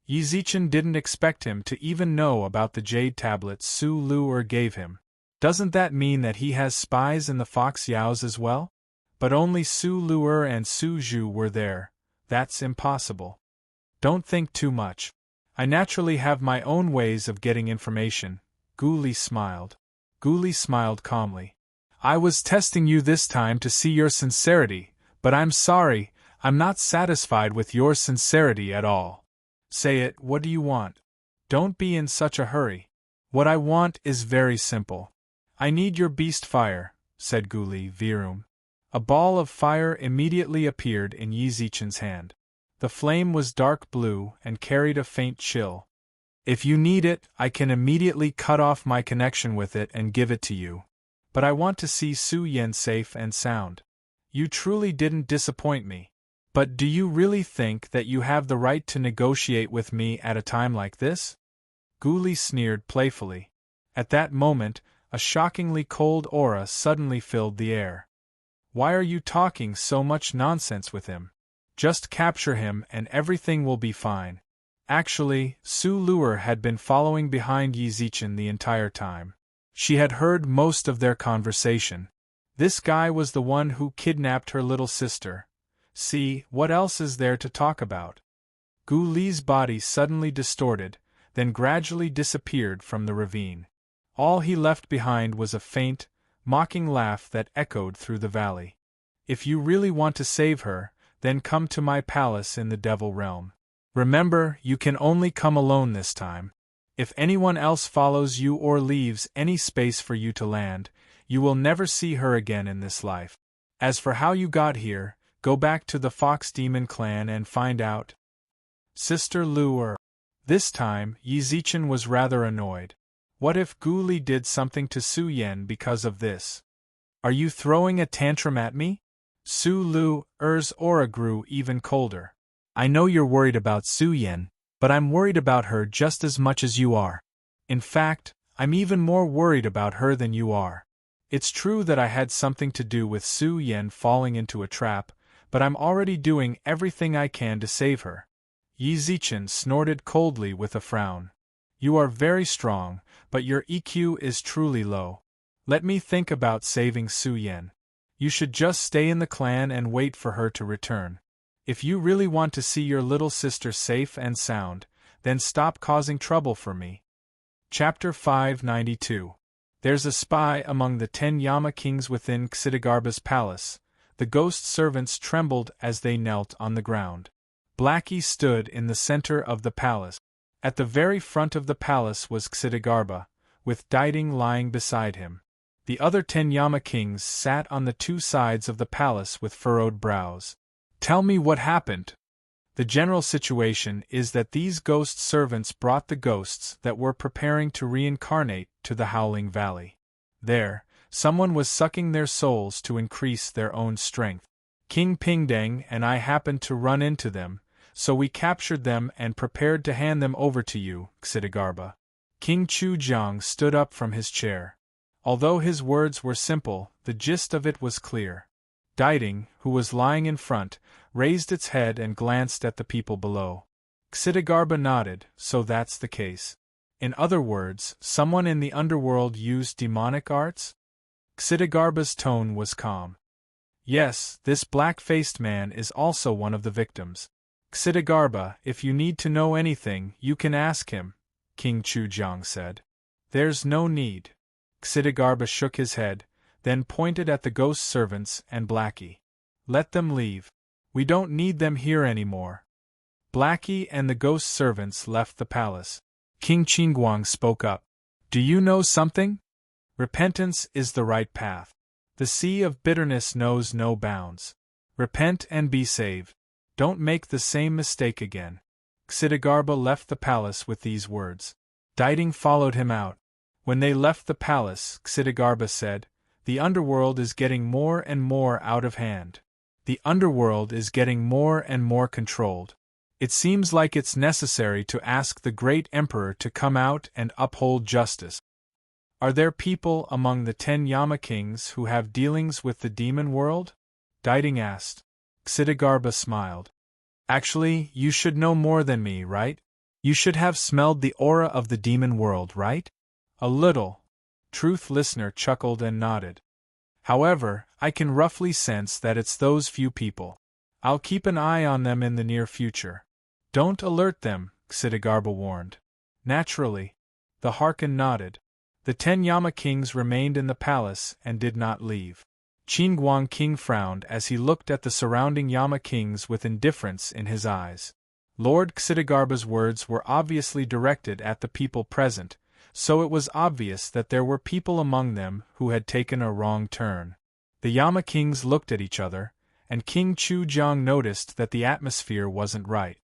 Yizichen didn't expect him to even know about the jade tablets Su Lu'er gave him. Doesn't that mean that he has spies in the Fox Yaos as well? But only Su Lu'er and Su Zhu were there. That's impossible. Don't think too much. I naturally have my own ways of getting information. Gu Li smiled. Gu Li smiled calmly. I was testing you this time to see your sincerity, but I'm sorry, I'm not satisfied with your sincerity at all. Say it, what do you want? Don't be in such a hurry. What I want is very simple. I need your beast fire, said Gu Li Virum. A ball of fire immediately appeared in Yizichen's hand. The flame was dark blue and carried a faint chill. If you need it, I can immediately cut off my connection with it and give it to you. But I want to see Su Yan safe and sound. You truly didn't disappoint me. But do you really think that you have the right to negotiate with me at a time like this? Gu Li sneered playfully. At that moment, a shockingly cold aura suddenly filled the air. Why are you talking so much nonsense with him? Just capture him and everything will be fine. Actually, Su Lu'er had been following behind Yizichen the entire time. She had heard most of their conversation. This guy was the one who kidnapped her little sister. See, what else is there to talk about? Gu Li's body suddenly distorted, then gradually disappeared from the ravine. All he left behind was a faint, mocking laugh that echoed through the valley. If you really want to save her, then come to my palace in the Devil Realm. Remember, you can only come alone this time. If anyone else follows you or leaves any space for you to land, you will never see her again in this life. As for how you got here, go back to the Fox Demon clan and find out. Sister Lu'er. This time, Yizichen was rather annoyed. What if Gu Li did something to Su Yan because of this? Are you throwing a tantrum at me? Su Lu'er's aura grew even colder. I know you're worried about Su Yan, but I'm worried about her just as much as you are. In fact, I'm even more worried about her than you are. It's true that I had something to do with Su Yan falling into a trap, but I'm already doing everything I can to save her. Yizichen snorted coldly with a frown. You are very strong, but your EQ is truly low. Let me think about saving Su Yan. You should just stay in the clan and wait for her to return. If you really want to see your little sister safe and sound, then stop causing trouble for me. Chapter 592. There's a spy among the 10 Yama kings within Xidigarba's palace. The ghost servants trembled as they knelt on the ground. Blackie stood in the center of the palace. At the very front of the palace was Xidigarba, with Diding lying beside him. The other 10 Yama kings sat on the two sides of the palace with furrowed brows. Tell me what happened. The general situation is that these ghost servants brought the ghosts that were preparing to reincarnate to the Howling Valley. There, someone was sucking their souls to increase their own strength. King Pingdeng and I happened to run into them, so we captured them and prepared to hand them over to you, Xidigarba. King Chujiang stood up from his chair. Although his words were simple, the gist of it was clear. Diding, who was lying in front, raised its head and glanced at the people below. Xidigarba nodded, so that's the case. In other words, someone in the underworld used demonic arts? Xidigarba's tone was calm. Yes, this black-faced man is also one of the victims. Xidigarba, if you need to know anything, you can ask him, King Chujiang said. There's no need. Xidigarba shook his head, then pointed at the ghost servants and Blackie. Let them leave. We don't need them here anymore. Blackie and the ghost servants left the palace. King Qingguang spoke up. Do you know something? Repentance is the right path. The sea of bitterness knows no bounds. Repent and be saved. Don't make the same mistake again. Xidigarba left the palace with these words. Diding followed him out. When they left the palace, Xidigarba said, The underworld is getting more and more out of hand. The underworld is getting more and more controlled. It seems like it's necessary to ask the great emperor to come out and uphold justice. Are there people among the 10 Yama kings who have dealings with the demon world? Diding asked. Xidigarbha smiled. Actually, you should know more than me, right? You should have smelled the aura of the demon world, right? A little. Truth Listener chuckled and nodded. However, I can roughly sense that it's those few people. I'll keep an eye on them in the near future. Don't alert them, Xidigarbha warned. Naturally. The Harkin nodded. The 10 Yama kings remained in the palace and did not leave. Qinguang King frowned as he looked at the surrounding Yama kings with indifference in his eyes. Lord Xidigarbha's words were obviously directed at the people present, so it was obvious that there were people among them who had taken a wrong turn. The Yama kings looked at each other, and King Chujiang noticed that the atmosphere wasn't right.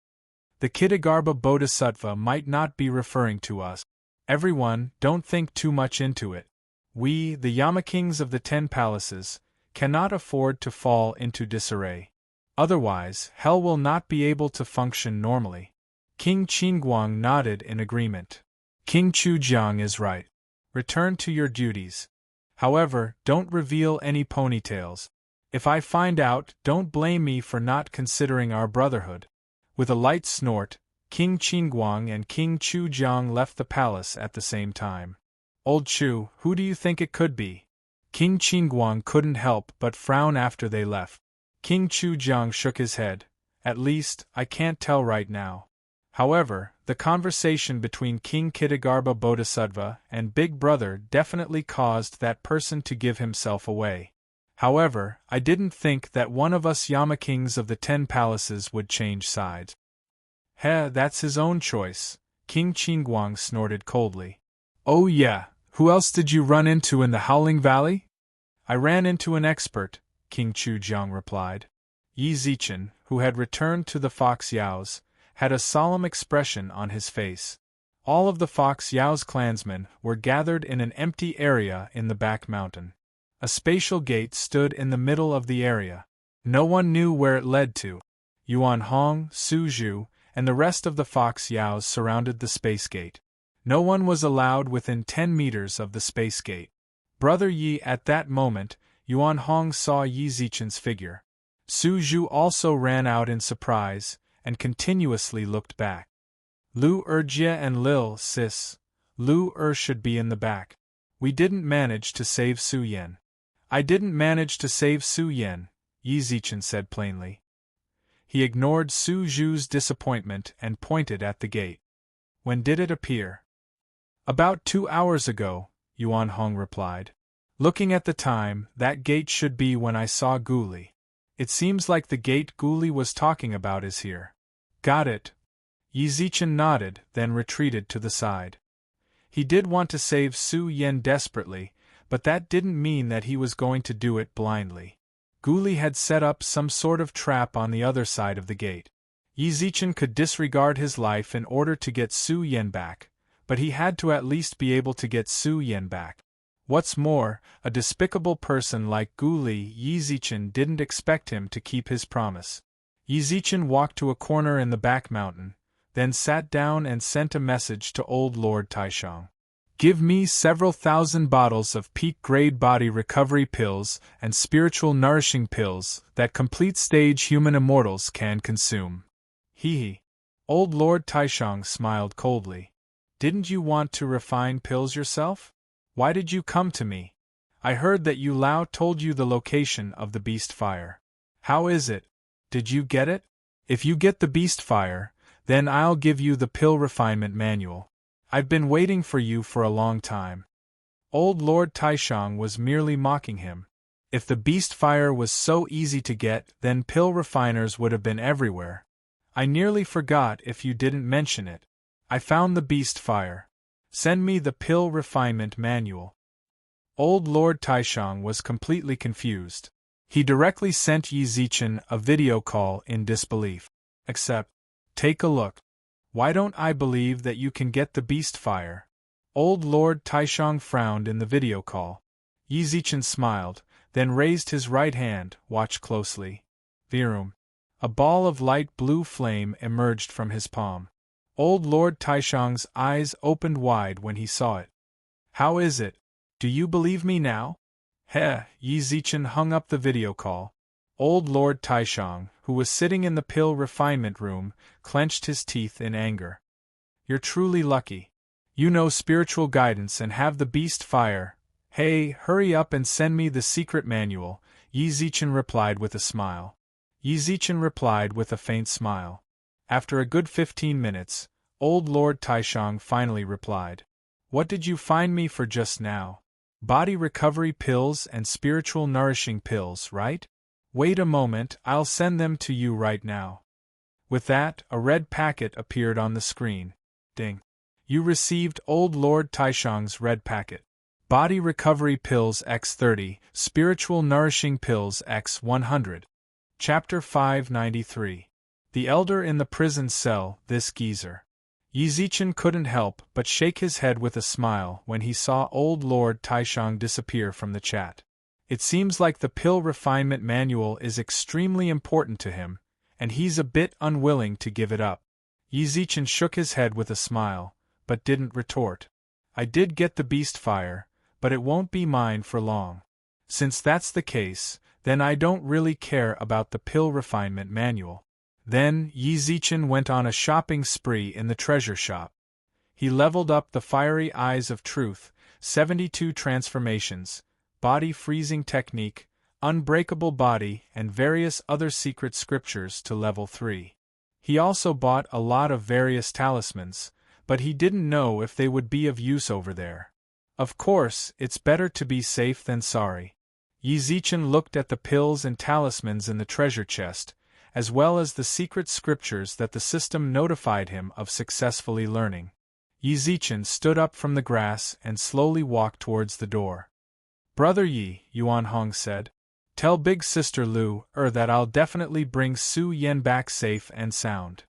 The Xidigarbha Bodhisattva might not be referring to us. Everyone, don't think too much into it. We, the Yama kings of the 10 palaces, cannot afford to fall into disarray. Otherwise, hell will not be able to function normally. King Qinguang nodded in agreement. King Chujiang is right. Return to your duties. However, don't reveal any ponytails. If I find out, don't blame me for not considering our brotherhood. With a light snort, King Qinguang and King Chujiang left the palace at the same time. Old Chu, who do you think it could be? King Qinguang couldn't help but frown after they left. King Chujiang shook his head. At least, I can't tell right now. However, the conversation between King Xidigarbha Bodhisattva and Big Brother definitely caused that person to give himself away. However, I didn't think that one of us Yama kings of the 10 palaces would change sides. That's his own choice, King Qinguang snorted coldly. Oh yeah, who else did you run into in the Howling Valley? I ran into an expert, King Chujiang replied. Yi Zichen, who had returned to the Fox Yaos, had a solemn expression on his face. All of the Fox Yao's clansmen were gathered in an empty area in the back mountain. A spatial gate stood in the middle of the area. No one knew where it led to. Yuan Hong, Su Zhu, and the rest of the Fox Yaos surrounded the space gate. No one was allowed within 10 meters of the space gate. Brother Yi, at that moment, Yuan Hong saw Yi Zichen's figure. Su Zhu also ran out in surprise, and continuously looked back. Lu Erjia and Lil Sis. Lu should be in the back. We didn't manage to save Su Yen. I didn't manage to save Su Yen, Yi Zichen said plainly. He ignored Su Zhu's disappointment and pointed at the gate. When did it appear? About 2 hours ago, Yuan Hong replied. Looking at the time, that gate should be when I saw Guli. It seems like the gate Guli was talking about is here. Got it. Yi Zichen nodded, then retreated to the side. He did want to save Su Yen desperately, but that didn't mean that he was going to do it blindly. Guli had set up some sort of trap on the other side of the gate. Yi Zichen could disregard his life in order to get Su Yen back, but he had to at least be able to get Su Yen back. What's more, a despicable person like Guli, Yi Zichen didn't expect him to keep his promise. Yi Zichen walked to a corner in the back mountain, then sat down and sent a message to old Lord Taishang. Give me several thousand bottles of peak-grade body recovery pills and spiritual nourishing pills that complete-stage human immortals can consume. Hee. Old Lord Taishang smiled coldly. Didn't you want to refine pills yourself? Why did you come to me? I heard that Yu Lao told you the location of the beast fire. How is it? Did you get it? If you get the beast fire, then I'll give you the pill refinement manual. I've been waiting for you for a long time. Old Lord Taishang was merely mocking him. If the beast fire was so easy to get, then pill refiners would have been everywhere. I nearly forgot if you didn't mention it. I found the beast fire. Send me the pill refinement manual. Old Lord Taishang was completely confused. He directly sent Yi Zichen a video call in disbelief. Except, take a look. Why don't I believe that you can get the beast fire? Old Lord Taishang frowned in the video call. Yi Zichen smiled, then raised his right hand. Watch closely. Virum. A ball of light blue flame emerged from his palm. Old Lord Taishang's eyes opened wide when he saw it. How is it? Do you believe me now? Heh, Yi Zichen hung up the video call. Old Lord Taishang, who was sitting in the pill refinement room, clenched his teeth in anger. You're truly lucky. You know spiritual guidance and have the beast fire. Hey, hurry up and send me the secret manual, Yi Zichen replied with a smile. Yi Zichen replied with a faint smile. After a good 15 minutes, Old Lord Taishang finally replied. What did you find me for just now? Body recovery pills and spiritual nourishing pills, right? Wait a moment, I'll send them to you right now. With that, a red packet appeared on the screen. Ding. You received Old Lord Taishang's red packet. Body recovery pills X30, spiritual nourishing pills X100. Chapter 593. The Elder in the Prison Cell, This Geezer. Yi Zichen couldn't help but shake his head with a smile when he saw Old Lord Taishang disappear from the chat. It seems like the pill refinement manual is extremely important to him, and he's a bit unwilling to give it up. Yi Zichen shook his head with a smile, but didn't retort. I did get the beast fire, but it won't be mine for long. Since that's the case, then I don't really care about the pill refinement manual. Then, Yi Zichen went on a shopping spree in the treasure shop. He leveled up the Fiery Eyes of Truth, 72 transformations, Body Freezing Technique, Unbreakable Body, and various other secret scriptures to level 3. He also bought a lot of various talismans, but he didn't know if they would be of use over there. Of course, it's better to be safe than sorry. Yi Zichen looked at the pills and talismans in the treasure chest, as well as the secret scriptures that the system notified him of successfully learning. Yi Zichen stood up from the grass and slowly walked towards the door. Brother Yi, Yuan Hong said, tell Big Sister Lu that I'll definitely bring Su Yen back safe and sound.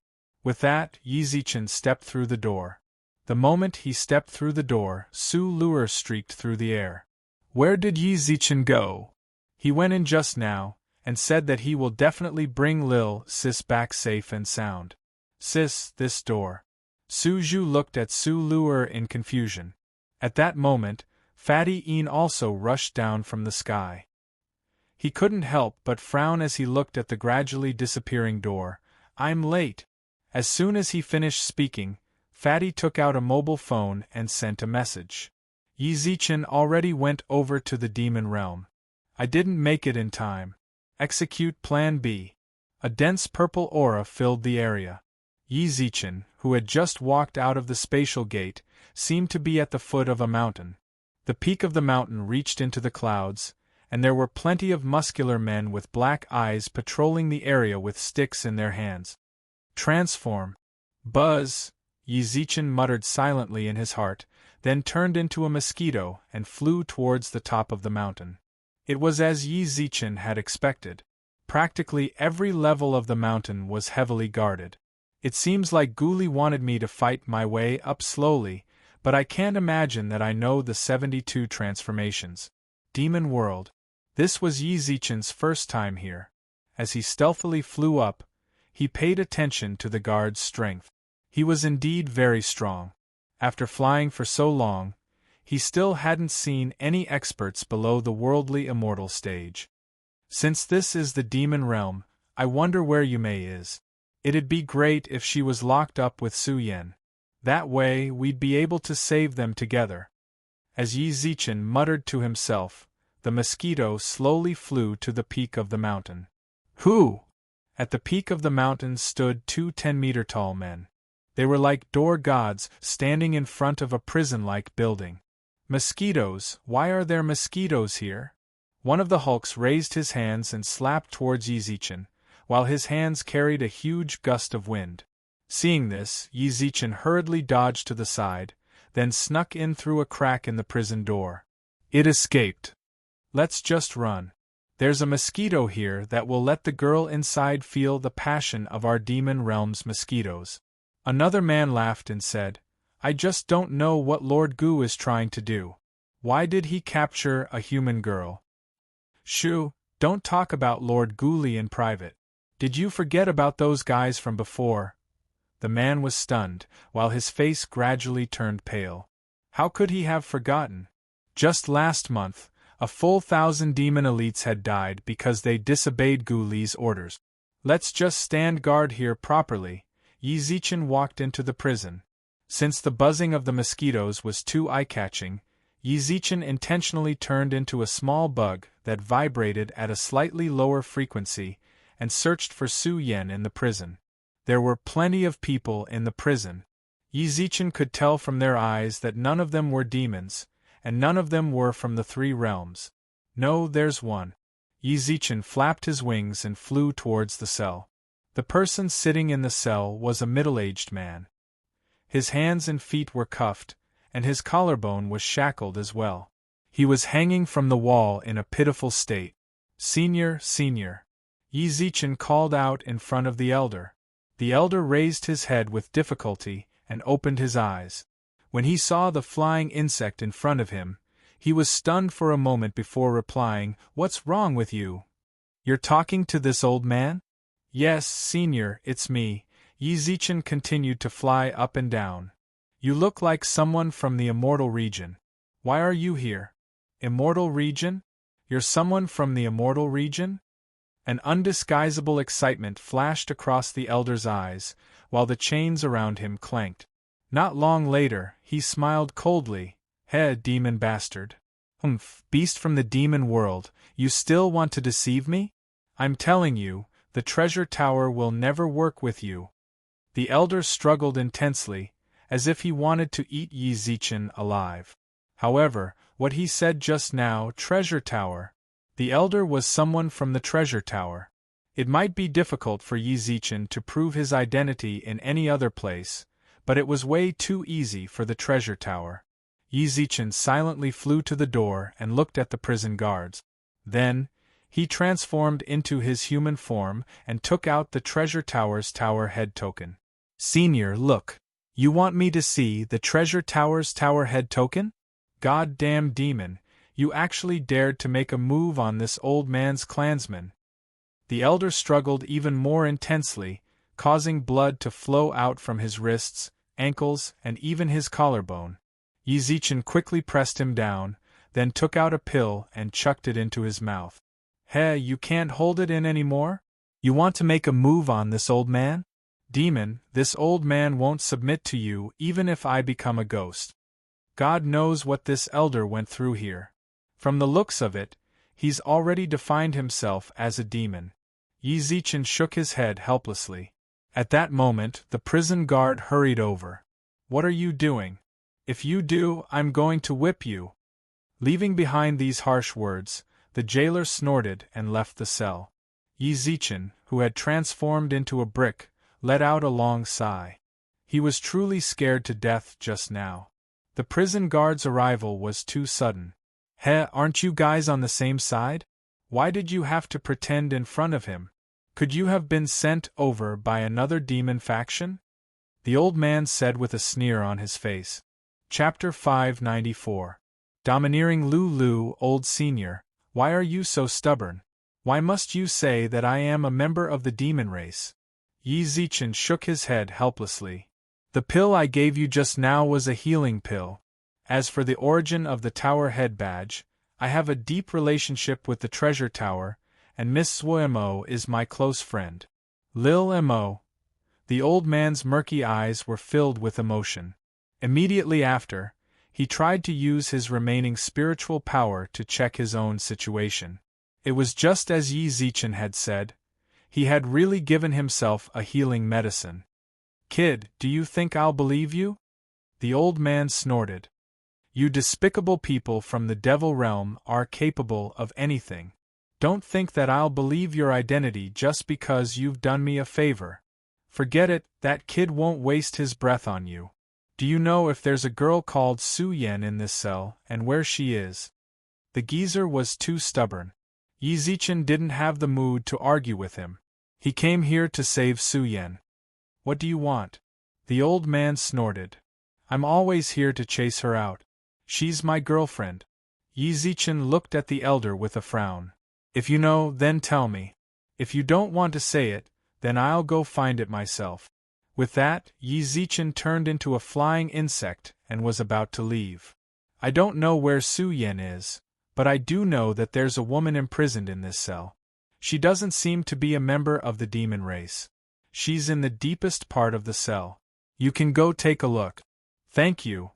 With that, Yi Zichen stepped through the door. The moment he stepped through the door, Su Luer streaked through the air. Where did Yi Zichen go? He went in just now, and said that he will definitely bring Lil Sis back safe and sound. Sis, this door. Su Zhu looked at Su Luer in confusion. At that moment, Fatty Een also rushed down from the sky. He couldn't help but frown as he looked at the gradually disappearing door. I'm late. As soon as he finished speaking, Fatty took out a mobile phone and sent a message. Yi Zichen already went over to the demon realm. I didn't make it in time. Execute Plan B. A dense purple aura filled the area. Yi Zichen, who had just walked out of the spatial gate, seemed to be at the foot of a mountain. The peak of the mountain reached into the clouds, and there were plenty of muscular men with black eyes patrolling the area with sticks in their hands. Transform. Buzz, Yi Zichen muttered silently in his heart, then turned into a mosquito and flew towards the top of the mountain. It was as Yi Zichen had expected. Practically every level of the mountain was heavily guarded. It seems like Guli wanted me to fight my way up slowly, but I can't imagine that I know the 72 transformations. Demon World. This was Yi Zichen's first time here. As he stealthily flew up, he paid attention to the guard's strength. He was indeed very strong. After flying for so long, he still hadn't seen any experts below the worldly immortal stage. Since this is the demon realm, I wonder where Yumei is. It'd be great if she was locked up with Su Yen. That way we'd be able to save them together. As Yi Zichen muttered to himself, the mosquito slowly flew to the peak of the mountain. Who? At the peak of the mountain stood 2 10-meter-tall men. They were like door gods standing in front of a prison-like building. Mosquitoes, why are there mosquitoes here? One of the hulks raised his hands and slapped towards Yi Zichen, while his hands carried a huge gust of wind. Seeing this, Yi Zichen hurriedly dodged to the side, then snuck in through a crack in the prison door. It escaped. Let's just run. There's a mosquito here that will let the girl inside feel the passion of our demon realm's mosquitoes. Another man laughed and said, I just don't know what Lord Gu is trying to do. Why did he capture a human girl? Shoo, don't talk about Lord Guli in private. Did you forget about those guys from before? The man was stunned, while his face gradually turned pale. How could he have forgotten? Just last month, a full 1,000 demon elites had died because they disobeyed Gu Li's orders. Let's just stand guard here properly. Yi Zichen walked into the prison. Since the buzzing of the mosquitoes was too eye-catching, Yi Zichen intentionally turned into a small bug that vibrated at a slightly lower frequency and searched for Su Yan in the prison. There were plenty of people in the prison. Yi Zichen could tell from their eyes that none of them were demons, and none of them were from the three realms. No, there's one. Yi Zichen flapped his wings and flew towards the cell. The person sitting in the cell was a middle-aged man. His hands and feet were cuffed, and his collarbone was shackled as well. He was hanging from the wall in a pitiful state. "Senior, senior." Yi Zichen called out in front of the elder. The elder raised his head with difficulty and opened his eyes. When he saw the flying insect in front of him, he was stunned for a moment before replying, "What's wrong with you? You're talking to this old man?" "Yes, senior, it's me." Yi Zichen continued to fly up and down. "You look like someone from the immortal region. Why are you here?" "Immortal region? You're someone from the immortal region?" An undisguisable excitement flashed across the elder's eyes, while the chains around him clanked. Not long later, he smiled coldly. "Heh, demon bastard. Beast from the demon world, you still want to deceive me? I'm telling you, the treasure tower will never work with you." The elder struggled intensely, as if he wanted to eat Yi Zichen alive. However, what he said just now, treasure tower. The elder was someone from the treasure tower. It might be difficult for Yi Zichen to prove his identity in any other place, but it was way too easy for the treasure tower. Yi Zichen silently flew to the door and looked at the prison guards. Then, he transformed into his human form and took out the treasure tower's tower head token. "Senior, look. You want me to see the treasure tower's tower head token? Goddamn demon, you actually dared to make a move on this old man's clansman." The elder struggled even more intensely, causing blood to flow out from his wrists, ankles, and even his collarbone. Yi Zichen quickly pressed him down, then took out a pill and chucked it into his mouth. "Hey, you can't hold it in anymore? You want to make a move on this old man? Demon, this old man won't submit to you even if I become a ghost." God knows what this elder went through here. From the looks of it, he's already defined himself as a demon. Yi Zichen shook his head helplessly. At that moment, the prison guard hurried over. "What are you doing? If you do, I'm going to whip you." Leaving behind these harsh words, the jailer snorted and left the cell. Yi Zichen, who had transformed into a brick, let out a long sigh. He was truly scared to death just now. The prison guard's arrival was too sudden. "Heh, aren't you guys on the same side? Why did you have to pretend in front of him? Could you have been sent over by another demon faction?" the old man said with a sneer on his face. Chapter 594. Domineering Lulu, old senior, why are you so stubborn? Why must you say that I am a member of the demon race? Yi Zichen shook his head helplessly. "The pill I gave you just now was a healing pill. As for the origin of the Tower Head Badge, I have a deep relationship with the Treasure Tower, and Miss Mo is my close friend." Lil Mo. The old man's murky eyes were filled with emotion. Immediately after, he tried to use his remaining spiritual power to check his own situation. It was just as Yi Zichen had said. He had really given himself a healing medicine. "Kid, do you think I'll believe you?" the old man snorted. "You despicable people from the devil realm are capable of anything. Don't think that I'll believe your identity just because you've done me a favor. Forget it, that kid won't waste his breath on you. Do you know if there's a girl called Su Yan in this cell, and where she is?" The geezer was too stubborn. Yi Zichen didn't have the mood to argue with him. He came here to save Su Yan. "What do you want?" the old man snorted. "I'm always here to chase her out. She's my girlfriend." Yi Zichen looked at the elder with a frown. "If you know, then tell me. If you don't want to say it, then I'll go find it myself." With that, Yi Zichen turned into a flying insect and was about to leave. I don't know where Su Yen is, but I do know that there's a woman imprisoned in this cell. She doesn't seem to be a member of the demon race. She's in the deepest part of the cell. You can go take a look. Thank you.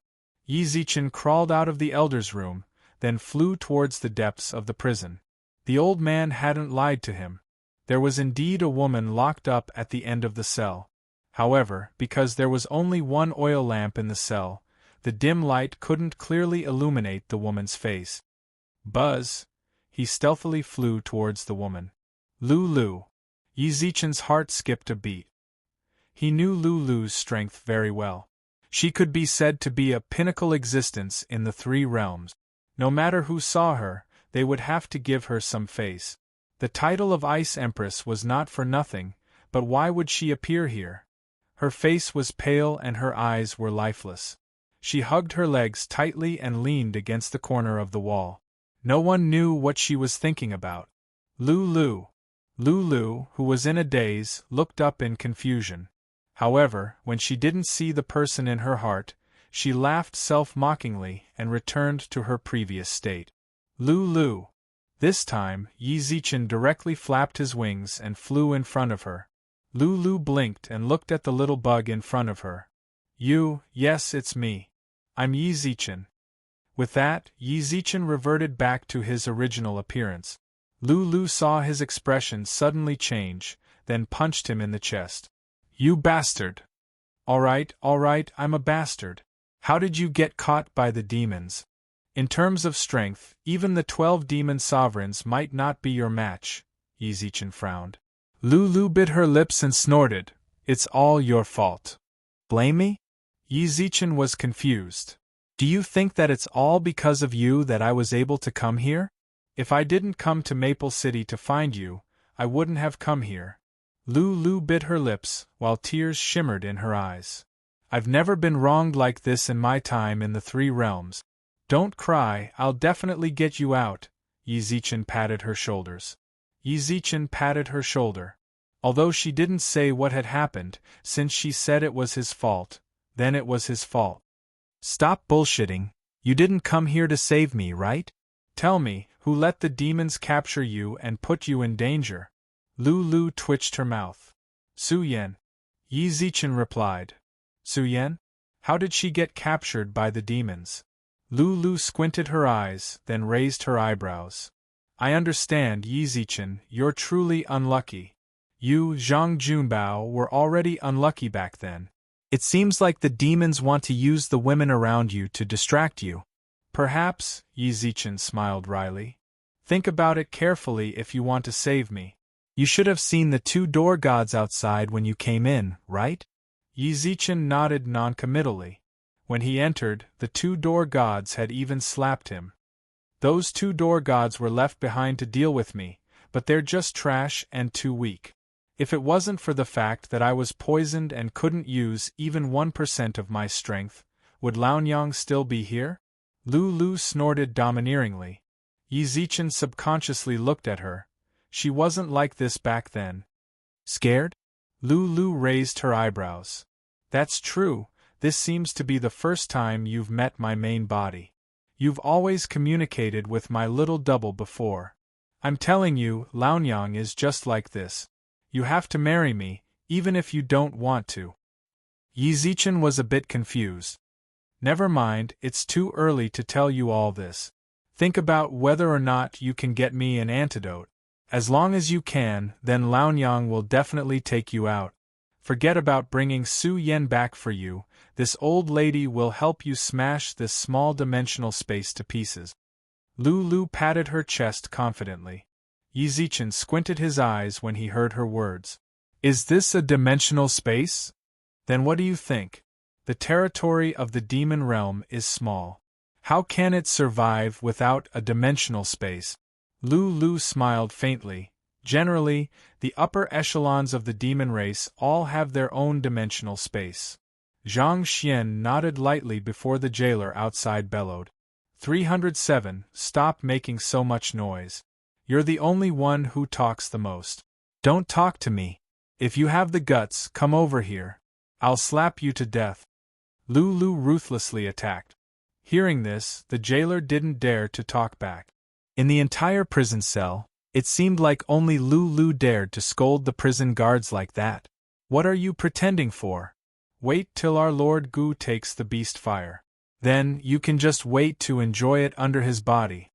Yi Zichen crawled out of the elder's room, then flew towards the depths of the prison. The old man hadn't lied to him. There was indeed a woman locked up at the end of the cell. However, because there was only one oil lamp in the cell, the dim light couldn't clearly illuminate the woman's face. Buzz! He stealthily flew towards the woman. Lulu! Yi Zichen's heart skipped a beat. He knew Lulu's strength very well. She could be said to be a pinnacle existence in the three realms. No matter who saw her, they would have to give her some face. The title of Ice Empress was not for nothing, but why would she appear here? Her face was pale and her eyes were lifeless. She hugged her legs tightly and leaned against the corner of the wall. No one knew what she was thinking about. Lulu, who was in a daze, looked up in confusion. However, when she didn't see the person in her heart, she laughed self-mockingly and returned to her previous state. Lulu. This time, Yi Zichen directly flapped his wings and flew in front of her. Lulu blinked and looked at the little bug in front of her. Yes, it's me. I'm Yi Zichen. With that, Yi Zichen reverted back to his original appearance. Lulu saw his expression suddenly change, then punched him in the chest. You bastard! All right, I'm a bastard. How did you get caught by the demons? In terms of strength, even the 12 demon sovereigns might not be your match, Yi Zichen frowned. Lulu bit her lips and snorted. It's all your fault. Blame me? Yi Zichen was confused. Do you think that it's all because of you that I was able to come here? If I didn't come to Maple City to find you, I wouldn't have come here. Lulu bit her lips, while tears shimmered in her eyes. I've never been wronged like this in my time in the three realms. Don't cry, I'll definitely get you out. Yi Zichen patted her shoulders. Yi Zichen patted her shoulder. Although she didn't say what had happened, since she said it was his fault, then it was his fault. Stop bullshitting. You didn't come here to save me, right? Tell me, who let the demons capture you and put you in danger? Lulu twitched her mouth. Su Yen. Yi Zichen replied. Su Yen? How did she get captured by the demons? Lulu squinted her eyes, then raised her eyebrows. I understand, Yi Zichen, you're truly unlucky. You, Zhang Junbao, were already unlucky back then. It seems like the demons want to use the women around you to distract you. Perhaps, Yi Zichen smiled wryly. Think about it carefully if you want to save me. You should have seen the 2 door gods outside when you came in, right? Yi Zichen nodded noncommittally. When he entered, the 2 door gods had even slapped him. Those 2 door gods were left behind to deal with me, but they're just trash and too weak. If it wasn't for the fact that I was poisoned and couldn't use even 1% of my strength, would Laonyang still be here? Lulu snorted domineeringly. Yi Zichen subconsciously looked at her. She wasn't like this back then. Scared? Lulu raised her eyebrows. That's true, this seems to be the first time you've met my main body. You've always communicated with my little double before. I'm telling you, Laonyang is just like this. You have to marry me, even if you don't want to. Yi Zichen was a bit confused. Never mind, it's too early to tell you all this. Think about whether or not you can get me an antidote. As long as you can, then Laonyang will definitely take you out. Forget about bringing Su Yen back for you, this old lady will help you smash this small dimensional space to pieces. Lulu patted her chest confidently. Yi Zichen squinted his eyes when he heard her words. Is this a dimensional space? Then what do you think? The territory of the demon realm is small. How can it survive without a dimensional space? Lulu smiled faintly. Generally, the upper echelons of the demon race all have their own dimensional space. Zhang Xian nodded lightly before the jailer outside bellowed. 307, stop making so much noise. You're the only one who talks the most. Don't talk to me. If you have the guts, come over here. I'll slap you to death. Lulu ruthlessly attacked. Hearing this, the jailer didn't dare to talk back. In the entire prison cell, it seemed like only Lulu dared to scold the prison guards like that. What are you pretending for? Wait till our Lord Gu takes the beast fire. Then, you can just wait to enjoy it under his body.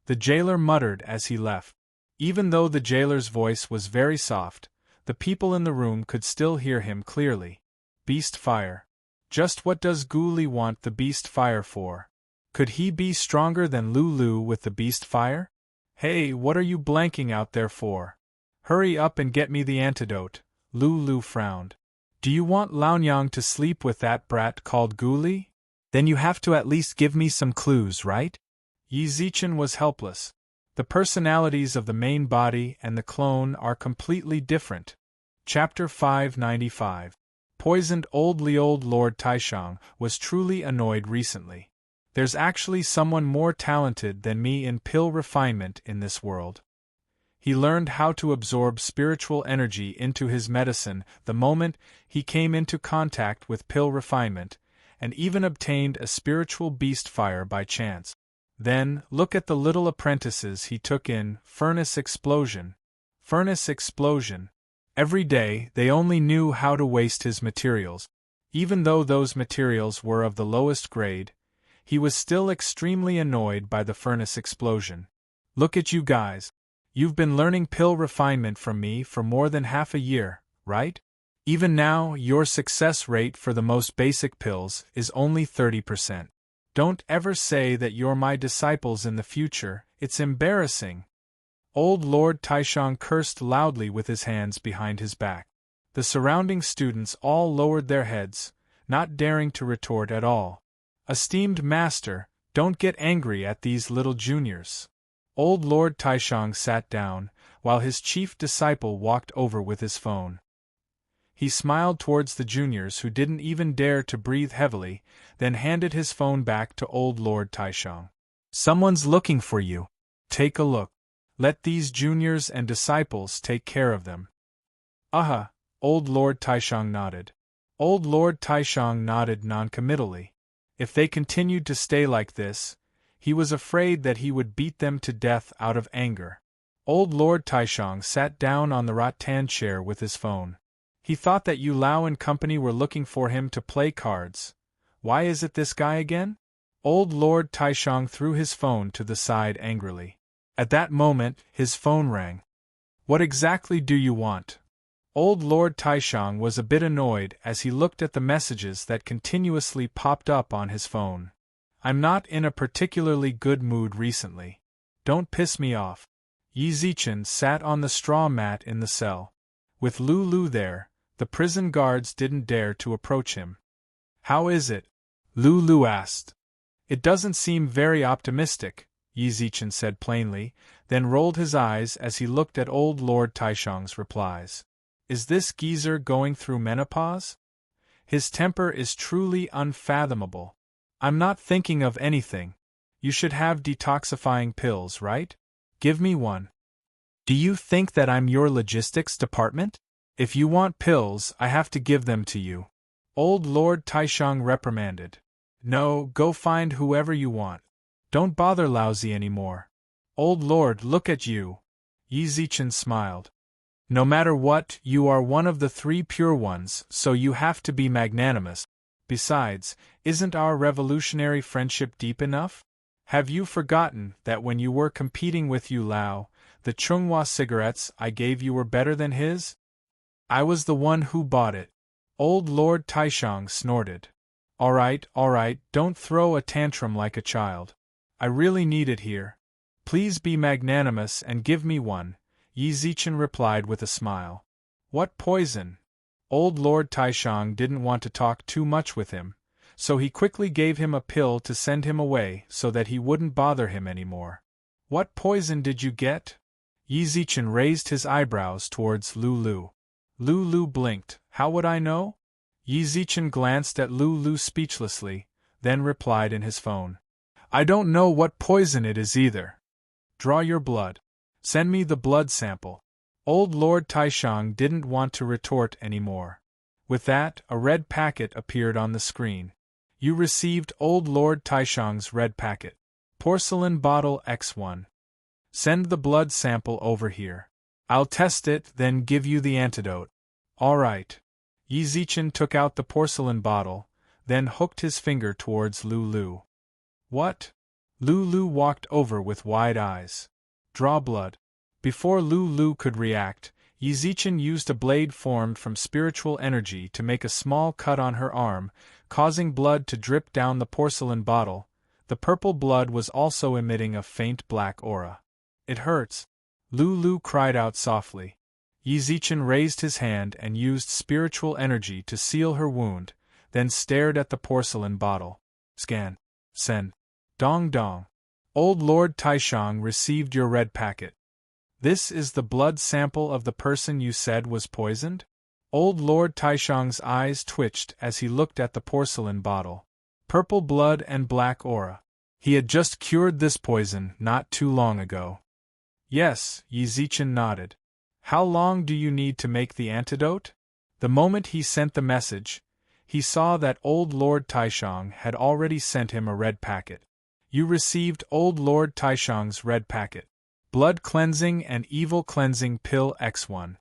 The jailer muttered as he left. Even though the jailer's voice was very soft, the people in the room could still hear him clearly. Beast fire. Just what does Gu want the beast fire for? Could he be stronger than Lulu with the beast fire? Hey, what are you blanking out there for? Hurry up and get me the antidote, Lulu frowned. Do you want Laonyang to sleep with that brat called Gu? Then you have to at least give me some clues, right? Yi Zichen was helpless. The personalities of the main body and the clone are completely different. Chapter 595. Poisoned Old Lord Taishang was truly annoyed recently. There's actually someone more talented than me in pill refinement in this world. He learned how to absorb spiritual energy into his medicine the moment he came into contact with pill refinement, and even obtained a spiritual beast fire by chance. Then, look at the little apprentices he took in. Furnace explosion. Furnace explosion. Every day, they only knew how to waste his materials. Even though those materials were of the lowest grade, he was still extremely annoyed by the furnace explosion. Look at you guys. You've been learning pill refinement from me for more than half a year, right? Even now, your success rate for the most basic pills is only 30%. Don't ever say that you're my disciples in the future, it's embarrassing. Old Lord Taishang cursed loudly with his hands behind his back. The surrounding students all lowered their heads, not daring to retort at all. Esteemed master, don't get angry at these little juniors. Old Lord Taishang sat down, while his chief disciple walked over with his phone. He smiled towards the juniors who didn't even dare to breathe heavily, then handed his phone back to Old Lord Taishang. Someone's looking for you. Take a look. Let these juniors and disciples take care of them. Aha, Old Lord Taishang nodded. Old Lord Taishang nodded noncommittally. If they continued to stay like this, he was afraid that he would beat them to death out of anger. Old Lord Taishang sat down on the rattan chair with his phone. He thought that Yu Lao and company were looking for him to play cards. Why is it this guy again? Old Lord Taishang threw his phone to the side angrily. At that moment, his phone rang. What exactly do you want? Old Lord Taishang was a bit annoyed as he looked at the messages that continuously popped up on his phone. I'm not in a particularly good mood recently. Don't piss me off. Yi Zichen sat on the straw mat in the cell. With Lulu there, the prison guards didn't dare to approach him. How is it? Lulu asked. It doesn't seem very optimistic, Yi Zichen said plainly, then rolled his eyes as he looked at Old Lord Taishang's replies. Is this geezer going through menopause? His temper is truly unfathomable. I'm not thinking of anything. You should have detoxifying pills, right? Give me one. Do you think that I'm your logistics department? If you want pills, I have to give them to you. Old Lord Taishang reprimanded. No, go find whoever you want. Don't bother Laozi anymore. Old Lord, look at you. Yi Zichen smiled. No matter what, you are one of the 3 pure ones, so you have to be magnanimous. Besides, isn't our revolutionary friendship deep enough? Have you forgotten that when you were competing with Yu Lao, the Chunghua cigarettes I gave you were better than his? I was the one who bought it. Old Lord Taishang snorted. All right, don't throw a tantrum like a child. I really need it here. Please be magnanimous and give me one, Yi Zichen replied with a smile. What poison? Old Lord Taishang didn't want to talk too much with him, so he quickly gave him a pill to send him away so that he wouldn't bother him anymore. What poison did you get? Yi Zichen raised his eyebrows towards Lulu. Lulu blinked. How would I know? Yi Zichen glanced at Lulu speechlessly, then replied in his phone. I don't know what poison it is either. Draw your blood. Send me the blood sample. Old Lord Taishang didn't want to retort anymore. With that, a red packet appeared on the screen. You received Old Lord Taishang's red packet. Porcelain bottle X1. Send the blood sample over here. I'll test it, then give you the antidote. All right. Yi Zichen took out the porcelain bottle, then hooked his finger towards Lulu. What? Lulu walked over with wide eyes. Draw blood. Before Lulu could react, Yi Zichen used a blade formed from spiritual energy to make a small cut on her arm, causing blood to drip down the porcelain bottle. The purple blood was also emitting a faint black aura. It hurts. Lulu cried out softly. Yi Zichen raised his hand and used spiritual energy to seal her wound, then stared at the porcelain bottle. Scan. Send. Dong dong. Old Lord Taishang received your red packet. This is the blood sample of the person you said was poisoned? Old Lord Taishang's eyes twitched as he looked at the porcelain bottle. Purple blood and black aura. He had just cured this poison not too long ago. Yes, Yi Zichen nodded. How long do you need to make the antidote? The moment he sent the message, he saw that Old Lord Taishang had already sent him a red packet. You received Old Lord Taishang's red packet. Blood cleansing and evil cleansing pill X1.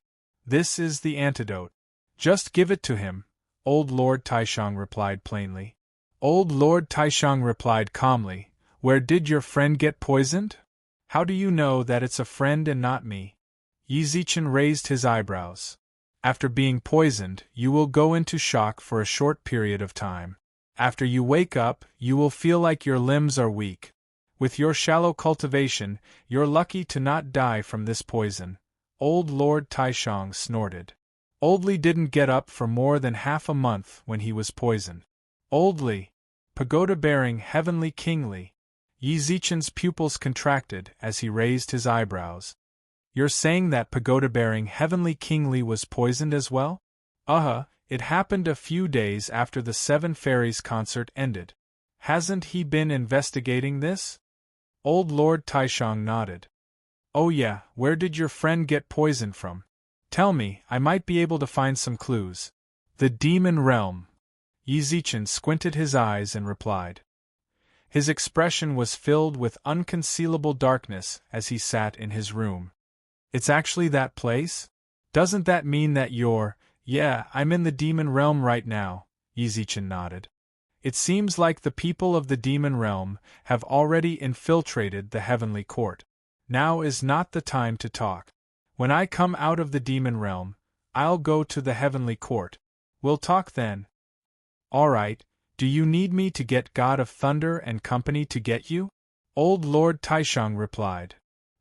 This is the antidote. Just give it to him, Old Lord Taishang replied plainly. Old Lord Taishang replied calmly, Where did your friend get poisoned? How do you know that it's a friend and not me? Yi Zichen raised his eyebrows. After being poisoned, you will go into shock for a short period of time. After you wake up, you will feel like your limbs are weak. With your shallow cultivation, you're lucky to not die from this poison. Old Lord Taishang snorted. Oldly didn't get up for more than half a month when he was poisoned. Oldly. Pagoda-bearing heavenly kingly. Yi Zichen's pupils contracted as he raised his eyebrows. You're saying that pagoda-bearing heavenly kingly was poisoned as well? It happened a few days after the Seven Fairies concert ended. Hasn't he been investigating this? Old Lord Taishang nodded. Oh yeah, where did your friend get poisoned from? Tell me, I might be able to find some clues. The demon realm. Yi Zichen squinted his eyes and replied. His expression was filled with unconcealable darkness as he sat in his room. It's actually that place? Doesn't that mean that you're— Yeah, I'm in the demon realm right now, Yi Zichen nodded. It seems like the people of the demon realm have already infiltrated the heavenly court. Now is not the time to talk. When I come out of the demon realm, I'll go to the heavenly court. We'll talk then. All right, do you need me to get God of Thunder and company to get you? Old Lord Taishang replied.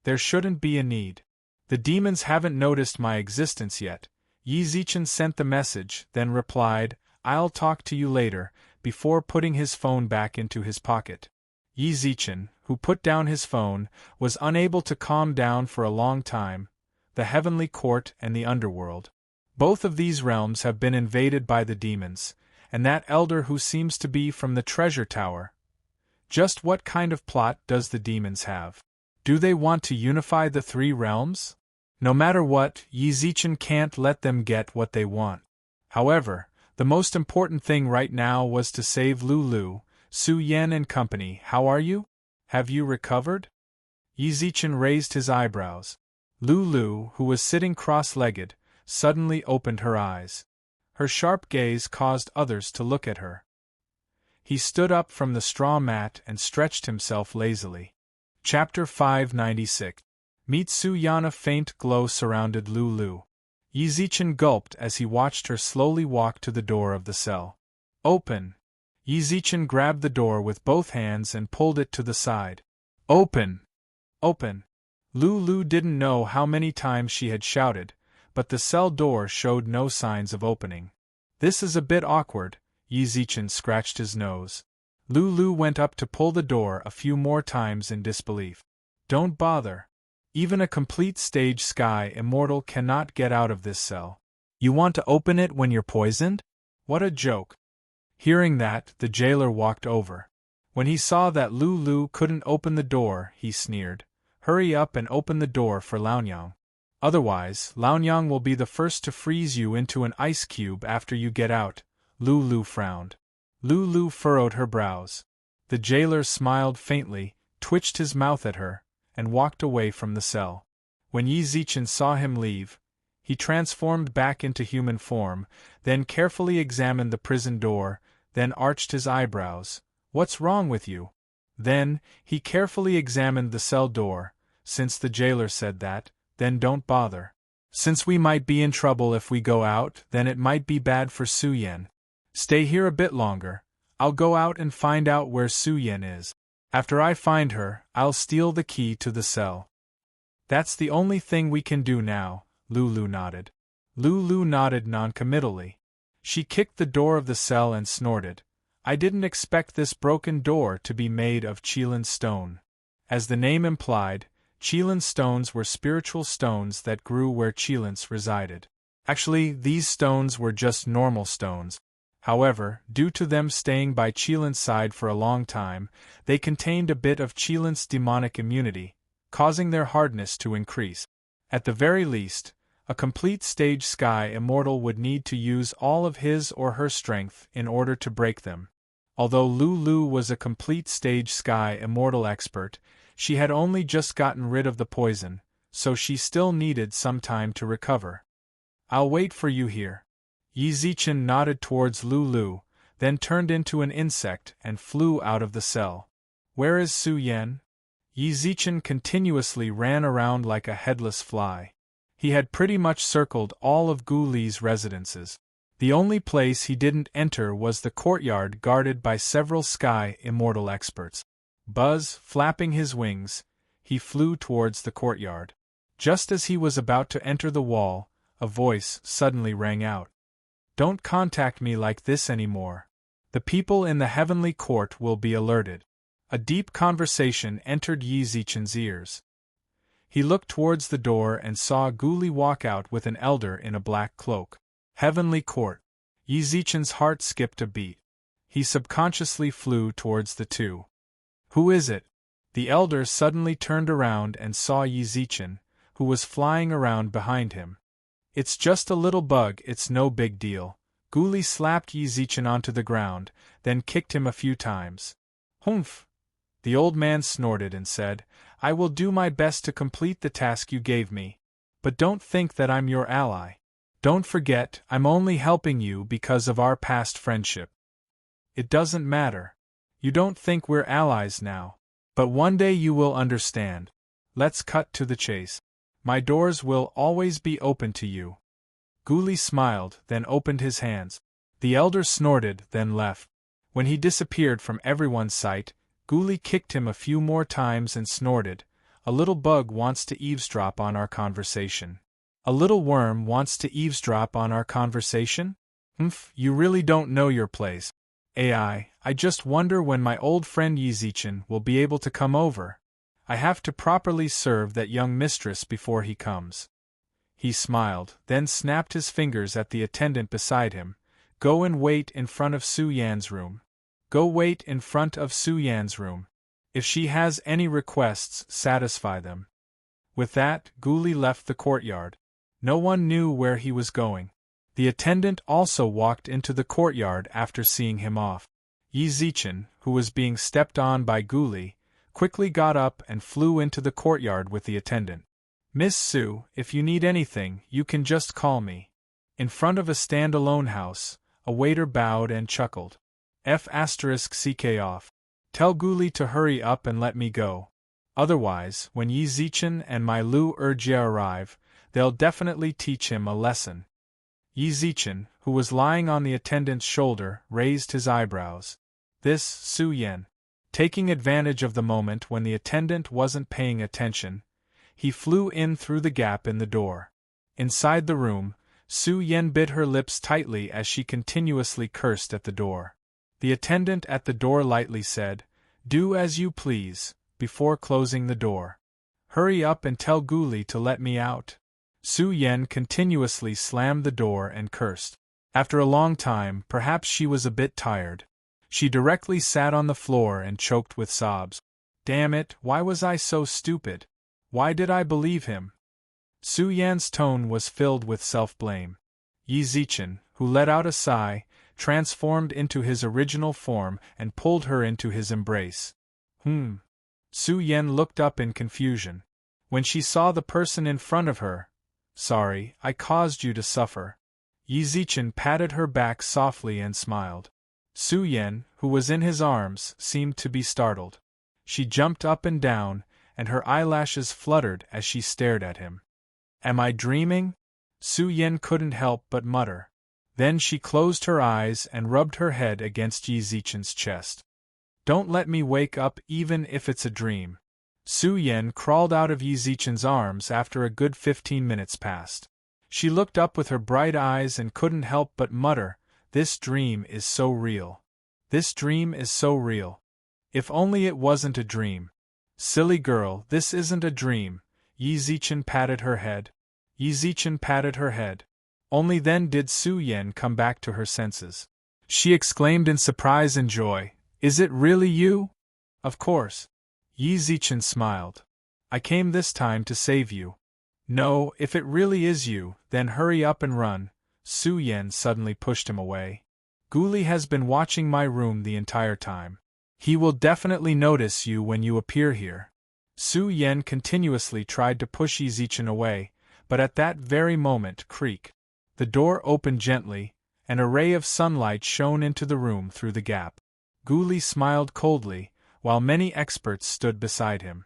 There shouldn't be a need. The demons haven't noticed my existence yet. Yi Zichen sent the message, then replied, I'll talk to you later, before putting his phone back into his pocket. Yi Zichen, who put down his phone, was unable to calm down for a long time. The heavenly court and the underworld. Both of these realms have been invaded by the demons, and that elder who seems to be from the treasure tower. Just what kind of plot does the demons have? Do they want to unify the three realms? No matter what, Yi Zichen can't let them get what they want. However, the most important thing right now was to save Lulu. Su Yan and company, how are you? Have you recovered? Yi Zichen raised his eyebrows. Lulu, who was sitting cross-legged, suddenly opened her eyes. Her sharp gaze caused others to look at her. He stood up from the straw mat and stretched himself lazily. Chapter 596. Meet Su Yan. A faint glow surrounded Lulu. Yi Zichen gulped as he watched her slowly walk to the door of the cell. Open! Yi Zichen grabbed the door with both hands and pulled it to the side. Open! Open! Lulu didn't know how many times she had shouted, but the cell door showed no signs of opening. This is a bit awkward, Yi Zichen scratched his nose. Lulu went up to pull the door a few more times in disbelief. Don't bother. Even a complete stage sky immortal cannot get out of this cell. You want to open it when you're poisoned? What a joke. Hearing that, the jailer walked over. When he saw that Lulu couldn't open the door, he sneered. Hurry up and open the door for Laonyang. Otherwise, Laonyang will be the first to freeze you into an ice cube after you get out. Lulu frowned. Lulu furrowed her brows. The jailer smiled faintly, twitched his mouth at her, and walked away from the cell. When Yi Zichen saw him leave, he transformed back into human form, then carefully examined the prison door, then arched his eyebrows. "What's wrong with you?" Then, he carefully examined the cell door. "Since the jailer said that, then don't bother. Since we might be in trouble if we go out, then it might be bad for Su Yan. Stay here a bit longer. I'll go out and find out where Su Yan is. After I find her, I'll steal the key to the cell." "That's the only thing we can do now," Lulu nodded. Lulu nodded noncommittally. She kicked the door of the cell and snorted. "I didn't expect this broken door to be made of Qilin stone." As the name implied, Qilin stones were spiritual stones that grew where Qilins resided. Actually, these stones were just normal stones. However, due to them staying by Qilin's side for a long time, they contained a bit of Qilin's demonic immunity, causing their hardness to increase. At the very least, a complete stage sky immortal would need to use all of his or her strength in order to break them. Although Lulu was a complete stage sky immortal expert, she had only just gotten rid of the poison, so she still needed some time to recover. "I'll wait for you here." Yi Zichen nodded towards Lulu, then turned into an insect and flew out of the cell. "Where is Su Yan?" Yi Zichen continuously ran around like a headless fly. He had pretty much circled all of Gu Li's residences. The only place he didn't enter was the courtyard guarded by several sky immortal experts. Buzz, flapping his wings, he flew towards the courtyard. Just as he was about to enter the wall, a voice suddenly rang out. "Don't contact me like this anymore. The people in the heavenly court will be alerted." A deep conversation entered Yi Zichen's ears. He looked towards the door and saw Gu Li walk out with an elder in a black cloak. Heavenly court. Yi Zichen's heart skipped a beat. He subconsciously flew towards the two. "Who is it?" The elder suddenly turned around and saw Yi Zichen, who was flying around behind him. "It's just a little bug, it's no big deal." Gu Li slapped Yi Zichen onto the ground, then kicked him a few times. "Humph!" The old man snorted and said, "I will do my best to complete the task you gave me. But don't think that I'm your ally. Don't forget, I'm only helping you because of our past friendship. It doesn't matter. You don't think we're allies now. But one day you will understand. Let's cut to the chase. My doors will always be open to you." Gu Li smiled, then opened his hands. The elder snorted, then left. When he disappeared from everyone's sight, Gu Li kicked him a few more times and snorted, "A little bug wants to eavesdrop on our conversation." "A little worm wants to eavesdrop on our conversation? Humph, you really don't know your place. I just wonder when my old friend Yi Zichen will be able to come over. I have to properly serve that young mistress before he comes." He smiled, then snapped his fingers at the attendant beside him. "Go and wait in front of Su Yan's room. Go wait in front of Su Yan's room. If she has any requests, satisfy them." With that, Gu Li left the courtyard. No one knew where he was going. The attendant also walked into the courtyard after seeing him off. Yi Zichen, who was being stepped on by Gu Li, quickly got up and flew into the courtyard with the attendant. "Miss Su, if you need anything, you can just call me." In front of a stand-alone house, a waiter bowed and chuckled. F***ck off. Tell Gu Li to hurry up and let me go. Otherwise, when Yi Zichen and my Lu Erjie arrive, they'll definitely teach him a lesson. Yi Zichen, who was lying on the attendant's shoulder, raised his eyebrows. This, Su Yan. Taking advantage of the moment when the attendant wasn't paying attention, he flew in through the gap in the door. Inside the room, Su Yan bit her lips tightly as she continuously cursed at the door. The attendant at the door lightly said, "Do as you please," before closing the door. "Hurry up and tell Gu Li to let me out." Su Yan continuously slammed the door and cursed. After a long time, perhaps she was a bit tired. She directly sat on the floor and choked with sobs. "Damn it, why was I so stupid? Why did I believe him?" Su Yan's tone was filled with self-blame. Yi Zichen, who let out a sigh, transformed into his original form and pulled her into his embrace. Su Yen looked up in confusion. When she saw the person in front of her, "Sorry, I caused you to suffer." Yi Zichen patted her back softly and smiled. Su Yen, who was in his arms, seemed to be startled. She jumped up and down, and her eyelashes fluttered as she stared at him. "Am I dreaming?" Su Yen couldn't help but mutter. Then she closed her eyes and rubbed her head against Yi Zichen's chest. "Don't let me wake up even if it's a dream." Su Yen crawled out of Yi Zichen's arms after a good 15 minutes passed. She looked up with her bright eyes and couldn't help but mutter, "This dream is so real. This dream is so real. If only it wasn't a dream." "Silly girl, this isn't a dream." Yi Zichen patted her head. Yi Zichen patted her head. Only then did Su Yen come back to her senses. She exclaimed in surprise and joy, "Is it really you?" "Of course." Yi Zichen smiled. "I came this time to save you." "No, if it really is you, then hurry up and run." Su Yen suddenly pushed him away. "Guli has been watching my room the entire time. He will definitely notice you when you appear here." Su Yen continuously tried to push Yi Zichen away, but at that very moment, creak. The door opened gently, and a ray of sunlight shone into the room through the gap. Guli smiled coldly, while many experts stood beside him.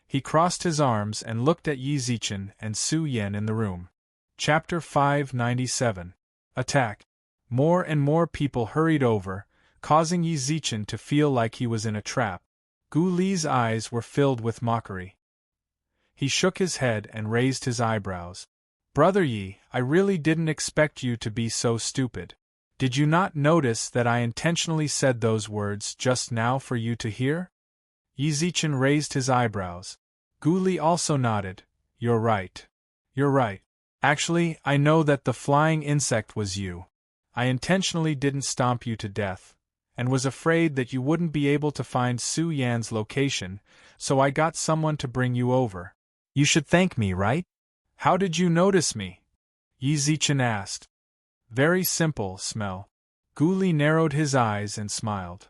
He crossed his arms and looked at Yi Zichen and Su Yen in the room. Chapter 597. Attack. More and more people hurried over, causing Yi Zichen to feel like he was in a trap. Gu Li's eyes were filled with mockery. He shook his head and raised his eyebrows. "Brother Yi, I really didn't expect you to be so stupid. Did you not notice that I intentionally said those words just now for you to hear?" Yi Zichen raised his eyebrows. Gu Li also nodded. "You're right. You're right. Actually, I know that the flying insect was you. I intentionally didn't stomp you to death, and was afraid that you wouldn't be able to find Su Yan's location, so I got someone to bring you over. You should thank me, right?" "How did you notice me?" Yi Zichen asked. "Very simple, smell." Gu Li narrowed his eyes and smiled.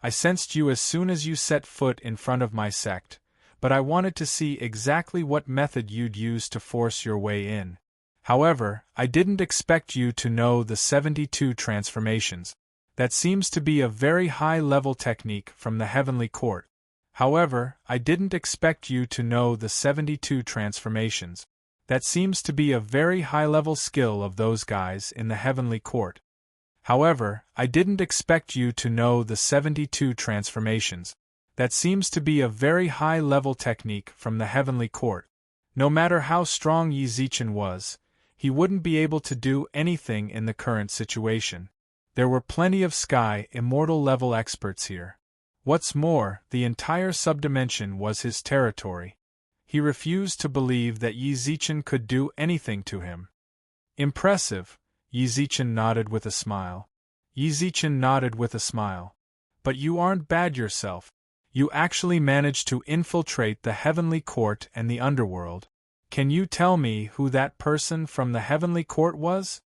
"I sensed you as soon as you set foot in front of my sect, but I wanted to see exactly what method you'd use to force your way in. However, I didn't expect you to know the 72 transformations. That seems to be a very high-level technique from the Heavenly Court. However, I didn't expect you to know the 72 transformations. That seems to be a very high-level skill of those guys in the Heavenly Court. However, I didn't expect you to know the 72 transformations. That seems to be a very high-level technique from the Heavenly Court. No matter how strong Yi Zichen was, he wouldn't be able to do anything in the current situation. There were plenty of Sky Immortal level experts here. What's more, the entire subdimension was his territory. He refused to believe that Yi Zichen could do anything to him. "Impressive," Yi Zichen nodded with a smile. Yi Zichen nodded with a smile. "But you aren't bad yourself. You actually managed to infiltrate the Heavenly Court and the Underworld. Can you tell me who that person from the Heavenly Court was?"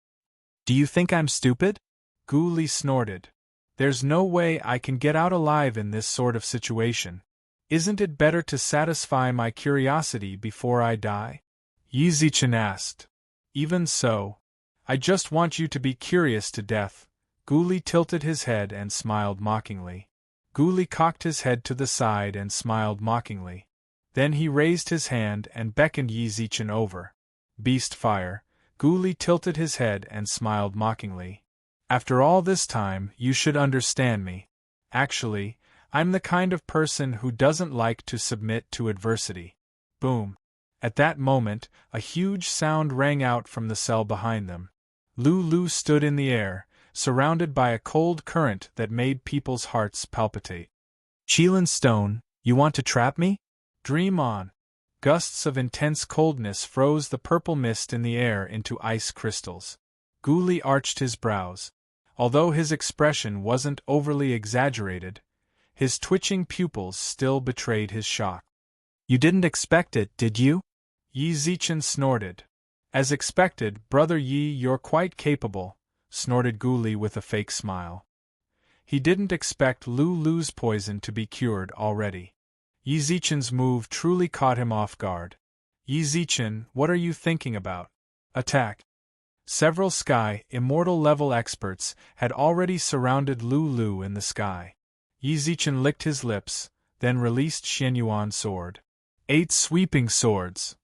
"Do you think I'm stupid?" Gu Li snorted. "There's no way I can get out alive in this sort of situation. Isn't it better to satisfy my curiosity before I die?" Yi Zichen asked. "Even so. I just want you to be curious to death." Gu Li tilted his head and smiled mockingly. Gu Li cocked his head to the side and smiled mockingly. Then he raised his hand and beckoned Yi Zichen over. "Beast fire." Gu Li tilted his head and smiled mockingly. "After all this time, you should understand me. Actually, I'm the kind of person who doesn't like to submit to adversity." Boom. At that moment, a huge sound rang out from the cell behind them. Lu stood in the air, surrounded by a cold current that made people's hearts palpitate. "Qilin Stone, you want to trap me? Dream on." Gusts of intense coldness froze the purple mist in the air into ice crystals. Gu Li arched his brows. Although his expression wasn't overly exaggerated, his twitching pupils still betrayed his shock. "You didn't expect it, did you?" Yi Zichen snorted. "As expected, Brother Yi, you're quite capable, snorted Gu Li with a fake smile. He didn't expect Lu Lu's poison to be cured already. Yi Zichen's move truly caught him off guard. Yi Zichen, what are you thinking about? Attack! Several sky, immortal level experts had already surrounded Lu Lu in the sky. Yi Zichen licked his lips, then released Xianyuan's sword. 8 sweeping swords.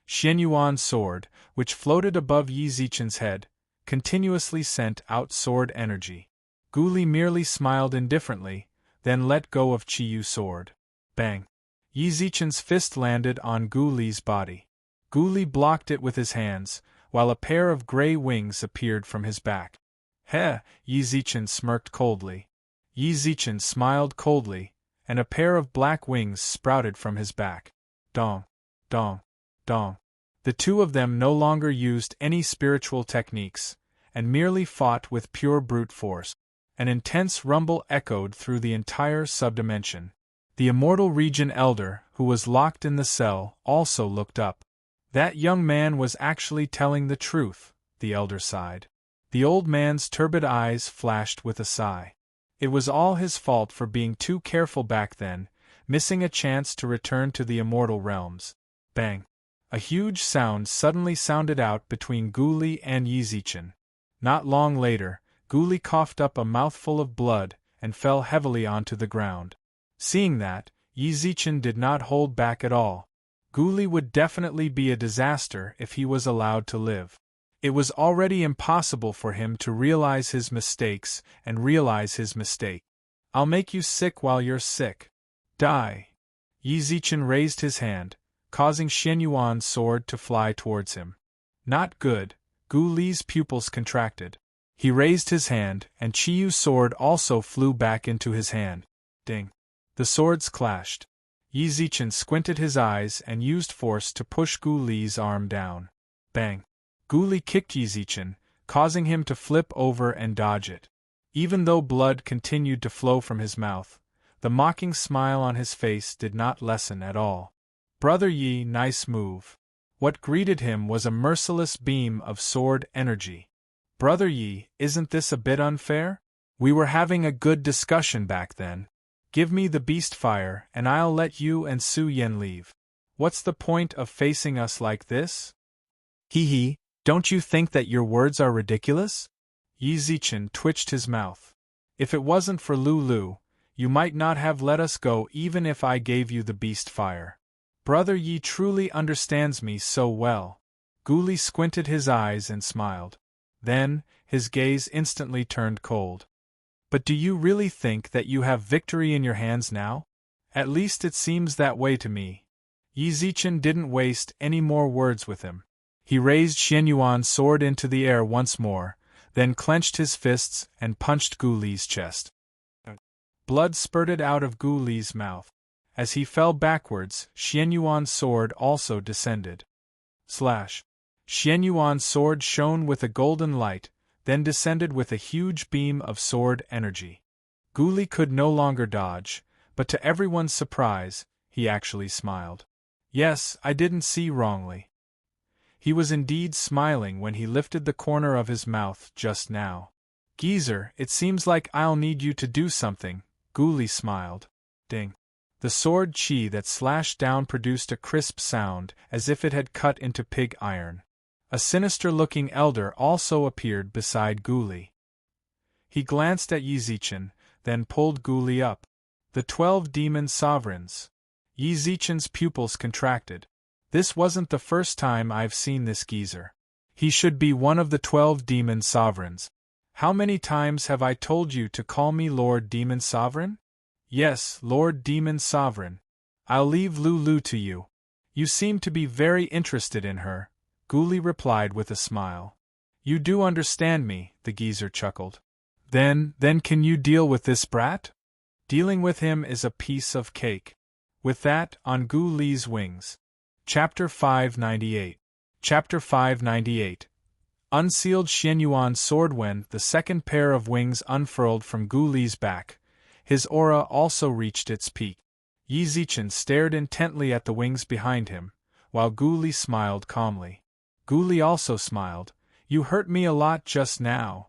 Xianyuan's sword, which floated above Yi Zichen's head, continuously sent out sword energy. Gu Li merely smiled indifferently, then let go of Chiyu's sword. Bang! Yi Zichen's fist landed on Gu Li's body. Gu Li blocked it with his hands, while a pair of gray wings appeared from his back. Heh! Yi Zichen smirked coldly. Yi Zichen smiled coldly, and a pair of black wings sprouted from his back. Dong! Dong! Dong! The two of them no longer used any spiritual techniques, and merely fought with pure brute force. An intense rumble echoed through the entire subdimension. The Immortal Region Elder, who was locked in the cell, also looked up. That young man was actually telling the truth, the Elder sighed. The old man's turbid eyes flashed with a sigh. It was all his fault for being too careful back then, missing a chance to return to the immortal realms. Bang! A huge sound suddenly sounded out between Gu Li and Yi Zichen. Not long later, Gu Li coughed up a mouthful of blood and fell heavily onto the ground. Seeing that, Yi Zichen did not hold back at all. Gu Li would definitely be a disaster if he was allowed to live. It was already impossible for him to realize his mistakes and realize his mistake. I'll make you sick while you're sick. Die! Yi Zichen raised his hand, causing Xianyuan's sword to fly towards him. Not good. Gu Li's pupils contracted. He raised his hand, and Chiyu's sword also flew back into his hand. Ding! The swords clashed. Yi Zichen squinted his eyes and used force to push Gu Li's arm down. Bang! Gu Li kicked Yi Zichen, causing him to flip over and dodge it. Even though blood continued to flow from his mouth, the mocking smile on his face did not lessen at all. Brother Yi, nice move. What greeted him was a merciless beam of sword energy. Brother Yi, isn't this a bit unfair? We were having a good discussion back then. Give me the beast fire and I'll let you and Su Yen leave. What's the point of facing us like this? Hee hee, don't you think that your words are ridiculous? Yi Zichen twitched his mouth. If it wasn't for Lu Lu, you might not have let us go even if I gave you the beast fire. Brother Yi truly understands me so well. Gu Li squinted his eyes and smiled. Then, his gaze instantly turned cold. But do you really think that you have victory in your hands now? At least it seems that way to me. Yi Zichen didn't waste any more words with him. He raised Xianyuan's sword into the air once more, then clenched his fists and punched Gu Li's chest. Blood spurted out of Gu Li's mouth. As he fell backwards, Xianyuan's sword also descended. Slash! Xianyuan's sword shone with a golden light, then descended with a huge beam of sword energy. Gu Li could no longer dodge, but to everyone's surprise, he actually smiled. Yes, I didn't see wrongly. He was indeed smiling when he lifted the corner of his mouth just now. Geezer, it seems like I'll need you to do something, Gu Li smiled. Ding. The sword chi that slashed down produced a crisp sound as if it had cut into pig iron. A sinister-looking elder also appeared beside Gu Li. He glanced at Yi Zichen, then pulled Gu Li up. The 12 demon sovereigns. Yi Zichen's pupils contracted. This wasn't the first time I've seen this geezer. He should be one of the 12 demon sovereigns. How many times have I told you to call me Lord Demon Sovereign? Yes, Lord Demon Sovereign. I'll leave Lu Lu to you. You seem to be very interested in her, Gu Li replied with a smile. You do understand me, the geezer chuckled. Then can you deal with this brat? Dealing with him is a piece of cake. With that, on Gu Li's wings. Chapter 598. Chapter 598. Unsealed Xianyuan's sword. When the second pair of wings unfurled from Gu Li's back, his aura also reached its peak. Yi Zichen stared intently at the wings behind him, while Gu Li smiled calmly. Gu Li also smiled. You hurt me a lot just now.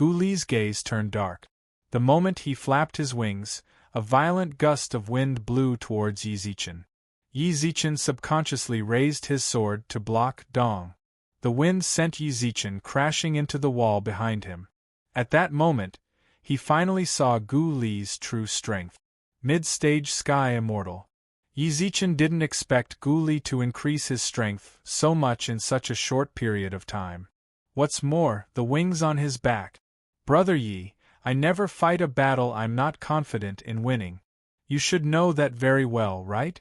Gu Li's gaze turned dark. The moment he flapped his wings, a violent gust of wind blew towards Yi Zichen. Yi Zichen subconsciously raised his sword to block Dong. The wind sent Yi Zichen crashing into the wall behind him. At that moment, he finally saw Gu Li's true strength. Mid-stage Sky Immortal. Yi Zichen didn't expect Gu Li to increase his strength so much in such a short period of time. What's more, the wings on his back. Brother Yi, I never fight a battle I'm not confident in winning. You should know that very well, right?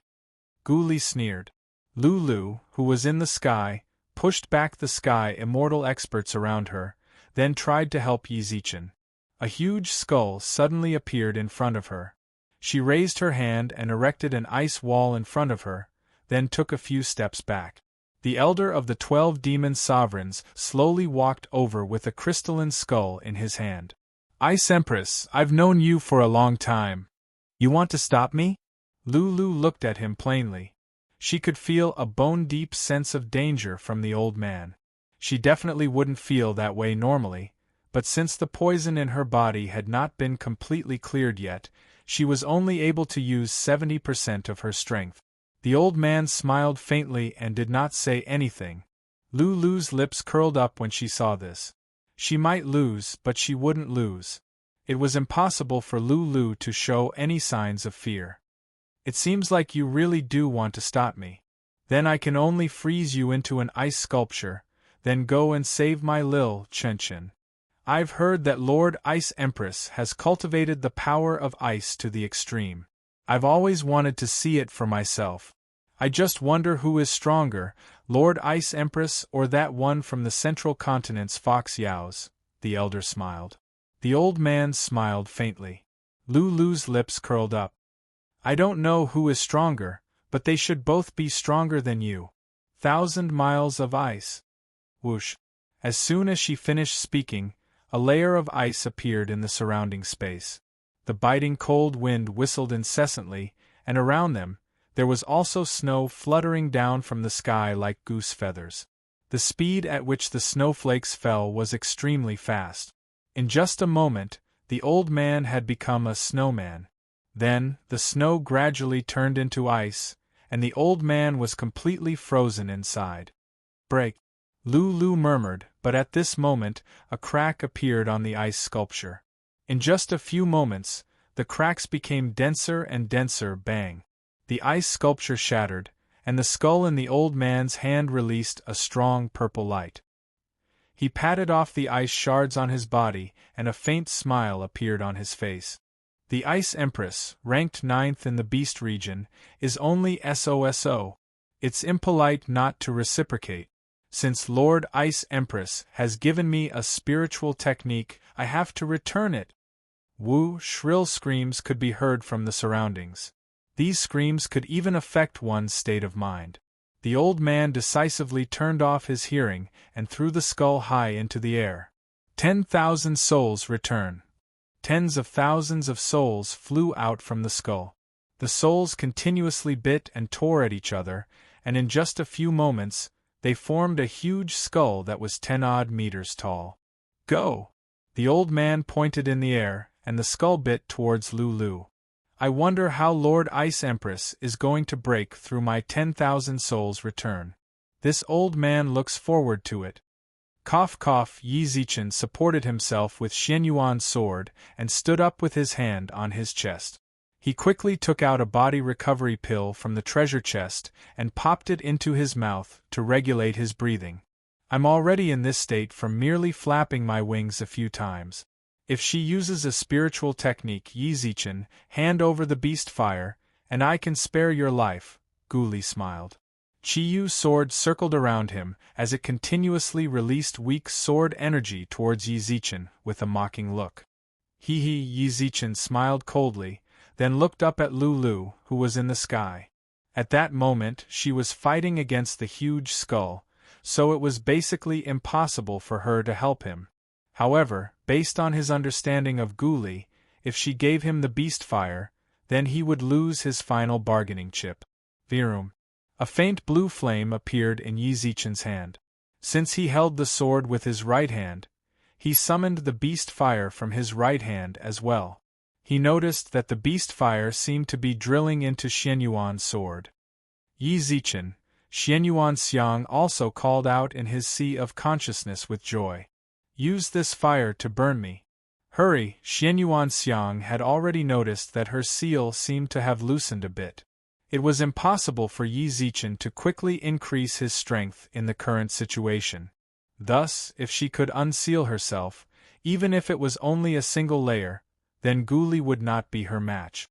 Gu Li sneered. Lulu, who was in the sky, pushed back the Sky Immortal experts around her, then tried to help Yi Zichen. A huge skull suddenly appeared in front of her. She raised her hand and erected an ice wall in front of her, then took a few steps back. The elder of the 12 demon sovereigns slowly walked over with a crystalline skull in his hand. Ice Empress, I've known you for a long time. You want to stop me? Lulu looked at him plainly. She could feel a bone-deep sense of danger from the old man. She definitely wouldn't feel that way normally, but since the poison in her body had not been completely cleared yet, she was only able to use 70% of her strength. The old man smiled faintly and did not say anything. Lulu's lips curled up when she saw this. She might lose, but she wouldn't lose. It was impossible for Lulu to show any signs of fear. It seems like you really do want to stop me. Then I can only freeze you into an ice sculpture, then go and save my Lil Chenchen. I've heard that Lord Ice Empress has cultivated the power of ice to the extreme. I've always wanted to see it for myself. I just wonder who is stronger, Lord Ice Empress or that one from the central continent's Fox Yaos, the elder smiled. The old man smiled faintly. Lulu's lips curled up. I don't know who is stronger, but they should both be stronger than you. 1,000 miles of ice. Whoosh. As soon as she finished speaking, a layer of ice appeared in the surrounding space. The biting cold wind whistled incessantly, and around them, there was also snow fluttering down from the sky like goose feathers. The speed at which the snowflakes fell was extremely fast. In just a moment, the old man had become a snowman. Then, the snow gradually turned into ice, and the old man was completely frozen inside. Break! Lulu murmured, but at this moment, a crack appeared on the ice sculpture. In just a few moments, the cracks became denser and denser. Bang! The ice sculpture shattered, and the skull in the old man's hand released a strong purple light. He patted off the ice shards on his body, and a faint smile appeared on his face. The Ice Empress, ranked 9th in the Beast region, is only SOSO. It's impolite not to reciprocate. Since Lord Ice Empress has given me a spiritual technique, I have to return it. Woo! Shrill screams could be heard from the surroundings. These screams could even affect one's state of mind. The old man decisively turned off his hearing and threw the skull high into the air. 10,000 souls return. Tens of thousands of souls flew out from the skull. The souls continuously bit and tore at each other, and in just a few moments, they formed a huge skull that was 10-odd meters tall. Go! The old man pointed in the air, and the skull bit towards Lulu. I wonder how Lord Ice Empress is going to break through my 10,000 souls return. This old man looks forward to it. Cough cough. Yi Zichen supported himself with Xian Yuan's sword and stood up with his hand on his chest. He quickly took out a body recovery pill from the treasure chest and popped it into his mouth to regulate his breathing. I'm already in this state from merely flapping my wings a few times. If she uses a spiritual technique, Yi Zichen, hand over the beast fire, and I can spare your life, Gu Li smiled. Chiyu's sword circled around him as it continuously released weak sword energy towards Yi Zichen with a mocking look. Hee hee. Yi Zichen smiled coldly, then looked up at Lulu, who was in the sky. At that moment she was fighting against the huge skull, so it was basically impossible for her to help him. However, based on his understanding of Gu Li, if she gave him the beast fire, then he would lose his final bargaining chip. Virum. A faint blue flame appeared in Yi Zichen's hand. Since he held the sword with his right hand, he summoned the beast fire from his right hand as well. He noticed that the beast fire seemed to be drilling into Xianyuan's sword. Yi Zichen, Xianyuan Xiang also called out in his sea of consciousness with joy. Use this fire to burn me. Hurry! Xianyuan Xiang had already noticed that her seal seemed to have loosened a bit. It was impossible for Yi Zichen to quickly increase his strength in the current situation. Thus, if she could unseal herself, even if it was only a single layer, then Gu Li would not be her match.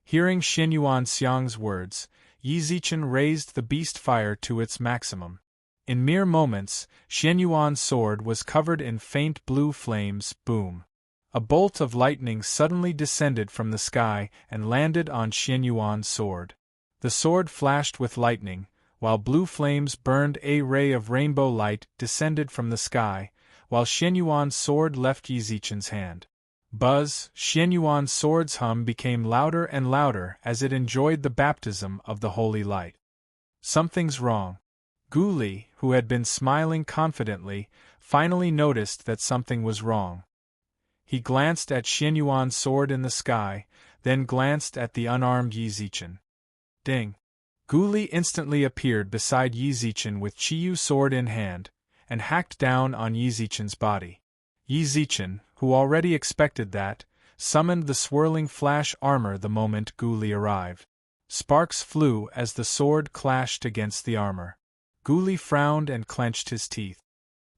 Hearing Xianyuan Xiang's words, Yi Zichen raised the beast fire to its maximum. In mere moments, Xianyuan's sword was covered in faint blue flames. Boom! A bolt of lightning suddenly descended from the sky and landed on Xianyuan's sword. The sword flashed with lightning, while blue flames burned. A ray of rainbow light descended from the sky, while Xianyuan's sword left Yi Zichen's hand. Buzz! Xianyuan's sword's hum became louder and louder as it enjoyed the baptism of the holy light. Something's wrong. Gu Li, who had been smiling confidently, finally noticed that something was wrong. He glanced at Xianyuan's sword in the sky, then glanced at the unarmed Yi Zichen. Ding! Gu Li instantly appeared beside Yi Zichen with Chiyu's sword in hand, and hacked down on Yi Zichen's body. Yi Zichen, who already expected that, summoned the swirling flash armor the moment Gu Li arrived. Sparks flew as the sword clashed against the armor. Gu Li frowned and clenched his teeth.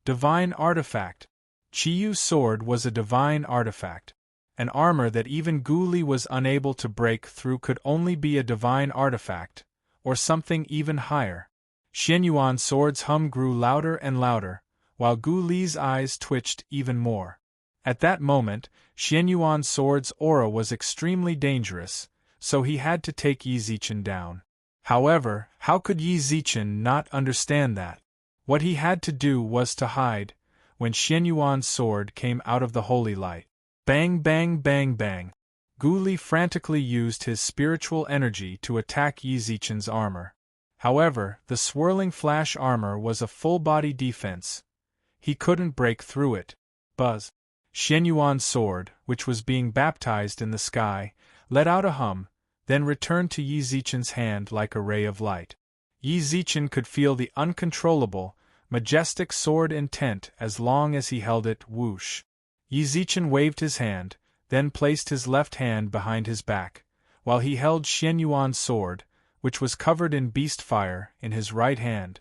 Divine artifact! Chiyu's sword was a divine artifact. An armor that even Gu Li was unable to break through could only be a divine artifact, or something even higher. Xianyuan's sword's hum grew louder and louder, while Gu Li's eyes twitched even more. At that moment, Xianyuan's sword's aura was extremely dangerous, so he had to take Yi Zichen down. However, how could Yi Zichen not understand that? What he had to do was to hide, when Xianyuan's sword came out of the holy light. Bang bang bang bang! Gu Li frantically used his spiritual energy to attack Yi Zichen's armor. However, the swirling flash armor was a full-body defense. He couldn't break through it. Buzz! Xianyuan's sword, which was being baptized in the sky, let out a hum, then returned to Yi Zichen's hand like a ray of light. Yi Zichen could feel the uncontrollable, majestic sword intent as long as he held it. Whoosh! Yi Zichen waved his hand, then placed his left hand behind his back, while he held Xianyuan's sword, which was covered in beast fire, in his right hand.